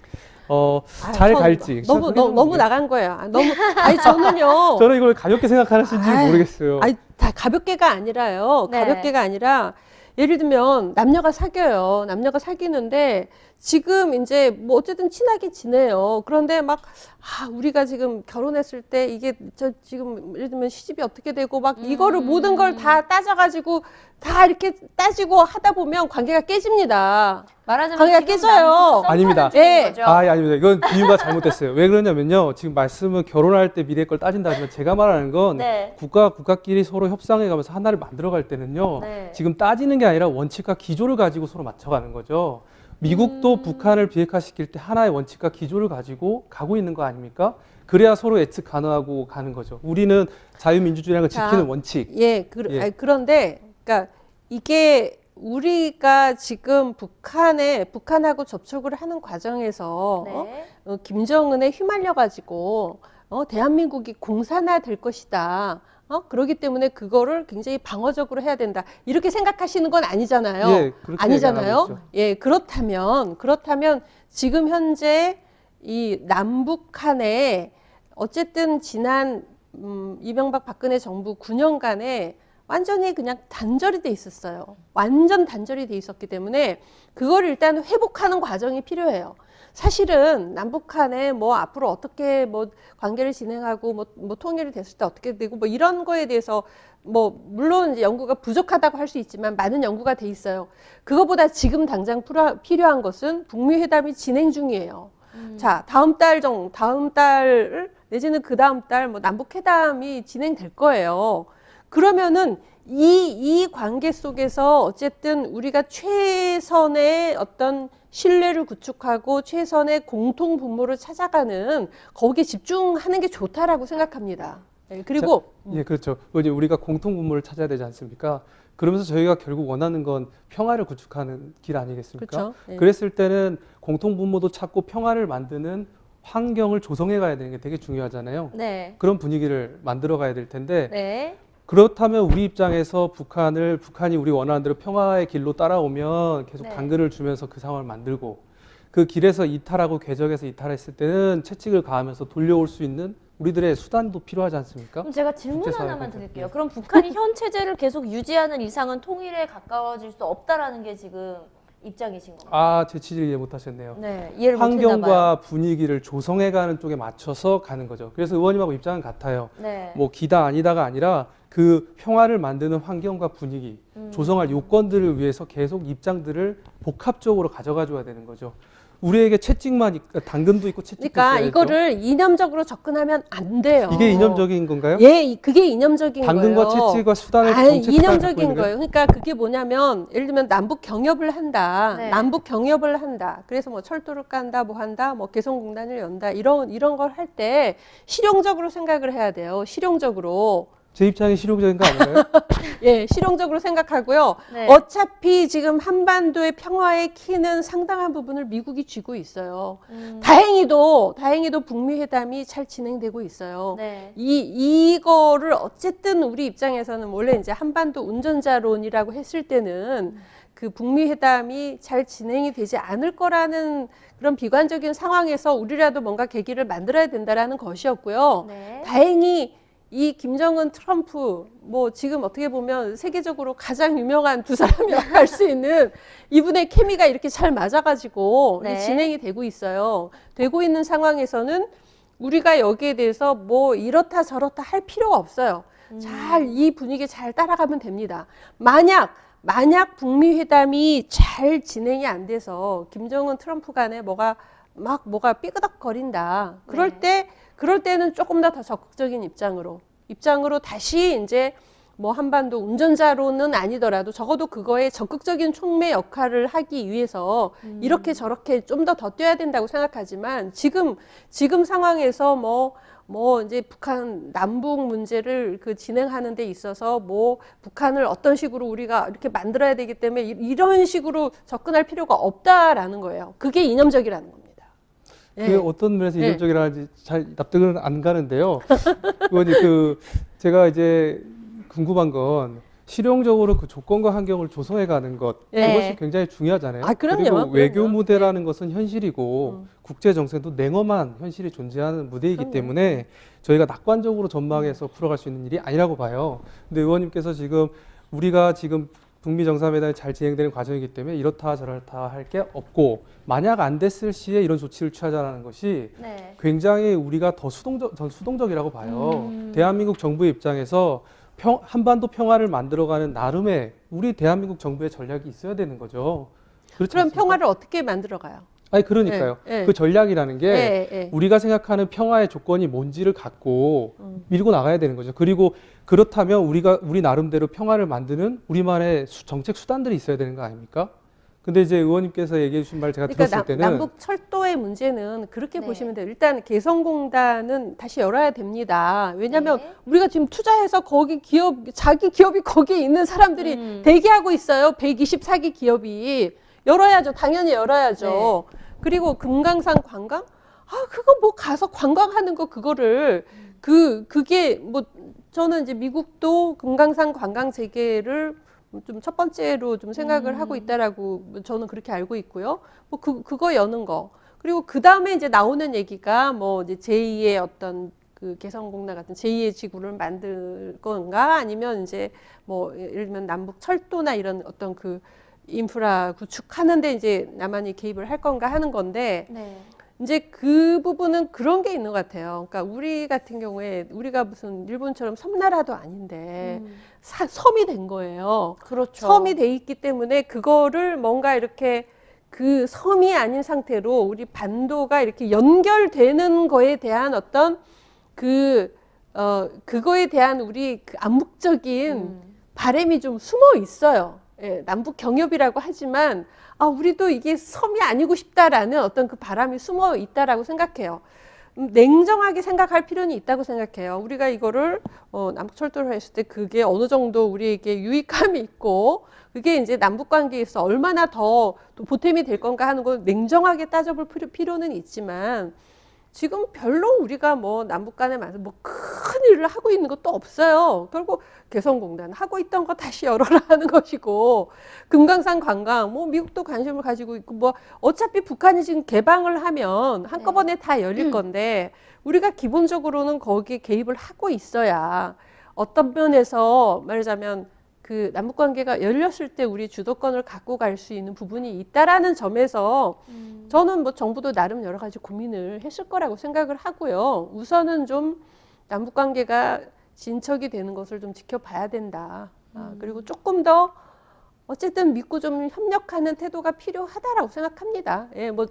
잘 갈지.
너무 나간 거야. 너무 아니 저는요.
저는 이걸 가볍게 생각하시는지 모르겠어요.
아니 다 가볍게가 아니라요.
네.
가볍게가 아니라 예를 들면 남녀가 사귀어요. 남녀가 사귀는데 지금 이제 뭐 어쨌든 친하게 지내요. 그런데 막 우리가 지금 결혼했을 때 이게 저 지금 예를 들면 시집이 어떻게 되고 막 이거를 모든 걸 다 따져가지고 다 이렇게 따지고 하다 보면 관계가 깨집니다.
말하자면
관계가
지금
깨져요.
남북
아닙니다.
썸타는
예.
거죠.
아닙니다. 이건 비유가 잘못됐어요. 왜 그러냐면요. 지금 말씀은 결혼할 때 미래 걸 따진다 하지만 제가 말하는 건
네.
국가끼리 서로 협상해 가면서 하나를 만들어 갈 때는요.
네.
지금 따지는 게 아니라 원칙과 기조를 가지고 서로 맞춰가는 거죠. 미국도 북한을 비핵화시킬 때 하나의 원칙과 기조를 가지고 가고 있는 거 아닙니까? 그래야 서로 예측 가능하고 가는 거죠. 우리는 자유민주주의라는 걸 지키는 원칙.
예, 그런데 그러니까 이게 우리가 지금 북한하고 접촉을 하는 과정에서
네.
김정은에 휘말려 가지고 대한민국이 공산화될 것이다. 그렇기 때문에 그거를 굉장히 방어적으로 해야 된다. 이렇게 생각하시는 건 아니잖아요.
예, 그렇게
아니잖아요.
얘기하고 있죠.
예, 그렇다면 지금 현재 이 남북한에 어쨌든 지난 이명박 박근혜 정부 9년간에 완전히 그냥 단절이 돼 있었어요. 완전 단절이 돼 있었기 때문에 그걸 일단 회복하는 과정이 필요해요. 사실은 남북한에 뭐 앞으로 어떻게 뭐 관계를 진행하고 뭐 통일이 됐을 때 어떻게 되고 뭐 이런 거에 대해서 뭐 물론 이제 연구가 부족하다고 할 수 있지만 많은 연구가 돼 있어요. 그거보다 지금 당장 필요한 것은 북미 회담이 진행 중이에요. 자, 다음 달 내지는 그 다음 달 뭐 남북 회담이 진행될 거예요. 그러면은 이 관계 속에서 어쨌든 우리가 최선의 어떤 신뢰를 구축하고 최선의 공통 분모를 찾아가는 거기에 집중하는 게 좋다라고 생각합니다. 네, 그리고
예, 그렇죠. 이제 우리가 공통 분모를 찾아야 되지 않습니까? 그러면서 저희가 결국 원하는 건 평화를 구축하는 길 아니겠습니까?
그렇죠. 네.
그랬을 때는 공통 분모도 찾고 평화를 만드는 환경을 조성해 가야 되는 게 되게 중요하잖아요.
네.
그런 분위기를 만들어 가야 될 텐데
네.
그렇다면 우리 입장에서 북한이 우리 원하는 대로 평화의 길로 따라오면 계속
네.
당근을 주면서 그 상황을 만들고 그 길에서 이탈하고 궤적에서 이탈했을 때는 채찍을 가하면서 돌려올 수 있는 우리들의 수단도 필요하지 않습니까?
그럼 제가 질문
국제사회
하나만
관계.
드릴게요. 그럼 북한이 현 체제를 계속 유지하는 이상은 통일에 가까워질 수 없다라는 게 지금 입장이신 건가요?
제 취지를 이해 못하셨네요.
네, 이해를 못했나 봐요.
환경과 분위기를 조성해가는 쪽에 맞춰서 가는 거죠. 그래서 의원님하고 입장은 같아요.
네.
뭐 기다 아니다가 아니라 그 평화를 만드는 환경과 분위기, 조성할 요건들을 위해서 계속 입장들을 복합적으로 가져가줘야 되는 거죠. 우리에게 채찍만 당근도 있고 채찍도
그러니까
있어야죠.
이거를 이념적으로 접근하면 안 돼요.
이게 이념적인 건가요?
예, 그게 이념적인
당근과
거예요.
채찍과 수단을
아니,
정책화를 갖고
이념적인
있는
거예요. 그러니까 그게 뭐냐면 예를 들면 남북 경협을 한다.
네.
남북 경협을 한다. 그래서 뭐 철도를 깐다, 뭐 한다, 뭐 개성공단을 연다. 이런 걸 할 때 실용적으로 생각을 해야 돼요. 실용적으로.
제 입장이 실용적인 거 아닌가요?
예, 실용적으로 생각하고요.
네.
어차피 지금 한반도의 평화의 키는 상당한 부분을 미국이 쥐고 있어요. 다행히도 북미 회담이 잘 진행되고 있어요.
네.
이거를 어쨌든 우리 입장에서는 원래 이제 한반도 운전자론이라고 했을 때는 그 북미 회담이 잘 진행이 되지 않을 거라는 그런 비관적인 상황에서 우리라도 뭔가 계기를 만들어야 된다라는 것이었고요.
네.
다행히 이 김정은 트럼프 뭐 지금 어떻게 보면 세계적으로 가장 유명한 두 사람이라고 할 수 있는 이분의 케미가 이렇게 잘 맞아가지고
네.
진행이 되고 있어요. 되고 있는 상황에서는 우리가 여기에 대해서 뭐 이렇다 저렇다 할 필요가 없어요. 잘 이 분위기에 잘 따라가면 됩니다. 만약 북미 회담이 잘 진행이 안 돼서 김정은 트럼프 간에 뭐가 삐그덕거린다. 그럴 때는 조금 더 적극적인 입장으로 다시 이제 뭐 한반도 운전자로는 아니더라도 적어도 그거에 적극적인 촉매 역할을 하기 위해서 이렇게 저렇게 좀 더 뛰어야 된다고 생각하지만 지금 상황에서 뭐 이제 북한 남북 문제를 그 진행하는 데 있어서 뭐 북한을 어떤 식으로 우리가 이렇게 만들어야 되기 때문에 이런 식으로 접근할 필요가 없다라는 거예요. 그게 이념적이라는 겁니다.
그게
예.
어떤 면에서
네.
이념적이라는지 잘 납득은 안 가는데요. 그건 제가 이제 궁금한 건 실용적으로 그 조건과 환경을 조성해 가는 것
네.
그것이 굉장히 중요하잖아요.
아, 그럼요.
그리고 외교
그럼요.
무대라는 것은 현실이고 국제 정세도 냉엄한 현실이 존재하는 무대이기
그럼요.
때문에 저희가 낙관적으로 전망해서 풀어갈 수 있는 일이 아니라고 봐요. 근데 의원님께서 지금 우리가 지금 북미 정상회담이 잘 진행되는 과정이기 때문에 이렇다 저렇다 할 게 없고 만약 안 됐을 시에 이런 조치를 취하자는 것이
네.
굉장히 우리가 더 수동적이라고 봐요. 대한민국 정부의 입장에서 한반도 평화를 만들어가는 나름의 우리 대한민국 정부의 전략이 있어야 되는 거죠. 그렇지
그럼
않습니까?
평화를 어떻게 만들어가요?
아니 그러니까요.
예, 예.
그 전략이라는 게
예.
우리가 생각하는 평화의 조건이 뭔지를 갖고 밀고 나가야 되는 거죠. 그리고 그렇다면 우리 나름대로 평화를 만드는 우리만의 정책 수단들이 있어야 되는 거 아닙니까? 근데 이제 의원님께서 얘기해 주신 말 제가
그러니까
들었을 때는
남북 철도의 문제는 그렇게
네.
보시면 돼요. 일단 개성공단은 다시 열어야 됩니다. 왜냐하면
네.
우리가 지금 투자해서 거기 자기 기업이 거기에 있는 사람들이 대기하고 있어요. 124기 기업이. 열어야죠. 당연히 열어야죠. 그리고 금강산 관광? 그거 뭐 가서 관광하는 거 그거를 그게 뭐 저는 이제 미국도 금강산 관광 재개를 좀 첫 번째로 좀 생각을 하고 있다라고 저는 그렇게 알고 있고요. 뭐 그거 여는 거. 그리고 그 다음에 이제 나오는 얘기가 뭐 이제 제2의 어떤 그 개성공단 같은 제2의 지구를 만들 건가 아니면 이제 뭐 예를 들면 남북 철도나 이런 어떤 그 인프라 구축하는데 이제 남한이 개입을 할 건가 하는 건데
네.
이제 그 부분은 그런 게 있는 것 같아요. 그러니까 우리 같은 경우에 우리가 무슨 일본처럼 섬나라도 아닌데 섬이 된 거예요.
그렇죠.
섬이 돼 있기 때문에 그거를 뭔가 이렇게 그 섬이 아닌 상태로 우리 반도가 이렇게 연결되는 거에 대한 어떤 그거에 대한 우리 그 암묵적인 바람이 좀 숨어 있어요. 예, 남북 경협이라고 하지만 우리도 이게 섬이 아니고 싶다라는 어떤 그 바람이 숨어 있다라고 생각해요. 냉정하게 생각할 필요는 있다고 생각해요. 우리가 이거를 남북 철도를 했을 때 그게 어느 정도 우리에게 유익함이 있고 그게 이제 남북 관계에서 얼마나 더 보탬이 될 건가 하는 걸 냉정하게 따져볼 필요는 있지만 지금 별로 우리가 뭐 남북 간에 뭐 큰 일을 하고 있는 것도 없어요. 결국 개성공단 하고 있던 거 다시 열어라 하는 것이고 금강산 관광 뭐 미국도 관심을 가지고 있고 뭐 어차피 북한이 지금 개방을 하면 한꺼번에 다 열릴 건데 우리가 기본적으로는 거기에 개입을 하고 있어야 어떤 면에서 말하자면 그 남북 관계가 열렸을 때 우리 주도권을 갖고 갈 수 있는 부분이 있다라는 점에서 저는 뭐 정부도 나름 여러 가지 고민을 했을 거라고 생각을 하고요. 우선은 좀 남북 관계가 진척이 되는 것을 좀 지켜봐야 된다. 그리고 조금 더 어쨌든 믿고 좀 협력하는 태도가 필요하다라고 생각합니다. 예, 뭐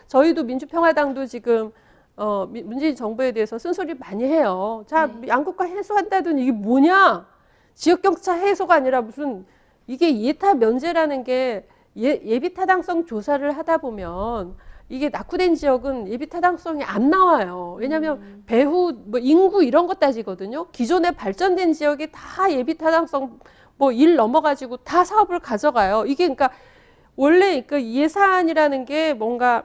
저희도 민주평화당도 지금 문재인 정부에 대해서 쓴소리 많이 해요. 자, 양국과 해소한다더니 이게 뭐냐? 지역경차 해소가 아니라 무슨 이게 예타 면제라는 게 예비 타당성 조사를 하다 보면 이게 낙후된 지역은 예비 타당성이 안 나와요. 왜냐하면 배후, 뭐 인구 이런 거 따지거든요. 기존에 발전된 지역이 다 예비 타당성 뭐 1 넘어가지고 다 사업을 가져가요. 이게 그러니까 원래 그 예산이라는 게 뭔가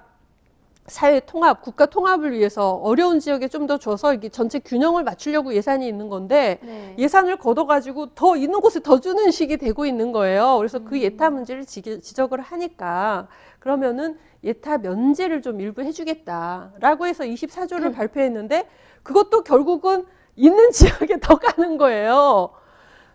사회 통합, 국가 통합을 위해서 어려운 지역에 좀 더 줘서 이게 전체 균형을 맞추려고 예산이 있는 건데
네.
예산을 걷어가지고 더 있는 곳에 더 주는 식이 되고 있는 거예요. 그래서 그 예타 문제를 지적을 하니까 그러면은 예타 면제를 좀 일부 해주겠다라고 해서 24조를 발표했는데 그것도 결국은 있는 지역에 더 가는 거예요.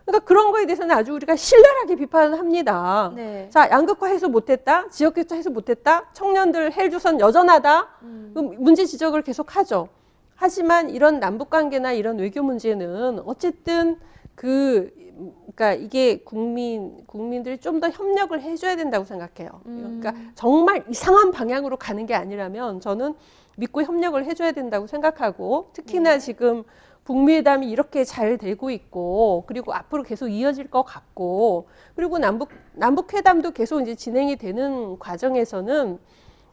그러니까 그런 거에 대해서는 아주 우리가 신랄하게 비판을 합니다.
네.
자, 양극화해서 못했다, 지역교차해서 못했다, 청년들 헬조선 여전하다, 그럼 문제 지적을 계속하죠. 하지만 이런 남북관계나 이런 외교 문제는 어쨌든 그러니까 이게 국민들이 좀 더 협력을 해줘야 된다고 생각해요. 그러니까 정말 이상한 방향으로 가는 게 아니라면 저는 믿고 협력을 해줘야 된다고 생각하고 특히나 지금 북미회담이 이렇게 잘 되고 있고 그리고 앞으로 계속 이어질 것 같고 그리고 남북회담도 계속 이제 진행이 되는 과정에서는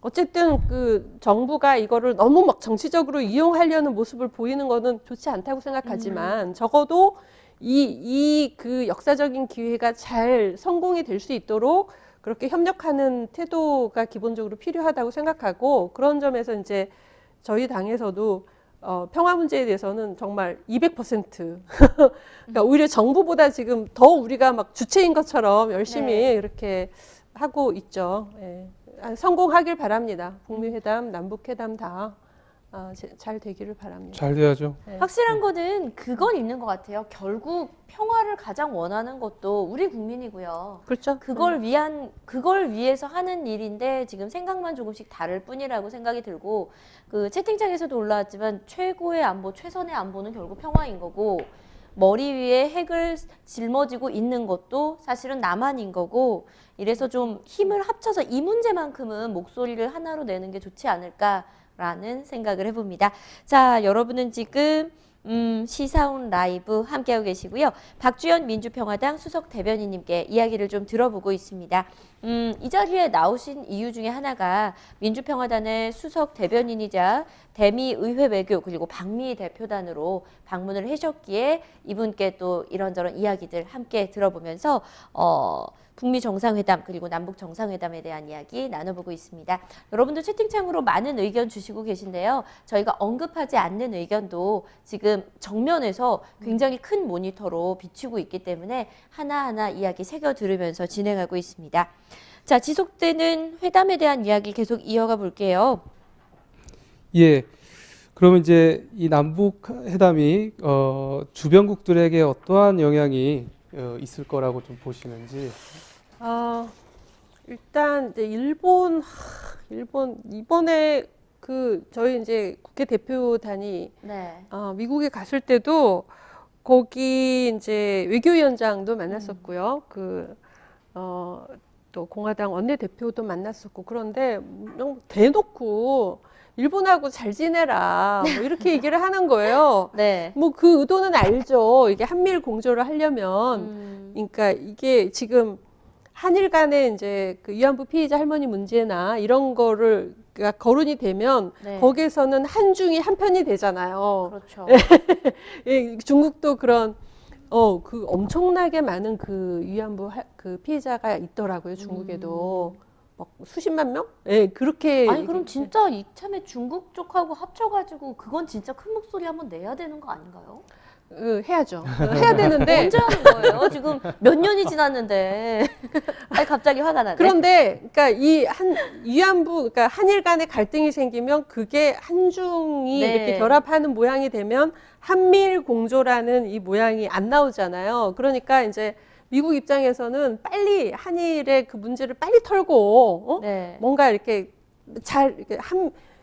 어쨌든 그 정부가 이거를 너무 막 정치적으로 이용하려는 모습을 보이는 거는 좋지 않다고 생각하지만 적어도 그 역사적인 기회가 잘 성공이 될 수 있도록 그렇게 협력하는 태도가 기본적으로 필요하다고 생각하고 그런 점에서 이제 저희 당에서도 평화 문제에 대해서는 정말 200% 그러니까 오히려 정부보다 지금 더 우리가 막 주체인 것처럼 열심히
네.
이렇게 하고 있죠. 예. 성공하길 바랍니다. 북미 회담, 남북 회담 다 잘 되기를 바랍니다.
잘 돼야죠.
네.
확실한 거는 그건 있는 것 같아요. 결국 평화를 가장 원하는 것도 우리 국민이고요.
그렇죠.
그걸 위해서 하는 일인데 지금 생각만 조금씩 다를 뿐이라고 생각이 들고 그 채팅창에서도 올라왔지만 최고의 안보, 최선의 안보는 결국 평화인 거고 머리 위에 핵을 짊어지고 있는 것도 사실은 남한인 거고 이래서 좀 힘을 합쳐서 이 문제만큼은 목소리를 하나로 내는 게 좋지 않을까라는 생각을 해봅니다. 자, 여러분은 지금 시사온 라이브 함께하고 계시고요. 박주연 민주평화당 수석 대변인님께 이야기를 좀 들어보고 있습니다. 이 자리에 나오신 이유 중에 하나가 민주평화당의 수석 대변인이자 대미 의회 외교 그리고 박미 대표단으로 방문을 하셨기에 이분께 또 이런저런 이야기들 함께 들어보면서 북미 정상회담 그리고 남북 정상회담에 대한 이야기 나눠보고 있습니다. 여러분들 채팅창으로 많은 의견 주시고 계신데요. 저희가 언급하지 않는 의견도 지금 정면에서 굉장히 큰 모니터로 비추고 있기 때문에 하나하나 이야기 새겨 들으면서 진행하고 있습니다. 자, 지속되는 회담에 대한 이야기 계속 이어가 볼게요.
예. 그러면 이제 이 남북 회담이 주변국들에게 어떠한 영향이 있을 거라고 좀 보시는지.
일단 이제 일본 이번에 그 저희 이제 국회 대표단이
네.
미국에 갔을 때도 거기 이제 외교위원장도 만났었고요. 또 공화당 원내대표도 만났었고 그런데 그냥 대놓고 일본하고 잘 지내라 뭐 이렇게 얘기를 하는 거예요.
네.
뭐 그 의도는 알죠. 이게 한미일 공조를 하려면 그러니까 이게 지금 한일 간에 이제 그 위안부 피해자 할머니 문제나 이런 거를 그러니까 거론이 되면
네.
거기에서는 한중이 한편이 되잖아요.
그렇죠.
예, 중국도 그런 그 엄청나게 많은 그 위안부 그 피해자가 있더라고요. 중국에도 막 수십만 명? 예, 그렇게.
아니 그럼 진짜 이참에 중국 쪽하고 합쳐가지고 그건 진짜 큰 목소리 한번 내야 되는 거 아닌가요?
해야죠. 해야 되는데.
언제 하는 거예요? 지금 몇 년이 지났는데. 아니 갑자기 화가 나네.
그런데 그러니까 이 위안부 그러니까 한일 간의 갈등이 생기면 그게 한중이
네.
이렇게 결합하는 모양이 되면 한미일 공조라는 이 모양이 안 나오잖아요. 그러니까 이제 미국 입장에서는 빨리 한일의 그 문제를 빨리 털고
네.
뭔가 이렇게 잘 이렇게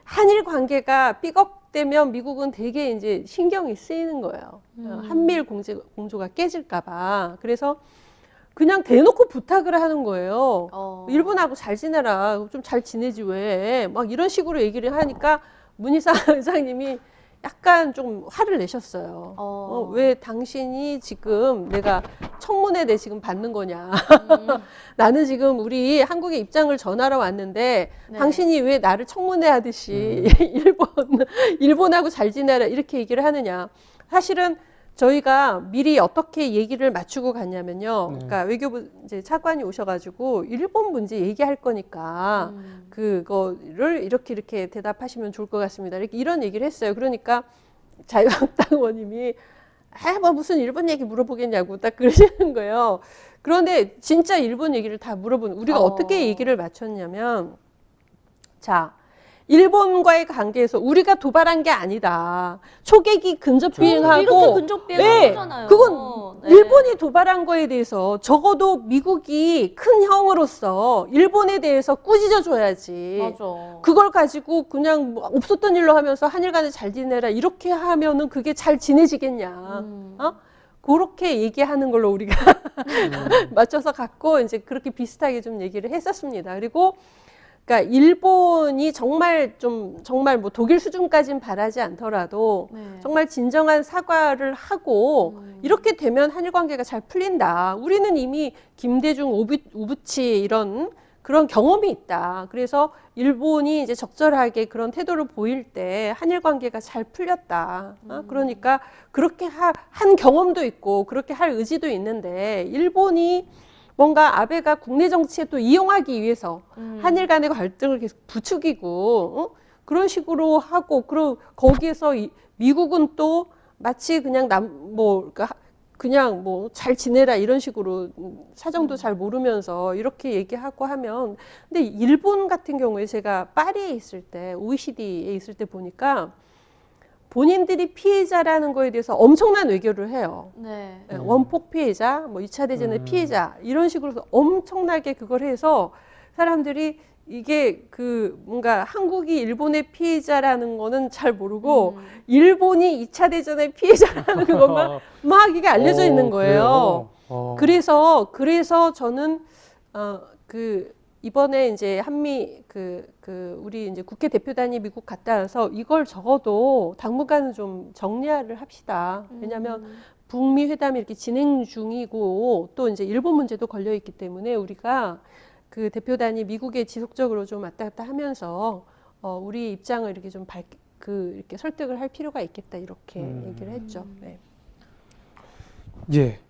한일 관계가 삐걱대면 미국은 되게 이제 신경이 쓰이는 거예요. 한미일 공조가 깨질까봐. 그래서 그냥 대놓고 부탁을 하는 거예요. 일본하고 잘 지내라. 좀 잘 지내지 왜. 막 이런 식으로 얘기를 하니까 문희상 의장님이 약간 좀 화를 내셨어요. 왜 당신이 지금 내가 청문회 내 지금 받는 거냐. 나는 지금 우리 한국의 입장을 전하러 왔는데
네.
당신이 왜 나를 청문회 하듯이 일본하고 잘 지내라 이렇게 얘기를 하느냐. 사실은 저희가 미리 어떻게 얘기를 맞추고 갔냐면요. 그러니까 외교부 이제 차관이 오셔가지고 일본 문제 얘기할 거니까 그거를 이렇게 대답하시면 좋을 것 같습니다. 이런 얘기를 했어요. 그러니까 자유한국당 의원님이 뭐 무슨 일본 얘기 물어보겠냐고 딱 그러시는 거예요. 그런데 진짜 일본 얘기를 다 물어보는 우리가 어떻게 얘기를 맞췄냐면 자. 일본과의 관계에서 우리가 도발한 게 아니다. 초계기 근접 비행하고
이렇게 근접 비행하잖아요.
그건 일본이 도발한 거에 대해서 적어도 미국이 큰 형으로서 일본에 대해서 꾸짖어 줘야지.
맞아.
그걸 가지고 그냥 뭐 없었던 일로 하면서 한일 간에 잘 지내라 이렇게 하면은 그게 잘 지내지겠냐. 그렇게 얘기하는 걸로 우리가 맞춰서 갖고 이제 그렇게 비슷하게 좀 얘기를 했었습니다. 그리고 그러니까 일본이 정말 뭐 독일 수준까지는 바라지 않더라도 정말 진정한 사과를 하고 이렇게 되면 한일 관계가 잘 풀린다. 우리는 이미 김대중, 우부치 이런 그런 경험이 있다. 그래서 일본이 이제 적절하게 그런 태도를 보일 때 한일 관계가 잘 풀렸다. 그러니까 그렇게 한 경험도 있고 그렇게 할 의지도 있는데 일본이 뭔가 아베가 국내 정치에 또 이용하기 위해서 한일 간의 갈등을 계속 부추기고 그런 식으로 하고 그리고 거기에서 미국은 또 마치 그냥 그냥 뭐 잘 지내라 이런 식으로 사정도 잘 모르면서 이렇게 얘기하고 하면 근데 일본 같은 경우에 제가 파리에 있을 때 OECD에 있을 때 보니까 본인들이 피해자라는 거에 대해서 엄청난 외교를 해요.
네.
원폭 피해자, 뭐 2차 대전의 피해자 이런 식으로 해서 엄청나게 그걸 해서 사람들이 이게 뭔가 한국이 일본의 피해자라는 거는 잘 모르고 일본이 2차 대전의 피해자라는 것만 막 이게 알려져 있는 거예요. 그래서 저는 이번에 이제 한미 우리 이제 국회 대표단이 미국 갔다 와서 이걸 적어도 당분간은 좀 정리를 합시다. 왜냐하면 북미 회담이 이렇게 진행 중이고 또 이제 일본 문제도 걸려 있기 때문에 우리가 그 대표단이 미국에 지속적으로 좀 왔다 갔다 하면서 우리 입장을 이렇게 좀 이렇게 설득을 할 필요가 있겠다 이렇게 얘기를 했죠. 네.
예.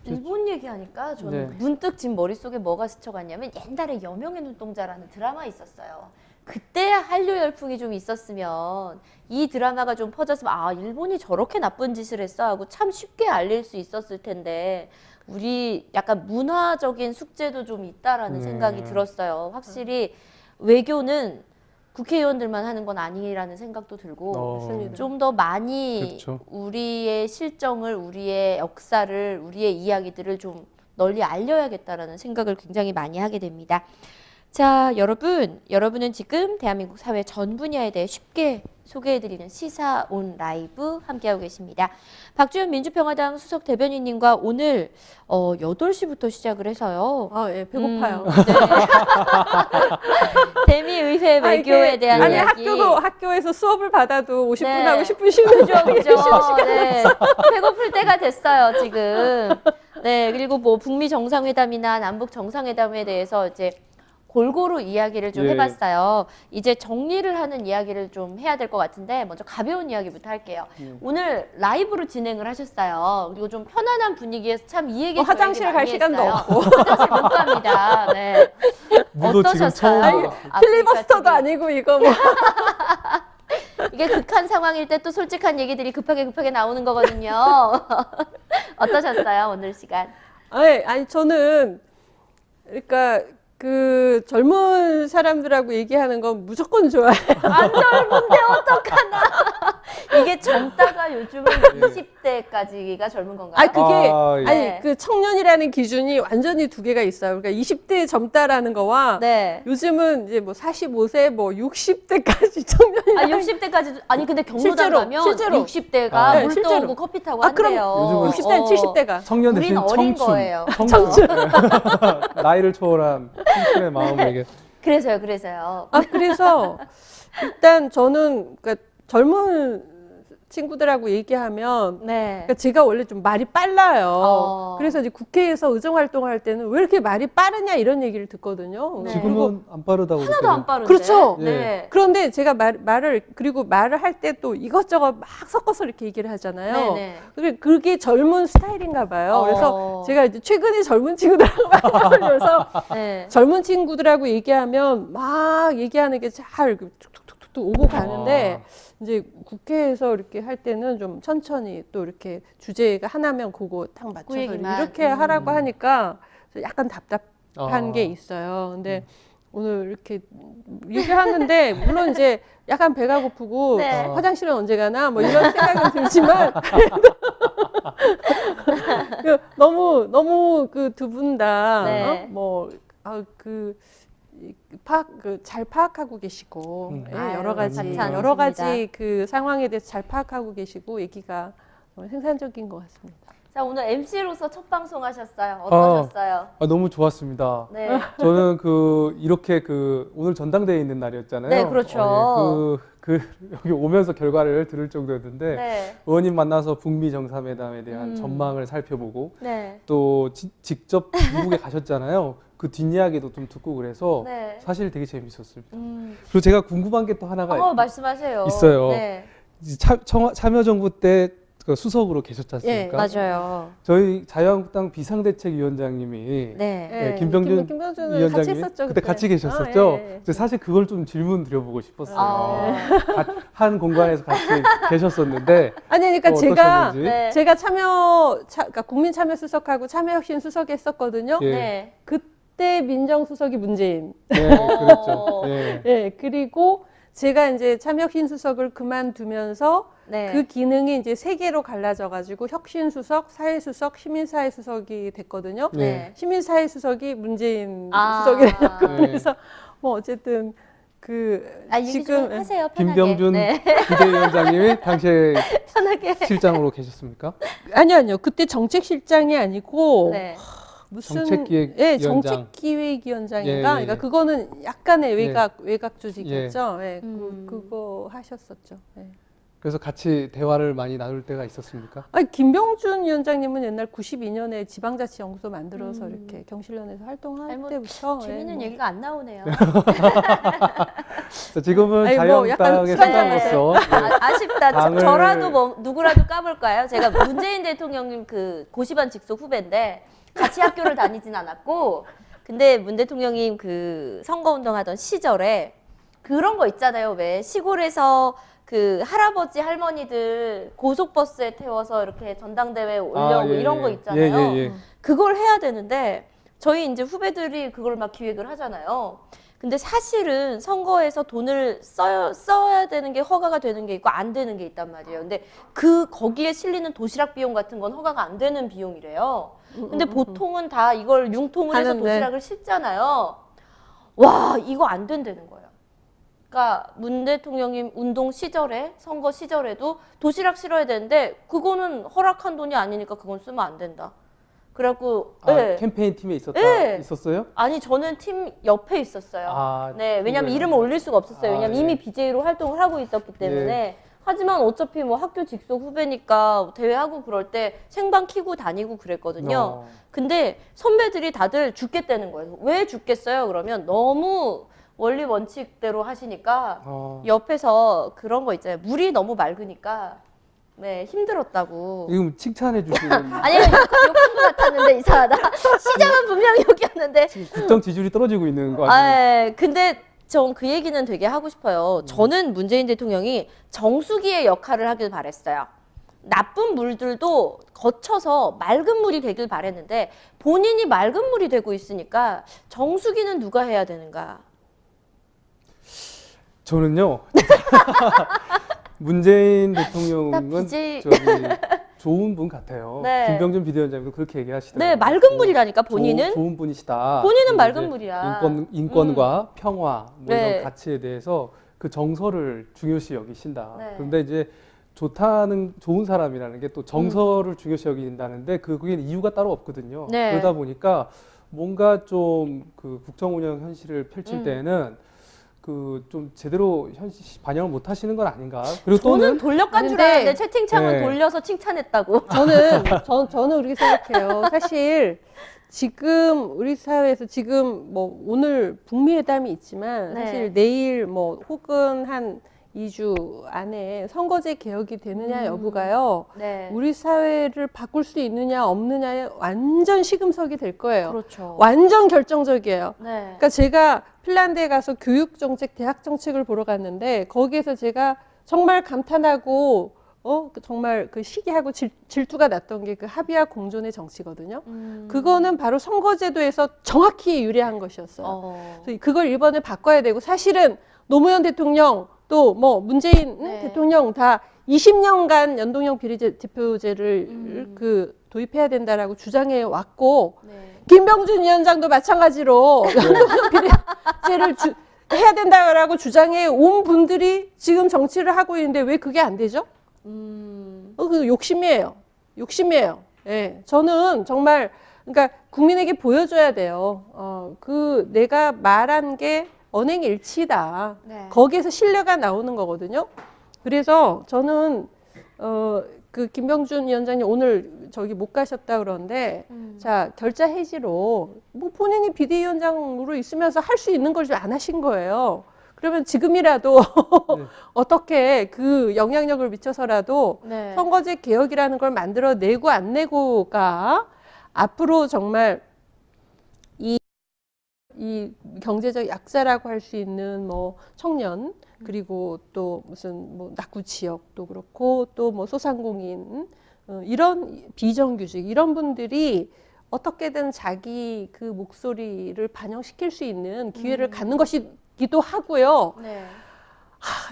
일본 얘기하니까 저는 문득 지금 머릿속에 뭐가 스쳐갔냐면 옛날에 여명의 눈동자라는 드라마 있었어요. 그때 한류 열풍이 좀 있었으면 이 드라마가 좀 퍼졌으면 일본이 저렇게 나쁜 짓을 했어 하고 참 쉽게 알릴 수 있었을 텐데 우리 약간 문화적인 숙제도 좀 있다라는 생각이 들었어요. 확실히 외교는 국회의원들만 하는 건 아니라는 생각도 들고 좀 더 많이
그렇죠.
우리의 실정을, 우리의 역사를, 우리의 이야기들을 좀 널리 알려야겠다라는 생각을 굉장히 많이 하게 됩니다. 자, 여러분은 지금 대한민국 사회 전 분야에 대해 쉽게 소개해드리는 시사 온 라이브 함께하고 계십니다. 박주현 민주평화당 수석 대변인님과 오늘 8시부터 시작을 해서요.
예, 배고파요.
대미의회 외교에 대한 이야기.
학교에서 수업을 받아도 50분
네.
하고 10분 쉬는
그죠. 네. 배고플 때가 됐어요, 지금. 네, 그리고 뭐 북미 정상회담이나 남북 정상회담에 대해서 이제 골고루 이야기를 좀 해봤어요. 이제 정리를 하는 이야기를 좀 해야 될 것 같은데 먼저 가벼운 이야기부터 할게요. 오늘 라이브로 진행을 하셨어요. 그리고 좀 편안한 분위기에서 참 이 얘기
화장실 갈 시간도 없고
화장실 못 갑니다. 네. 어떠셨어요?
필리버스터도 아니고 이거 뭐
이게 극한 상황일 때 또 솔직한 얘기들이 급하게 나오는 거거든요. 어떠셨어요, 오늘 시간?
아니 저는 그러니까 그 젊은 사람들하고 얘기하는 건 무조건 좋아해요.
안 젊은데 어떡하나. 이게 젊다가 요즘은 20대까지가 젊은 건가요?
아니 그 청년이라는 기준이 완전히 두 개가 있어요. 그러니까 20대 젊다라는 거와 요즘은 이제 뭐 45세 뭐 60대까지 청년이라는
60대까지도 아니 근데 경로당 가면
실제로
60대가 물 떠오고 커피 타고 한대요.
60대 70대가
청년 대신
우린 어린
청춘.
거예요.
청춘. 나이를 초월한 청춘의 마음에게.
그래서요.
그래서 일단 저는 그러니까 젊은 친구들하고 얘기하면
네.
그러니까 제가 원래 좀 말이 빨라요. 그래서 이제 국회에서 의정 활동을 할 때는 왜 이렇게 말이 빠르냐 이런 얘기를 듣거든요.
네.
지금은 안 빠르다고
하나도
느껴요.
안 빠른데.
그렇죠.
네.
그런데 제가 말을 할 때 또 이것저것 막 섞어서 이렇게 얘기를 하잖아요.
네네.
그게 젊은 스타일인가 봐요. 그래서 제가 이제 최근에 젊은 친구들하고 많이 어울려서
네.
젊은 친구들하고 얘기하면 막 얘기하는 게 잘 툭툭툭툭 오고 가는데 이제 국회에서 이렇게 할 때는 좀 천천히 또 이렇게 주제가 하나면 그거 딱 맞춰서
얘기만.
이렇게 하라고 하니까 약간 답답한
아.
게 있어요. 근데 오늘 이렇게 얘기하는데 물론 이제 약간 배가 고프고
네.
화장실은 언제 가나 뭐 이런 생각은 들지만 그래도 너무 그 두 분 다
네.
잘 파악하고 계시고
음.
예,
아유,
여러 가지
감사합니다.
그 상황에 대해서 잘 파악하고 계시고 얘기가 생산적인 것 같습니다.
자, 오늘 MC로서 첫 방송 하셨어요. 어떠셨어요?
너무 좋았습니다.
네.
저는 이렇게 오늘 전당대회 있는 날이었잖아요.
네, 그렇죠.
여기 오면서 결과를 들을 정도였는데
네.
의원님 만나서 북미 정상회담에 대한 전망을 살펴보고
네.
또 직접 미국에 가셨잖아요. 그 뒷이야기도 좀 듣고 그래서
네.
사실 되게 재밌었습니다. 그리고 제가 궁금한 게 또 하나가
말씀하세요.
있어요.
네.
참여정부 때 수석으로 계셨지
예,
않습니까?
맞아요.
저희 자유한국당 비상대책위원장님이
네.
예,
김병준
김병준은 같이
위원장님이
했었죠.
그때 같이 계셨었죠.
아, 예, 예.
근데 사실 그걸 좀 질문 드려보고 싶었어요.
아.
한 공간에서 같이 계셨었는데
아니 그러니까
또
제가
어떠셨는지.
네.
제가 그러니까 국민참여수석하고 참여혁신수석 했었거든요.
예.
네.
그때 민정수석이 문재인.
네, 그랬죠. 예.
예, 그리고 제가 이제 참여혁신수석을 그만두면서
네.
그 기능이 이제 세 개로 갈라져 가지고 혁신수석, 사회수석, 시민사회수석이 됐거든요.
네.
시민사회수석이 문재인
아.
수석이 되었고
네.
그래서 뭐 어쨌든
얘기
지금
좀 하세요. 편하게.
김병준
네.
비대위원장님이 당시에
편하게.
실장으로 계셨습니까?
아니요. 그때 정책실장이 아니고
네.
무슨
정책기획위원장.
예, 정책기획위원장인가?
예, 예.
그러니까 그거는 약간의 외곽 조직이었죠. 예,
음.
그거 하셨었죠. 예.
그래서 같이 대화를 많이 나눌 때가 있었습니까?
아니, 김병준 위원장님은 옛날 92년에 지방자치연구소 만들어서 이렇게 경실련에서 활동할
아니, 뭐
때부터
재밌는
예, 뭐.
얘기가 안 나오네요.
자, 지금은
아니, 뭐 약간
자유한국당의
수단장으로서.
수장으로서
아쉽다.
당을-
저라도 누구라도 까볼까요? 제가 문재인 대통령님 그 고시반 직속 후배인데 같이 학교를 다니진 않았고, 근데 문 대통령님 그 선거운동하던 시절에 그런 거 있잖아요. 왜 시골에서 그 할아버지 할머니들 고속버스에 태워서 이렇게 전당대회에 올려오고
예,
이런 거
예.
있잖아요.
예.
그걸 해야 되는데 저희 이제 후배들이 그걸 막 기획을 하잖아요. 근데 사실은 선거에서 돈을 써야 되는 게 허가가 되는 게 있고 안 되는 게 있단 말이에요. 근데 거기에 실리는 도시락 비용 같은 건 허가가 안 되는 비용이래요. 근데 보통은 다 이걸 융통을 해서
하는데.
도시락을 싣잖아요. 와, 이거 안 된다는 거예요. 그러니까 문 대통령님 운동 시절에 선거 시절에도 도시락 실어야 되는데 그거는 허락한 돈이 아니니까 그건 쓰면 안 된다. 그래갖고 네.
캠페인 팀에 있었어요?
아니 저는 팀 옆에 있었어요. 네, 왜냐면
그거요.
이름을 올릴 수가 없었어요. 왜냐면
예.
이미 BJ로 활동을 하고 있었기 때문에. 하지만 어차피 뭐 학교 직속 후배니까 대회하고 그럴 때 생방 키고 다니고 그랬거든요. 근데 선배들이 다들 죽겠다는 거예요. 왜 죽겠어요? 그러면 너무 원리 원칙대로 하시니까 옆에서 그런 거 있잖아요. 물이 너무 맑으니까 네, 힘들었다고.
지금 칭찬해 주시는
아니요, 욕한 것 같았는데 이상하다. 시작은 분명히 여기였는데.
국정 지지율이 떨어지고 있는 거 아니에요?
근데 전 그 얘기는 되게 하고 싶어요. 저는 문재인 대통령이 정수기의 역할을 하길 바랬어요. 나쁜 물들도 거쳐서 맑은 물이 되길 바랬는데 본인이 맑은 물이 되고 있으니까 정수기는 누가 해야 되는가?
저는요. 문재인 대통령은
BJ
좋은 분 같아요.
네.
김병준 비대위원장도 그렇게 얘기하시더라고요.
네, 맑은 물이라니까 본인은.
좋은 분이시다.
본인은
그리고
맑은
이제
물이야.
인권과 평화 뭐
네.
이런 가치에 대해서 그 정서를 중요시 여기신다.
네.
그런데 이제 좋은 사람이라는 게 또 정서를 중요시 여긴다는데 그게 이유가 따로 없거든요.
네.
그러다 보니까 뭔가 좀 그 국정 운영 현실을 펼칠 때는 좀 제대로 현실 반영을 못 하시는 건 아닌가. 그리고
저는
또는
돌려간 줄
근데-
알았는데 채팅창은
네.
돌려서 칭찬했다고.
저는 그렇게 생각해요. 사실 지금 우리 사회에서 지금 뭐 오늘 북미 회담이 있지만
네.
사실 내일 뭐 혹은 한 2주 안에 선거제 개혁이 되느냐 여부가요.
네.
우리 사회를 바꿀 수 있느냐 없느냐에 완전 시금석이 될 거예요.
그렇죠.
완전 결정적이에요.
네.
그러니까 제가 핀란드에 가서 교육정책, 대학정책을 보러 갔는데 거기에서 제가 정말 감탄하고 정말 그 시기하고 질투가 났던 게 그 합의와 공존의 정치거든요. 그거는 바로 선거제도에서 정확히 유리한 것이었어요. 그래서 그걸 일본에 바꿔야 되고 사실은 노무현 대통령 또 뭐 문재인
네.
대통령 다 20년간 연동형 비례대표제를 도입해야 된다라고 주장해 왔고
네.
김병준 위원장도 마찬가지로 연동형 비례제를 해야 된다라고 주장해 온 분들이 지금 정치를 하고 있는데 왜 그게 안 되죠? 그 욕심이에요. 욕심이에요. 예. 저는 정말 그러니까 국민에게 보여줘야 돼요. 내가 말한 게 언행일치다.
네.
거기에서 신뢰가 나오는 거거든요. 그래서 저는 그 김병준 위원장님 오늘 저기 못 가셨다 그러는데 자 결자 해지로 뭐 본인이 비대위원장으로 있으면서 할 수 있는 걸 좀 안 하신 거예요. 그러면 지금이라도
네.
어떻게 그 영향력을 미쳐서라도
네.
선거제 개혁이라는 걸 만들어 내고 안 내고가 앞으로 정말 이 경제적 약자라고 할 수 있는 뭐 청년 그리고 또 무슨 뭐 낙후 지역도 그렇고 또 뭐 소상공인 이런 비정규직 이런 분들이 어떻게든 자기 그 목소리를 반영시킬 수 있는 기회를 갖는 것이기도 하고요.
네.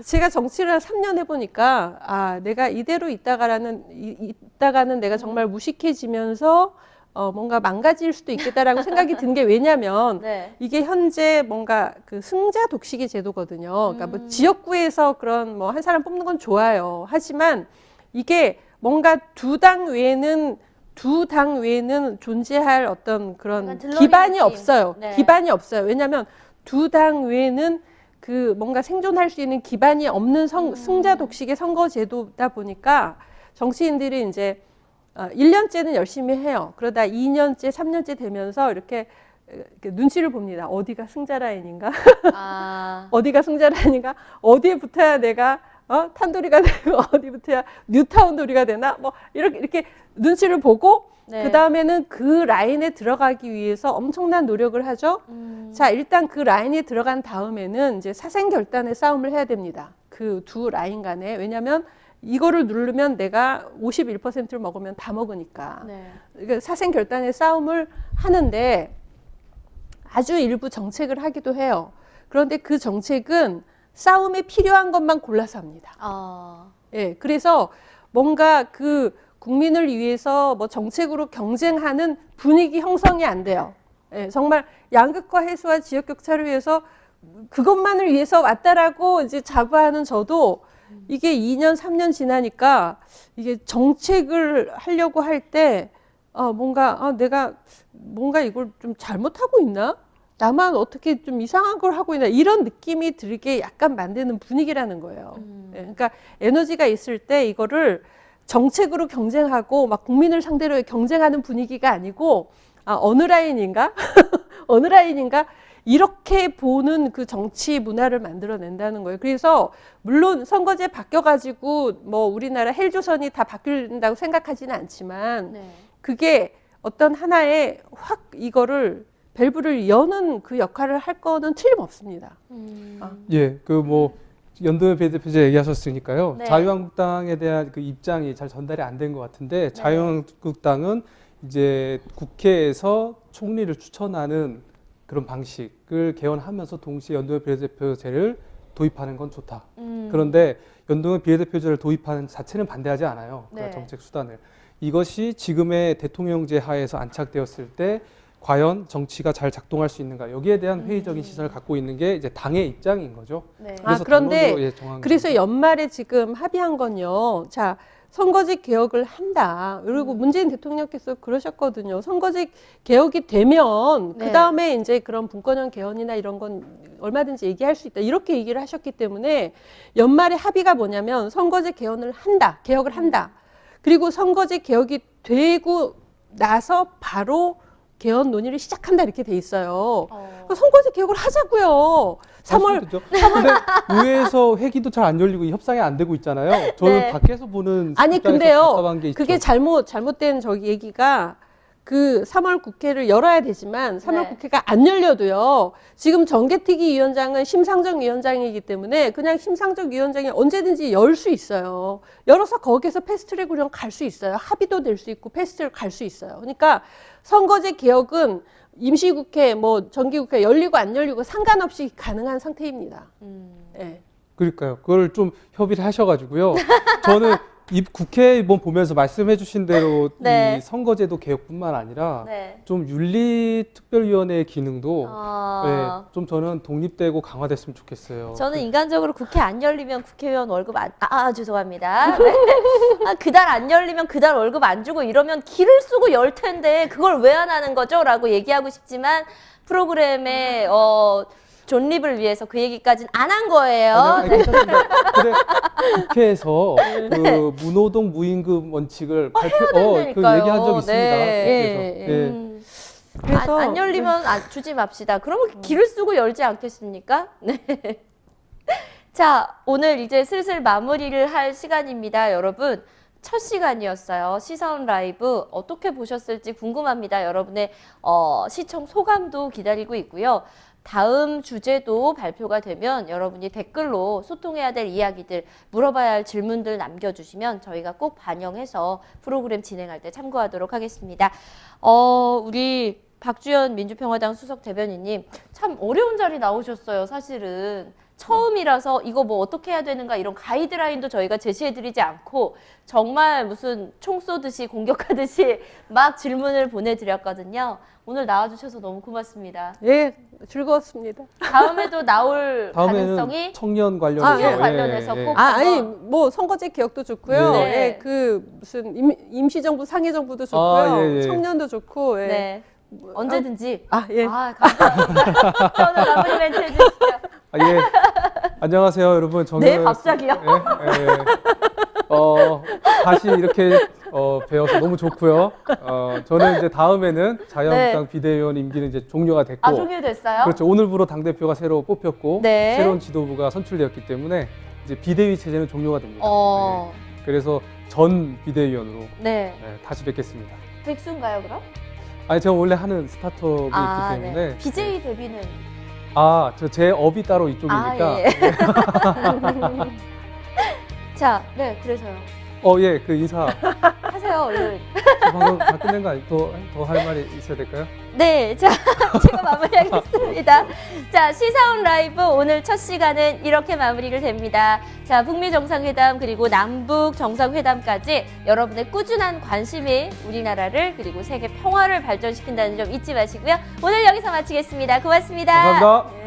제가 정치를 한 3년 해보니까 내가 이대로 있다가는 내가 정말 무식해지면서 뭔가 망가질 수도 있겠다라고 생각이 든 게 왜냐면
네.
이게 현재 뭔가 그 승자 독식의 제도거든요. 그러니까 뭐 지역구에서 그런 뭐 한 사람 뽑는 건 좋아요. 하지만 이게 뭔가 두 당 외에는 존재할 어떤 그런
약간 들러리
기반이
느낌.
없어요.
네.
기반이 없어요. 왜냐하면 두 당 외에는 그 뭔가 생존할 수 있는 기반이 없는 승자 독식의 선거 제도다 보니까 정치인들이 이제 1년째는 열심히 해요. 그러다 2년째, 3년째 되면서 이렇게 눈치를 봅니다. 어디가 승자 라인인가? 어디가 승자 라인인가? 어디에 붙어야 내가 탄도리가 되고 어디 붙어야 뉴타운도리가 되나? 뭐 이렇게 눈치를 보고
네.
그 다음에는 그 라인에 들어가기 위해서 엄청난 노력을 하죠. 자, 일단 그 라인에 들어간 다음에는 이제 사생결단의 싸움을 해야 됩니다. 그 두 라인 간에. 왜냐하면 이거를 누르면 내가 51%를 먹으면 다 먹으니까.
네.
그러니까 사생결단의 싸움을 하는데 아주 일부 정책을 하기도 해요. 그런데 그 정책은 싸움에 필요한 것만 골라서 합니다. 예, 그래서 뭔가 그 국민을 위해서 뭐 정책으로 경쟁하는 분위기 형성이 안 돼요. 예, 정말 양극화 해소와 지역 격차를 위해서 그것만을 위해서 왔다라고 이제 자부하는 저도 이게 2년, 3년 지나니까 이게 정책을 하려고 할 때 내가 뭔가 이걸 좀 잘못하고 있나? 나만 어떻게 좀 이상한 걸 하고 있나? 이런 느낌이 들게 약간 만드는 분위기라는 거예요. 예, 그러니까 에너지가 있을 때 이거를 정책으로 경쟁하고 막 국민을 상대로 경쟁하는 분위기가 아니고 어느 라인인가? 어느 라인인가? 이렇게 보는 그 정치 문화를 만들어낸다는 거예요. 그래서 물론 선거제 바뀌어가지고 뭐 우리나라 헬조선이 다 바뀐다고 생각하지는 않지만
네.
그게 어떤 하나의 확 이거를 밸브를 여는 그 역할을 할 거는 틀림없습니다.
예, 그 뭐 연동형 비례대표제 얘기하셨으니까요.
네.
자유한국당에 대한 그 입장이 잘 전달이 안 된 것 같은데 자유한국당은 이제 국회에서 총리를 추천하는 그런 방식을 개헌하면서 동시에 연동형 비례대표제를 도입하는 건 좋다. 그런데 연동형 비례대표제를 도입하는 자체는 반대하지 않아요. 그
네.
정책 수단을. 이것이 지금의 대통령제 하에서 안착되었을 때 과연 정치가 잘 작동할 수 있는가 여기에 대한 회의적인 시선을 갖고 있는 게 이제 당의 입장인 거죠.
네.
그래서
그런데
당론으로 정한
그래서
겁니다.
연말에 지금 합의한 건요. 자, 선거제 개혁을 한다. 그리고 문재인 대통령께서 그러셨거든요. 선거제 개혁이 되면
네.
그 다음에 이제 그런 분권형 개헌이나 이런 건 얼마든지 얘기할 수 있다. 이렇게 얘기를 하셨기 때문에 연말에 합의가 뭐냐면 선거제 개헌을 한다. 개혁을 한다. 그리고 선거제 개혁이 되고 나서 바로 개헌 논의를 시작한다 이렇게 돼 있어요. 그러니까 선거제 개혁을 하자고요. 3월
근데 의회에서 회기도 잘 안 열리고 협상이 안 되고 있잖아요. 저는
네.
밖에서 보는
아니
입장에서
근데요.
답답한 게 있죠.
그게 잘못된 저기 얘기가 그 3월 국회를 열어야 되지만 3월
네.
국회가 안 열려도요. 지금 정개특위 위원장은 심상정 위원장이기 때문에 그냥 심상정 위원장이 언제든지 열 수 있어요. 열어서 거기에서 패스트트랙으로 갈 수 있어요. 합의도 될 수 있고 패스트트랙 갈 수 있어요. 그러니까 선거제 개혁은 임시국회, 뭐 정기국회 열리고 안 열리고 상관없이 가능한 상태입니다. 네.
그러니까요. 그걸 좀 협의를 하셔가지고요. 저는 이 국회의원 보면서 말씀해주신 대로
네.
이 선거제도 개혁뿐만 아니라
네.
좀 윤리특별위원회의 기능도
아.
네, 좀 저는 독립되고 강화됐으면 좋겠어요.
저는 인간적으로 국회 안 열리면 국회의원 월급 죄송합니다. 네. 그달 안 열리면 그달 월급 안 주고 이러면 기를 쓰고 열 텐데 그걸 왜 안 하는 거죠? 라고 얘기하고 싶지만 프로그램의 존립을 위해서 그 얘기까지는 안 한 거예요.
아니, 괜찮습니다. 근데 국회에서 그 무노동 무임금 원칙을 그
된다니까요.
얘기한 적 있습니다.
네.
그래서, 예.
그래서
안 열리면 주지 맙시다. 그러면 기를 쓰고 열지 않겠습니까? 네. 자, 오늘 이제 슬슬 마무리를 할 시간입니다, 여러분. 첫 시간이었어요. 시사온 라이브 어떻게 보셨을지 궁금합니다. 여러분의 시청 소감도 기다리고 있고요. 다음 주제도 발표가 되면 여러분이 댓글로 소통해야 될 이야기들, 물어봐야 할 질문들 남겨주시면 저희가 꼭 반영해서 프로그램 진행할 때 참고하도록 하겠습니다. 우리 박주연 민주평화당 수석 대변인님 참 어려운 자리 나오셨어요. 사실은 처음이라서 이거 뭐 어떻게 해야 되는가 이런 가이드라인도 저희가 제시해드리지 않고 정말 무슨 총 쏘듯이 공격하듯이 막 질문을 보내드렸거든요. 오늘 나와주셔서 너무 고맙습니다.
예, 즐거웠습니다.
다음에도 나올
다음에는
가능성이
청년 관련해서
청년 관련해서 꼭
아니 뭐 선거제 개혁도 좋고요.
네.
예, 그 무슨 임시정부 상해정부도 좋고요.
예, 예.
청년도 좋고. 예.
네. 언제든지.
예.
감사합니다. 오늘 마무리 멘트 해주시죠.
예. 안녕하세요, 여러분.
네, 갑자기요?
다시 이렇게 배워서 너무 좋고요. 저는 이제 다음에는 자유한국당
네.
비대위원 임기는 이제 종료가 됐고,
종료됐어요?
그렇죠. 오늘부로 당 대표가 새로 뽑혔고,
네.
새로운 지도부가 선출되었기 때문에 이제 비대위 체제는 종료가 됩니다.
어.
네. 그래서 전 비대위원으로
네.
다시 뵙겠습니다.
백수인가요, 그럼?
아니 제가 원래 하는 스타트업이 있기 때문에.
네. BJ 데뷔는?
제 업이 따로 이쪽이니까.
예. 자, 네, 그래서요.
예, 그 인사.
하세요, 얼른.
방금 다 끝낸 거 아니고 더 할 말이 있어야 될까요?
네, 자, 제가 마무리하겠습니다. 자, 시사온 라이브 오늘 첫 시간은 이렇게 마무리를 됩니다. 자, 북미 정상회담 그리고 남북 정상회담까지 여러분의 꾸준한 관심이 우리나라를 그리고 세계 평화를 발전시킨다는 점 잊지 마시고요. 오늘 여기서 마치겠습니다. 고맙습니다.
감사합니다.